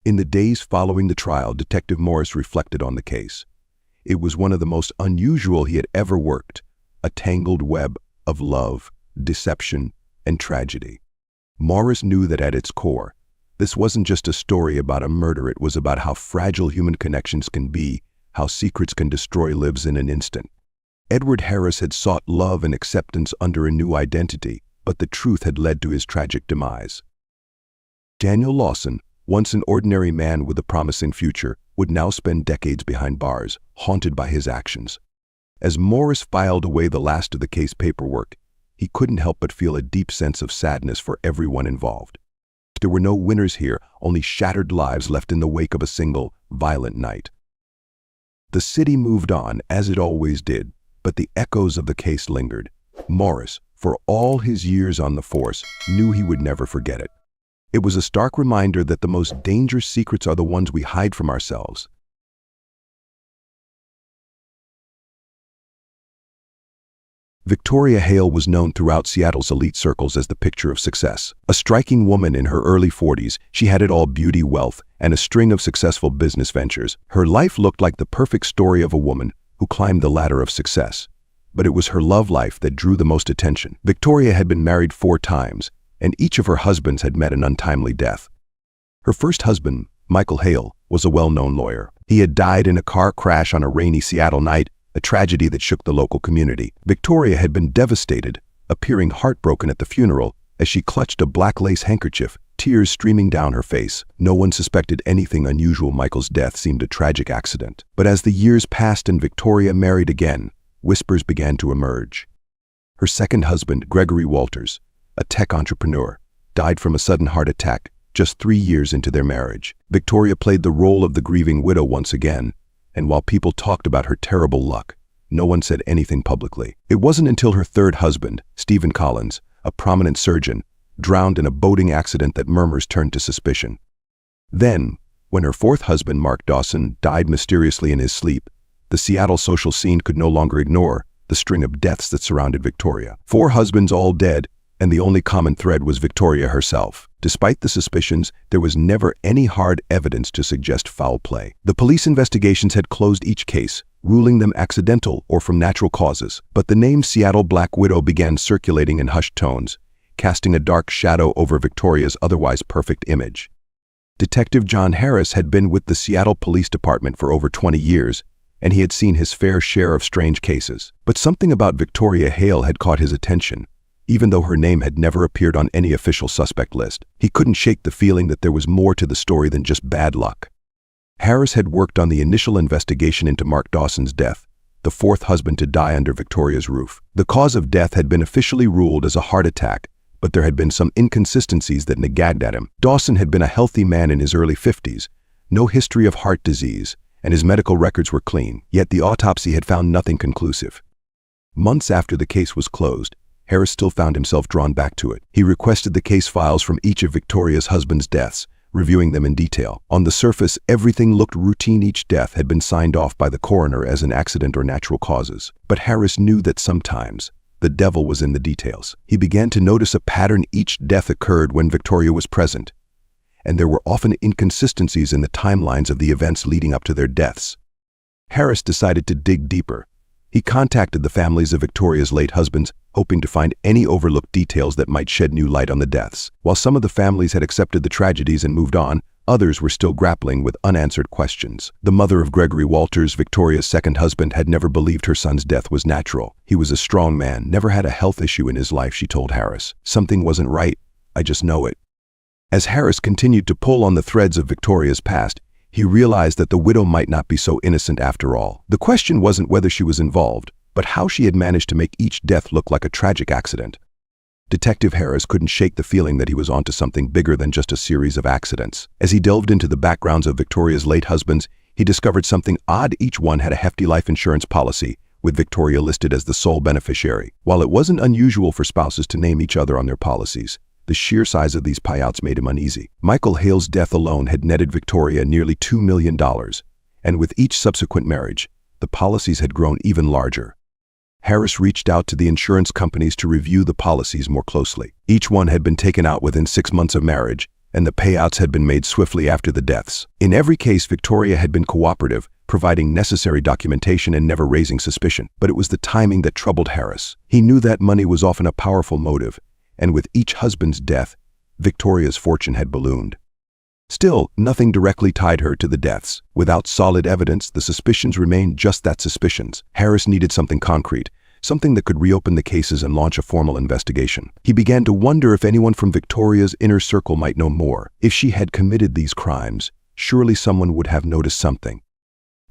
In the days following the trial, Detective Morris reflected on the case. It was one of the most unusual he had ever worked, a tangled web of love, deception, and tragedy. Morris knew that at its core, this wasn't just a story about a murder. It was about how fragile human connections can be, how secrets can destroy lives in an instant. Edward Harris had sought love and acceptance under a new identity, but the truth had led to his tragic demise. Daniel Lawson, once an ordinary man with a promising future, would now spend decades behind bars, haunted by his actions. As Morris filed away the last of the case paperwork, he couldn't help but feel a deep sense of sadness for everyone involved. There were no winners here, only shattered lives left in the wake of a single, violent night. The city moved on, as it always did, but the echoes of the case lingered. Morris, for all his years on the force, knew he would never forget it. It was a stark reminder that the most dangerous secrets are the ones we hide from ourselves. Victoria Hale was known throughout Seattle's elite circles as the picture of success. A striking woman in her early 40s, she had it all: beauty, wealth, and a string of successful business ventures. Her life looked like the perfect story of a woman who climbed the ladder of success. But it was her love life that drew the most attention. Victoria had been married 4 times, and each of her husbands had met an untimely death. Her first husband, Michael Hale, was a well-known lawyer. He had died in a car crash on a rainy Seattle night, a tragedy that shook the local community. Victoria had been devastated, appearing heartbroken at the funeral as she clutched a black lace handkerchief, tears streaming down her face. No one suspected anything unusual. Michael's death seemed a tragic accident. But as the years passed and Victoria married again, whispers began to emerge. Her second husband, Gregory Walters, a tech entrepreneur, died from a sudden heart attack just 3 years into their marriage. Victoria played the role of the grieving widow once again, and while people talked about her terrible luck, no one said anything publicly. It wasn't until her third husband, Stephen Collins, a prominent surgeon, drowned in a boating accident that murmurs turned to suspicion. Then, when her fourth husband, Mark Dawson, died mysteriously in his sleep, the Seattle social scene could no longer ignore the string of deaths that surrounded Victoria. 4 husbands, all dead, and the only common thread was Victoria herself. Despite the suspicions, there was never any hard evidence to suggest foul play. The police investigations had closed each case, ruling them accidental or from natural causes. But the name Seattle Black Widow began circulating in hushed tones, casting a dark shadow over Victoria's otherwise perfect image. Detective John Harris had been with the Seattle Police Department for over 20 years, and he had seen his fair share of strange cases. But something about Victoria Hale had caught his attention. Even though her name had never appeared on any official suspect list, he couldn't shake the feeling that there was more to the story than just bad luck. Harris had worked on the initial investigation into Mark Dawson's death, the fourth husband to die under Victoria's roof. The cause of death had been officially ruled as a heart attack, but there had been some inconsistencies that nagged at him. Dawson had been a healthy man in his early 50s, no history of heart disease, and his medical records were clean, yet the autopsy had found nothing conclusive. Months after the case was closed, Harris still found himself drawn back to it. He requested the case files from each of Victoria's husband's deaths, reviewing them in detail. On the surface, everything looked routine. Each death had been signed off by the coroner as an accident or natural causes. But Harris knew that sometimes the devil was in the details. He began to notice a pattern. Each death occurred when Victoria was present, and there were often inconsistencies in the timelines of the events leading up to their deaths. Harris decided to dig deeper. He contacted the families of Victoria's late husbands, hoping to find any overlooked details that might shed new light on the deaths. While some of the families had accepted the tragedies and moved on, others were still grappling with unanswered questions. The mother of Gregory Walters, Victoria's second husband, had never believed her son's death was natural. He was a strong man, never had a health issue in his life, she told Harris. Something wasn't right. I just know it. As Harris continued to pull on the threads of Victoria's past, he realized that the widow might not be so innocent after all. The question wasn't whether she was involved, but how she had managed to make each death look like a tragic accident. Detective Harris couldn't shake the feeling that he was onto something bigger than just a series of accidents. As he delved into the backgrounds of Victoria's late husbands, he discovered something odd. Each one had a hefty life insurance policy, with Victoria listed as the sole beneficiary. While it wasn't unusual for spouses to name each other on their policies, the sheer size of these payouts made him uneasy. Michael Hale's death alone had netted Victoria nearly $2 million, and with each subsequent marriage, the policies had grown even larger. Harris reached out to the insurance companies to review the policies more closely. Each one had been taken out within 6 months of marriage, and the payouts had been made swiftly after the deaths. In every case, Victoria had been cooperative, providing necessary documentation and never raising suspicion. But it was the timing that troubled Harris. He knew that money was often a powerful motive, and with each husband's death, Victoria's fortune had ballooned. Still, nothing directly tied her to the deaths. Without solid evidence, the suspicions remained just that, suspicions. Harris needed something concrete, something that could reopen the cases and launch a formal investigation. He began to wonder if anyone from Victoria's inner circle might know more. If she had committed these crimes, surely someone would have noticed something.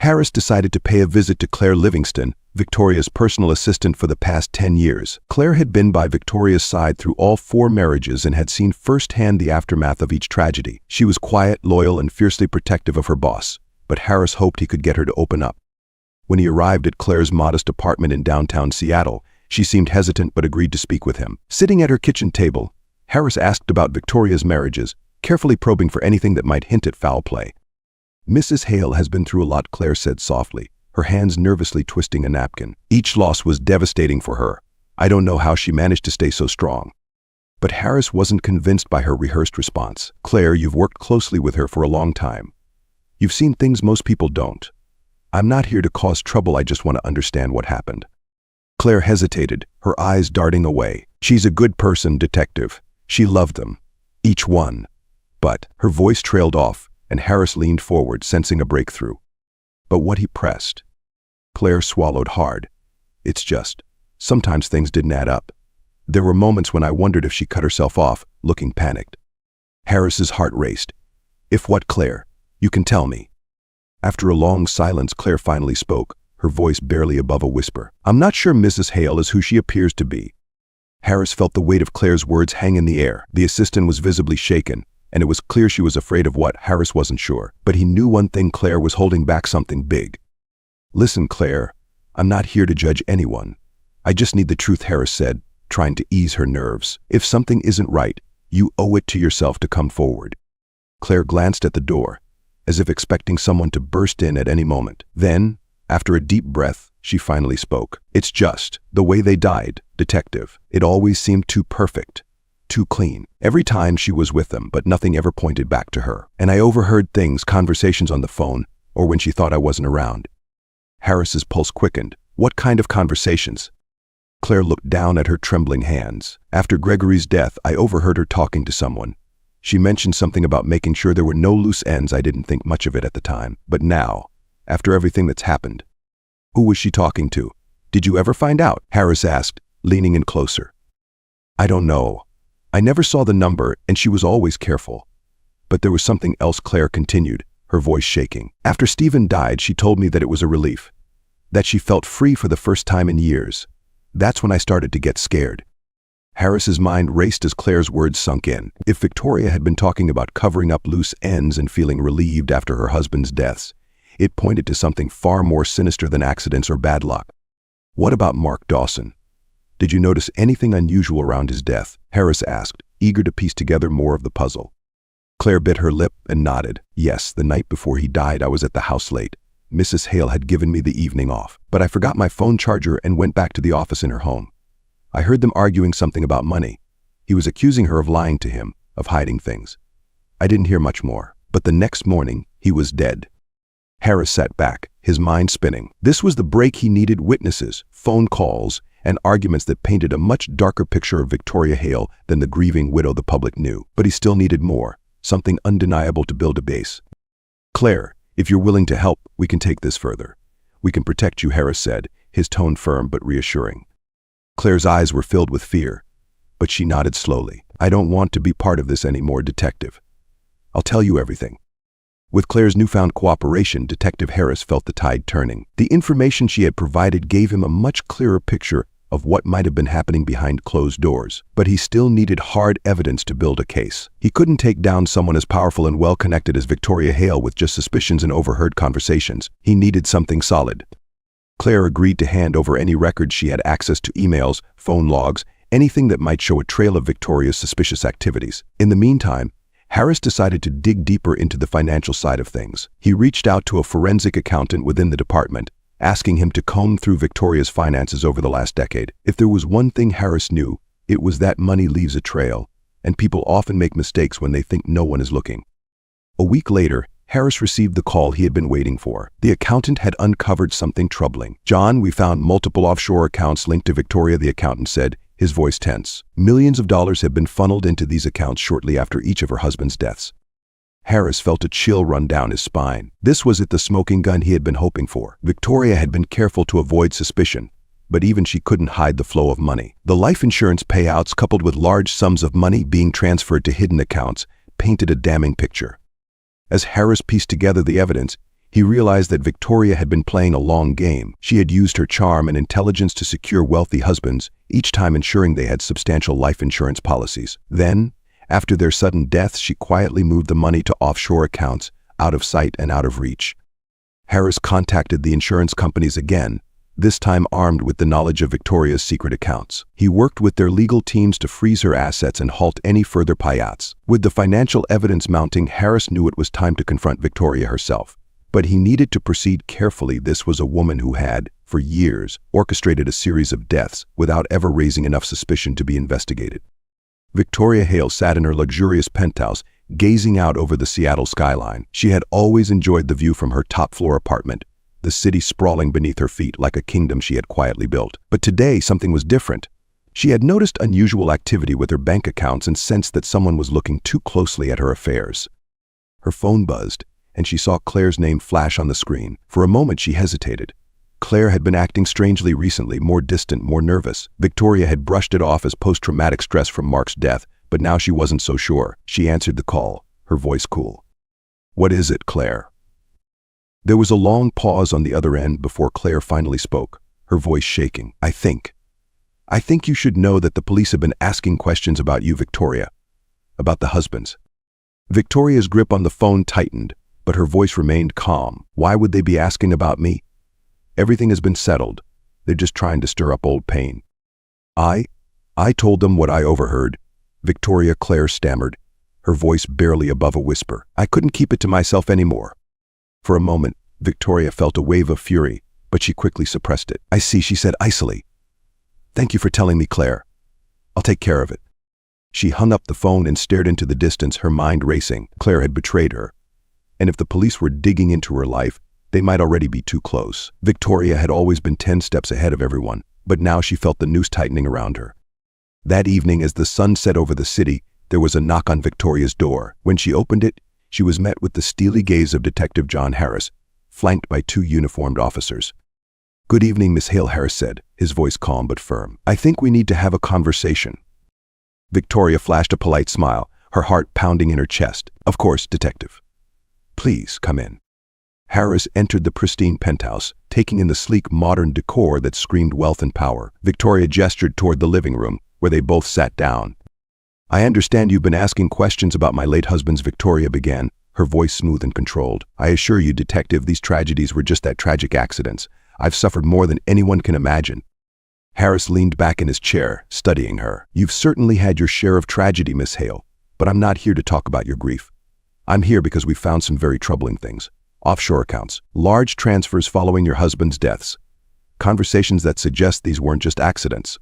Harris decided to pay a visit to Claire Livingston, Victoria's personal assistant for the past 10 years. Claire had been by Victoria's side through all 4 marriages and had seen firsthand the aftermath of each tragedy. She was quiet, loyal, and fiercely protective of her boss, but Harris hoped he could get her to open up. When he arrived at Claire's modest apartment in downtown Seattle, she seemed hesitant but agreed to speak with him. Sitting at her kitchen table, Harris asked about Victoria's marriages, carefully probing for anything that might hint at foul play. Mrs. Hale has been through a lot, Claire said softly, her hands nervously twisting a napkin. Each loss was devastating for her. I don't know how she managed to stay so strong. But Harris wasn't convinced by her rehearsed response. Claire, you've worked closely with her for a long time. You've seen things most people don't. I'm not here to cause trouble, I just want to understand what happened. Claire hesitated, her eyes darting away. She's a good person, detective. She loved them. Each one. But her voice trailed off, and Harris leaned forward, sensing a breakthrough. But what he pressed? Claire swallowed hard. It's just, sometimes things didn't add up. There were moments when I wondered if she cut herself off, looking panicked. Harris's heart raced. If what, Claire? You can tell me. After a long silence, Claire finally spoke, her voice barely above a whisper. I'm not sure Mrs. Hale is who she appears to be. Harris felt the weight of Claire's words hang in the air. The assistant was visibly shaken, and it was clear she was afraid of what. Harris wasn't sure. But he knew one thing: Claire was holding back something big. Listen, Claire, I'm not here to judge anyone. I just need the truth, Harris said, trying to ease her nerves. If something isn't right, you owe it to yourself to come forward. Claire glanced at the door, as if expecting someone to burst in at any moment. Then, after a deep breath, she finally spoke. It's just the way they died, detective. It always seemed too perfect, too clean. Every time she was with them, but nothing ever pointed back to her. And I overheard things, conversations on the phone, or when she thought I wasn't around. Harris's pulse quickened. What kind of conversations? Claire looked down at her trembling hands. After Gregory's death, I overheard her talking to someone. She mentioned something about making sure there were no loose ends. I didn't think much of it at the time. But now, after everything that's happened, Who was she talking to? Did you ever find out? Harris asked, leaning in closer. I don't know. I never saw the number, and she was always careful. But there was something else, Claire continued, her voice shaking. After Stephen died, she told me that it was a relief. That she felt free for the first time in years. That's when I started to get scared. Harris's mind raced as Claire's words sunk in. If Victoria had been talking about covering up loose ends and feeling relieved after her husband's deaths, it pointed to something far more sinister than accidents or bad luck. What about Mark Dawson? Did you notice anything unusual around his death? Harris asked, eager to piece together more of the puzzle. Claire bit her lip and nodded. Yes, the night before he died, I was at the house late. Mrs. Hale had given me the evening off, but I forgot my phone charger and went back to the office in her home. I heard them arguing something about money. He was accusing her of lying to him, of hiding things. I didn't hear much more, but the next morning, he was dead. Harris sat back, his mind spinning. This was the break he needed: witnesses, phone calls, and arguments that painted a much darker picture of Victoria Hale than the grieving widow the public knew. But he still needed more, something undeniable to build a base. Claire, if you're willing to help, we can take this further. We can protect you, Harris said, his tone firm but reassuring. Claire's eyes were filled with fear, but she nodded slowly. I don't want to be part of this anymore, Detective. I'll tell you everything. With Claire's newfound cooperation, Detective Harris felt the tide turning. The information she had provided gave him a much clearer picture of what might have been happening behind closed doors, but he still needed hard evidence to build a case. He couldn't take down someone as powerful and well-connected as Victoria Hale with just suspicions and overheard conversations. He needed something solid. Claire agreed to hand over any records she had access to: emails, phone logs, anything that might show a trail of Victoria's suspicious activities. In the meantime, Harris decided to dig deeper into the financial side of things. He reached out to a forensic accountant within the department, asking him to comb through Victoria's finances over the last decade. If there was one thing Harris knew, it was that money leaves a trail, and people often make mistakes when they think no one is looking. A week later, Harris received the call he had been waiting for. The accountant had uncovered something troubling. John, we found multiple offshore accounts linked to Victoria, the accountant said, his voice tense. Millions of dollars have been funneled into these accounts shortly after each of her husband's deaths. Harris felt a chill run down his spine. This was the smoking gun he had been hoping for. Victoria had been careful to avoid suspicion, but even she couldn't hide the flow of money. The life insurance payouts, coupled with large sums of money being transferred to hidden accounts, painted a damning picture. As Harris pieced together the evidence, he realized that Victoria had been playing a long game. She had used her charm and intelligence to secure wealthy husbands, each time ensuring they had substantial life insurance policies. Then, after their sudden deaths, she quietly moved the money to offshore accounts, out of sight and out of reach. Harris contacted the insurance companies again, this time armed with the knowledge of Victoria's secret accounts. He worked with their legal teams to freeze her assets and halt any further payouts. With the financial evidence mounting, Harris knew it was time to confront Victoria herself. But he needed to proceed carefully. This was a woman who had, for years, orchestrated a series of deaths without ever raising enough suspicion to be investigated. Victoria Hale sat in her luxurious penthouse, gazing out over the Seattle skyline. She had always enjoyed the view from her top-floor apartment, the city sprawling beneath her feet like a kingdom she had quietly built. But today, something was different. She had noticed unusual activity with her bank accounts and sensed that someone was looking too closely at her affairs. Her phone buzzed, and she saw Claire's name flash on the screen. For a moment, she hesitated. Claire had been acting strangely recently, more distant, more nervous. Victoria had brushed it off as post-traumatic stress from Mark's death, but now she wasn't so sure. She answered the call, her voice cool. "What is it, Claire?" There was a long pause on the other end before Claire finally spoke, her voice shaking. I think you should know that the police have been asking questions about you, Victoria. About the husbands." Victoria's grip on the phone tightened, but her voice remained calm. "Why would they be asking about me? Everything has been settled. They're just trying to stir up old pain." I told them what I overheard," Victoria Claire stammered, her voice barely above a whisper. "I couldn't keep it to myself anymore." For a moment, Victoria felt a wave of fury, but she quickly suppressed it. "I see," she said icily. "Thank you for telling me, Claire. I'll take care of it." She hung up the phone and stared into the distance, her mind racing. Claire had betrayed her, and if the police were digging into her life, they might already be too close. Victoria had always been 10 steps ahead of everyone, but now she felt the noose tightening around her. That evening, as the sun set over the city, there was a knock on Victoria's door. When she opened it, she was met with the steely gaze of Detective John Harris, flanked by 2 uniformed officers. "Good evening, Miss Hale," Harris said, his voice calm but firm. "I think we need to have a conversation." Victoria flashed a polite smile, her heart pounding in her chest. "Of course, Detective. Please come in." Harris entered the pristine penthouse, taking in the sleek modern decor that screamed wealth and power. Victoria gestured toward the living room, where they both sat down. "I understand you've been asking questions about my late husband's," Victoria began, her voice smooth and controlled. "I assure you, Detective, these tragedies were just that, tragic accidents. I've suffered more than anyone can imagine." Harris leaned back in his chair, studying her. "You've certainly had your share of tragedy, Miss Hale, but I'm not here to talk about your grief. I'm here because we found some very troubling things. Offshore accounts, large transfers following your husband's deaths, conversations that suggest these weren't just accidents."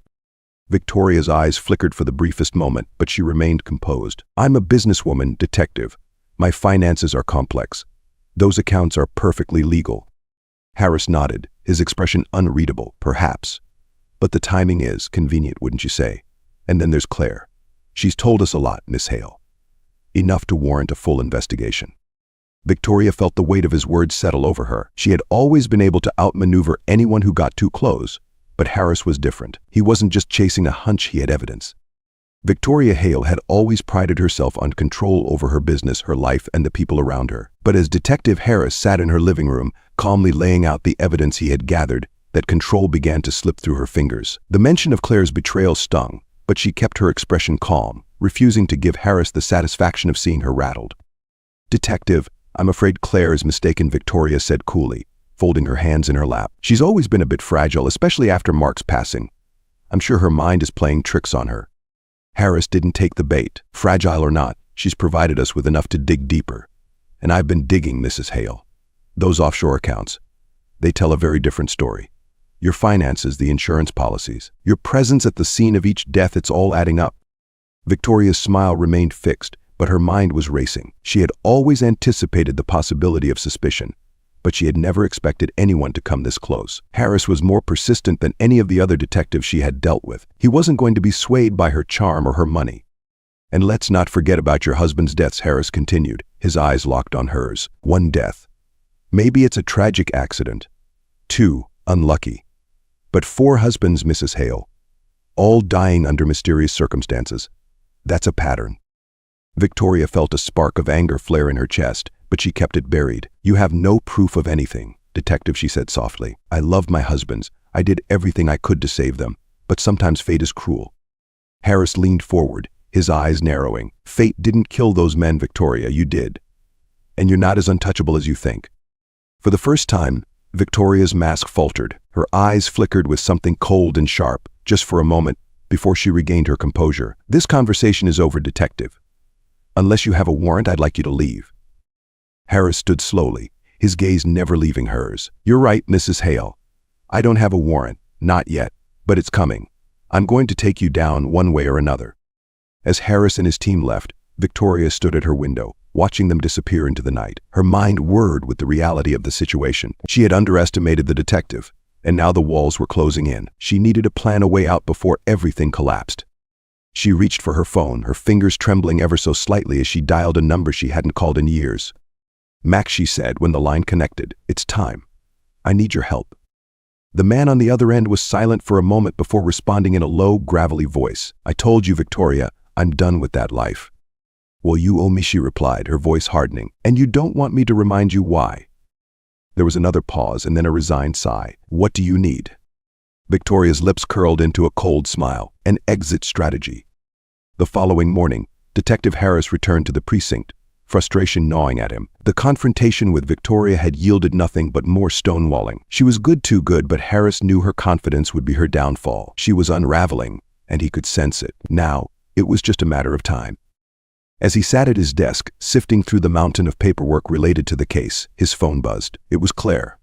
Victoria's eyes flickered for the briefest moment, but she remained composed. "I'm a businesswoman, Detective. My finances are complex. Those accounts are perfectly legal." Harris nodded, his expression unreadable, perhaps. "But the timing is convenient, wouldn't you say? And then there's Claire. She's told us a lot, Miss Hale. Enough to warrant a full investigation." Victoria felt the weight of his words settle over her. She had always been able to outmaneuver anyone who got too close, but Harris was different. He wasn't just chasing a hunch, he had evidence. Victoria Hale had always prided herself on control over her business, her life, and the people around her. But as Detective Harris sat in her living room, calmly laying out the evidence he had gathered, that control began to slip through her fingers. The mention of Claire's betrayal stung, but she kept her expression calm, refusing to give Harris the satisfaction of seeing her rattled. "Detective, I'm afraid Claire is mistaken," Victoria said coolly, folding her hands in her lap. "She's always been a bit fragile, especially after Mark's passing. I'm sure her mind is playing tricks on her." Harris didn't take the bait. "Fragile or not, she's provided us with enough to dig deeper. And I've been digging, Mrs. Hale. Those offshore accounts, they tell a very different story. Your finances, the insurance policies, your presence at the scene of each death, it's all adding up." Victoria's smile remained fixed, but her mind was racing. She had always anticipated the possibility of suspicion, but she had never expected anyone to come this close. Harris was more persistent than any of the other detectives she had dealt with. He wasn't going to be swayed by her charm or her money. "And let's not forget about your husband's deaths," Harris continued, his eyes locked on hers. "One death. Maybe it's a tragic accident. 2, unlucky. But 4 husbands, Mrs. Hale, all dying under mysterious circumstances. That's a pattern." Victoria felt a spark of anger flare in her chest, but she kept it buried. "You have no proof of anything, Detective," she said softly. "I loved my husbands. I did everything I could to save them, but sometimes fate is cruel." Harris leaned forward, his eyes narrowing. "Fate didn't kill those men, Victoria, you did. And you're not as untouchable as you think." For the first time, Victoria's mask faltered. Her eyes flickered with something cold and sharp, just for a moment, before she regained her composure. "This conversation is over, Detective. Unless you have a warrant, I'd like you to leave." Harris stood slowly, his gaze never leaving hers. "You're right, Mrs. Hale. I don't have a warrant, not yet, but it's coming. I'm going to take you down one way or another." As Harris and his team left, Victoria stood at her window, watching them disappear into the night. Her mind whirred with the reality of the situation. She had underestimated the detective, and now the walls were closing in. She needed to plan a way out before everything collapsed. She reached for her phone, her fingers trembling ever so slightly as she dialed a number she hadn't called in years. "Max," she said when the line connected, "it's time. I need your help." The man on the other end was silent for a moment before responding in a low, gravelly voice. "I told you, Victoria, I'm done with that life." "Well, you owe me," she replied, her voice hardening. "And you don't want me to remind you why?" There was another pause and then a resigned sigh. "What do you need?" Victoria's lips curled into a cold smile. "An exit strategy." The following morning, Detective Harris returned to the precinct, frustration gnawing at him. The confrontation with Victoria had yielded nothing but more stonewalling. She was too good, but Harris knew her confidence would be her downfall. She was unraveling, and he could sense it. Now, it was just a matter of time. As he sat at his desk, sifting through the mountain of paperwork related to the case, his phone buzzed. It was Claire.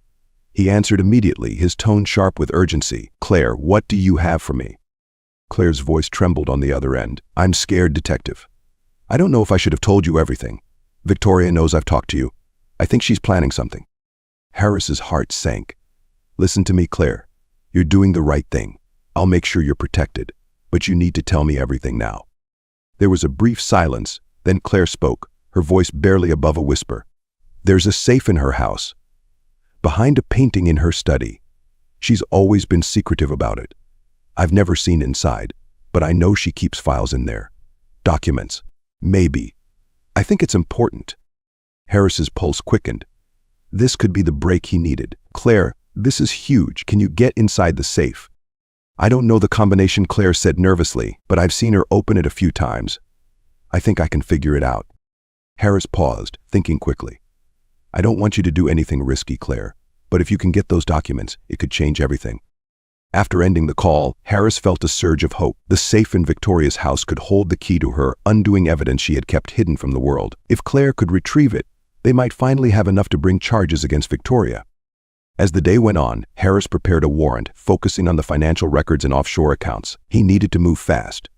He answered immediately, his tone sharp with urgency. "Claire, what do you have for me?" Claire's voice trembled on the other end. "I'm scared, Detective. I don't know if I should have told you everything. Victoria knows I've talked to you. I think she's planning something." Harris's heart sank. "Listen to me, Claire. You're doing the right thing. I'll make sure you're protected, but you need to tell me everything now." There was a brief silence, then Claire spoke, her voice barely above a whisper. "There's a safe in her house, behind a painting in her study. She's always been secretive about it. I've never seen inside, but I know she keeps files in there. Documents. Maybe. I think it's important. Harris's pulse quickened. This could be the break he needed. Claire, this is huge. Can you get inside the safe? I don't know the combination, Claire said nervously, but I've seen her open it a few times. I think I can figure it out. Harris paused, thinking quickly. I don't want you to do anything risky, Claire, but if you can get those documents, it could change everything. After ending the call, Harris felt a surge of hope. The safe in Victoria's house could hold the key to her undoing evidence she had kept hidden from the world. If Claire could retrieve it, they might finally have enough to bring charges against Victoria. As the day went on, Harris prepared a warrant, focusing on the financial records and offshore accounts. He needed to move fast.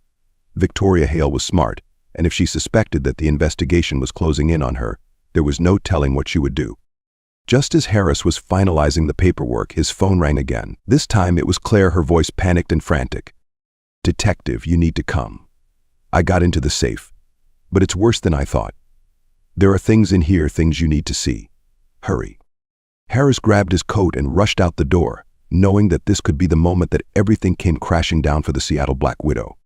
Victoria Hale was smart, and if she suspected that the investigation was closing in on her, there was no telling what she would do. Just as Harris was finalizing the paperwork, his phone rang again. This time it was Claire, her voice panicked and frantic. Detective, you need to come. I got into the safe, but it's worse than I thought. There are things in here, things you need to see. Hurry. Harris grabbed his coat and rushed out the door, knowing that this could be the moment that everything came crashing down for the Seattle Black Widow.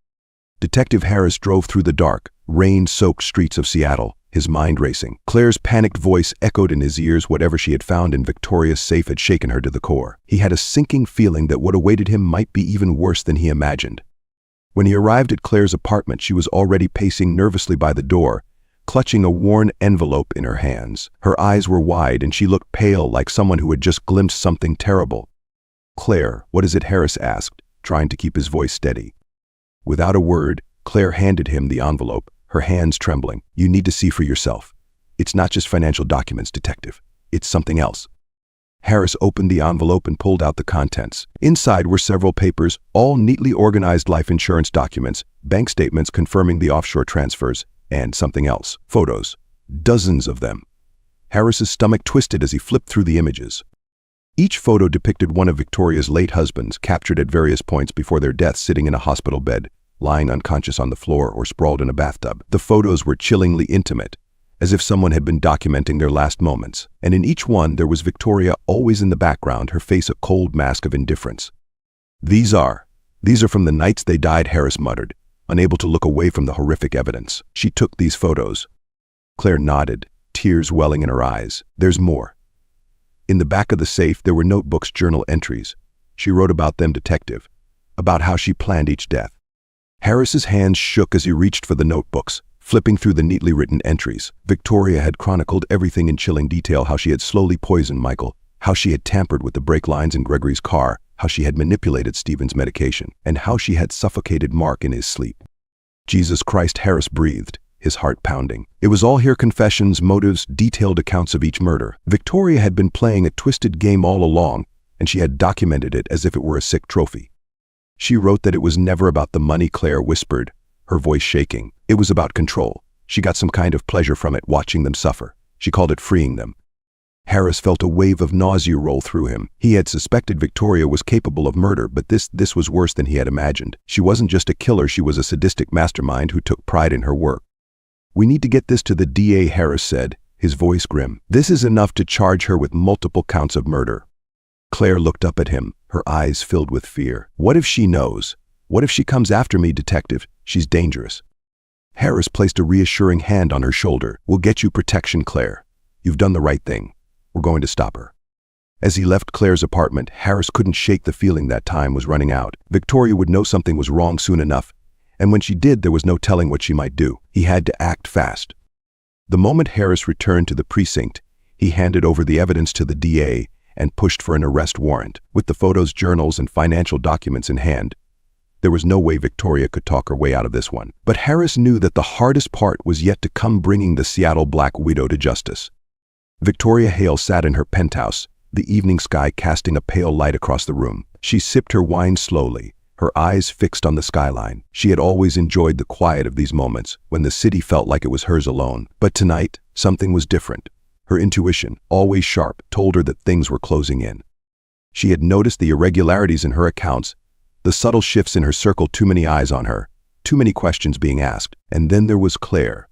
Detective Harris drove through the dark, rain-soaked streets of Seattle, his mind racing. Claire's panicked voice echoed in his ears. Whatever she had found in Victoria's safe had shaken her to the core. He had a sinking feeling that what awaited him might be even worse than he imagined. When he arrived at Claire's apartment, she was already pacing nervously by the door, clutching a worn envelope in her hands. Her eyes were wide and she looked pale, like someone who had just glimpsed something terrible. Claire, what is it? Harris asked, trying to keep his voice steady. Without a word, Claire handed him the envelope, her hands trembling. You need to see for yourself. It's not just financial documents, detective. It's something else. Harris opened the envelope and pulled out the contents. Inside were several papers, all neatly organized life insurance documents, bank statements confirming the offshore transfers, and something else. Photos. Dozens of them. Harris's stomach twisted as he flipped through the images. Each photo depicted one of Victoria's late husbands, captured at various points before their death, sitting in a hospital bed, lying unconscious on the floor, or sprawled in a bathtub. The photos were chillingly intimate, as if someone had been documenting their last moments. And in each one there was Victoria, always in the background, her face a cold mask of indifference. These are from the nights they died, Harris muttered, unable to look away from the horrific evidence. She took these photos. Claire nodded, tears welling in her eyes. There's more. In the back of the safe there were notebooks, journal entries. She wrote about them, detective, about how she planned each death. Harris's hands shook as he reached for the notebooks, flipping through the neatly written entries. Victoria had chronicled everything in chilling detail: how she had slowly poisoned Michael, how she had tampered with the brake lines in Gregory's car, how she had manipulated Stephen's medication, and how she had suffocated Mark in his sleep. Jesus Christ, Harris breathed, his heart pounding. It was all here: confessions, motives, detailed accounts of each murder. Victoria had been playing a twisted game all along, and she had documented it as if it were a sick trophy. She wrote that it was never about the money, Claire whispered, her voice shaking. It was about control. She got some kind of pleasure from it, watching them suffer. She called it freeing them. Harris felt a wave of nausea roll through him. He had suspected Victoria was capable of murder, but this was worse than he had imagined. She wasn't just a killer, she was a sadistic mastermind who took pride in her work. We need to get this to the DA, Harris said, his voice grim. This is enough to charge her with multiple counts of murder. Claire looked up at him, her eyes filled with fear. What if she knows? What if she comes after me, detective? She's dangerous. Harris placed a reassuring hand on her shoulder. We'll get you protection, Claire. You've done the right thing. We're going to stop her. As he left Claire's apartment, Harris couldn't shake the feeling that time was running out. Victoria would know something was wrong soon enough, and when she did, there was no telling what she might do. He had to act fast. The moment Harris returned to the precinct, he handed over the evidence to the DA and pushed for an arrest warrant. With the photos, journals, and financial documents in hand, there was no way Victoria could talk her way out of this one. But Harris knew that the hardest part was yet to come: bringing the Seattle Black Widow to justice. Victoria Hale sat in her penthouse, the evening sky casting a pale light across the room. She sipped her wine slowly, her eyes fixed on the skyline. She had always enjoyed the quiet of these moments, when the city felt like it was hers alone. But tonight, something was different. Her intuition, always sharp, told her that things were closing in. She had noticed the irregularities in her accounts, the subtle shifts in her circle, too many eyes on her, too many questions being asked. And then there was Claire.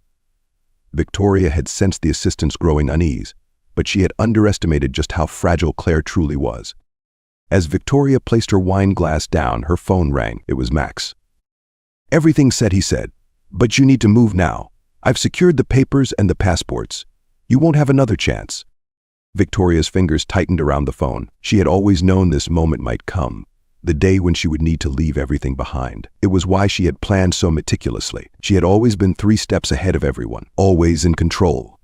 Victoria had sensed the assistant's growing unease, but she had underestimated just how fragile Claire truly was. As Victoria placed her wine glass down, her phone rang. It was Max. "Everything's set," he said. "But you need to move now. I've secured the papers and the passports. You won't have another chance." Victoria's fingers tightened around the phone. She had always known this moment might come, the day when she would need to leave everything behind. It was why she had planned so meticulously. She had always been 3 steps ahead of everyone, always in control.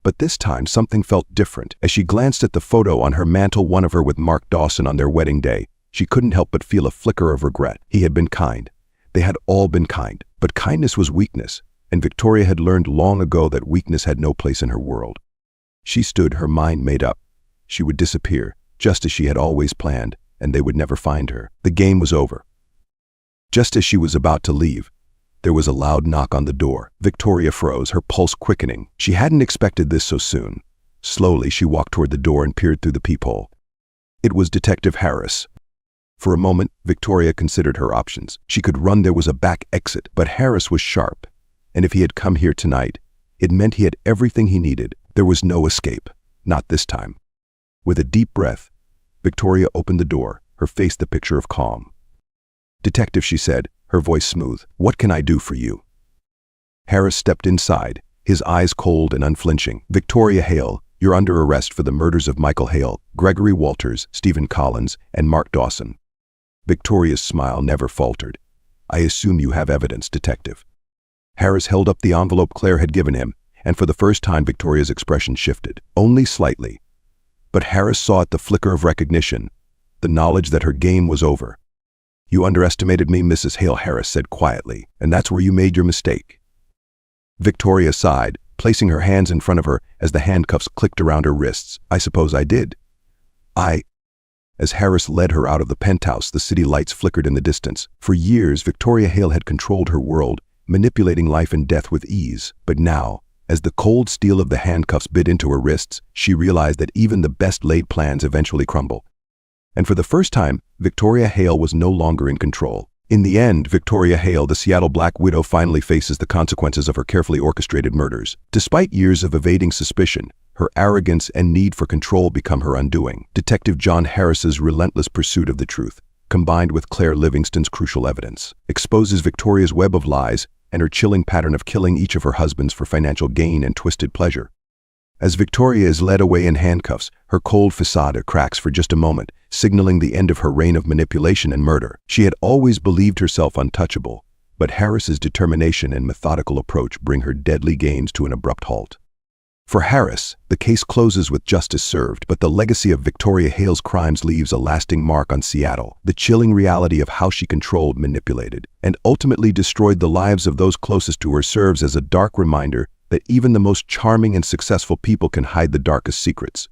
But this time something felt different. As she glanced at the photo on her mantle, one of her with Mark Dawson on their wedding day, she couldn't help but feel a flicker of regret. He had been kind. They had all been kind. But kindness was weakness, and Victoria had learned long ago that weakness had no place in her world. She stood, her mind made up. She would disappear, just as she had always planned, and they would never find her. The game was over. Just as she was about to leave, there was a loud knock on the door. Victoria froze, her pulse quickening. She hadn't expected this so soon. Slowly, she walked toward the door and peered through the peephole. It was Detective Harris. For a moment, Victoria considered her options. She could run, there was a back exit, but Harris was sharp. And if he had come here tonight, it meant he had everything he needed. There was no escape. Not this time. With a deep breath, Victoria opened the door, her face the picture of calm. "Detective," she said, her voice smooth, "what can I do for you?" Harris stepped inside, his eyes cold and unflinching. "Victoria Hale, you're under arrest for the murders of Michael Hale, Gregory Walters, Stephen Collins, and Mark Dawson." Victoria's smile never faltered. "I assume you have evidence, Detective." Harris held up the envelope Claire had given him, and for the first time Victoria's expression shifted, only slightly. But Harris saw at the flicker of recognition, the knowledge that her game was over. "You underestimated me, Mrs. Hale," Harris said quietly, "and that's where you made your mistake." Victoria sighed, placing her hands in front of her as the handcuffs clicked around her wrists. "I suppose I did." As Harris led her out of the penthouse, the city lights flickered in the distance. For years, Victoria Hale had controlled her world, manipulating life and death with ease. But now, as the cold steel of the handcuffs bit into her wrists, she realized that even the best-laid plans eventually crumble. And for the first time, Victoria Hale was no longer in control. In the end, Victoria Hale, the Seattle Black Widow, finally faces the consequences of her carefully orchestrated murders. Despite years of evading suspicion, her arrogance and need for control become her undoing. Detective John Harris's relentless pursuit of the truth, combined with Claire Livingston's crucial evidence, exposes Victoria's web of lies and her chilling pattern of killing each of her husbands for financial gain and twisted pleasure. As Victoria is led away in handcuffs, her cold facade cracks for just a moment, signaling the end of her reign of manipulation and murder. She had always believed herself untouchable, but Harris's determination and methodical approach bring her deadly gains to an abrupt halt. For Harris, the case closes with justice served, but the legacy of Victoria Hale's crimes leaves a lasting mark on Seattle. The chilling reality of how she controlled, manipulated, and ultimately destroyed the lives of those closest to her serves as a dark reminder that even the most charming and successful people can hide the darkest secrets.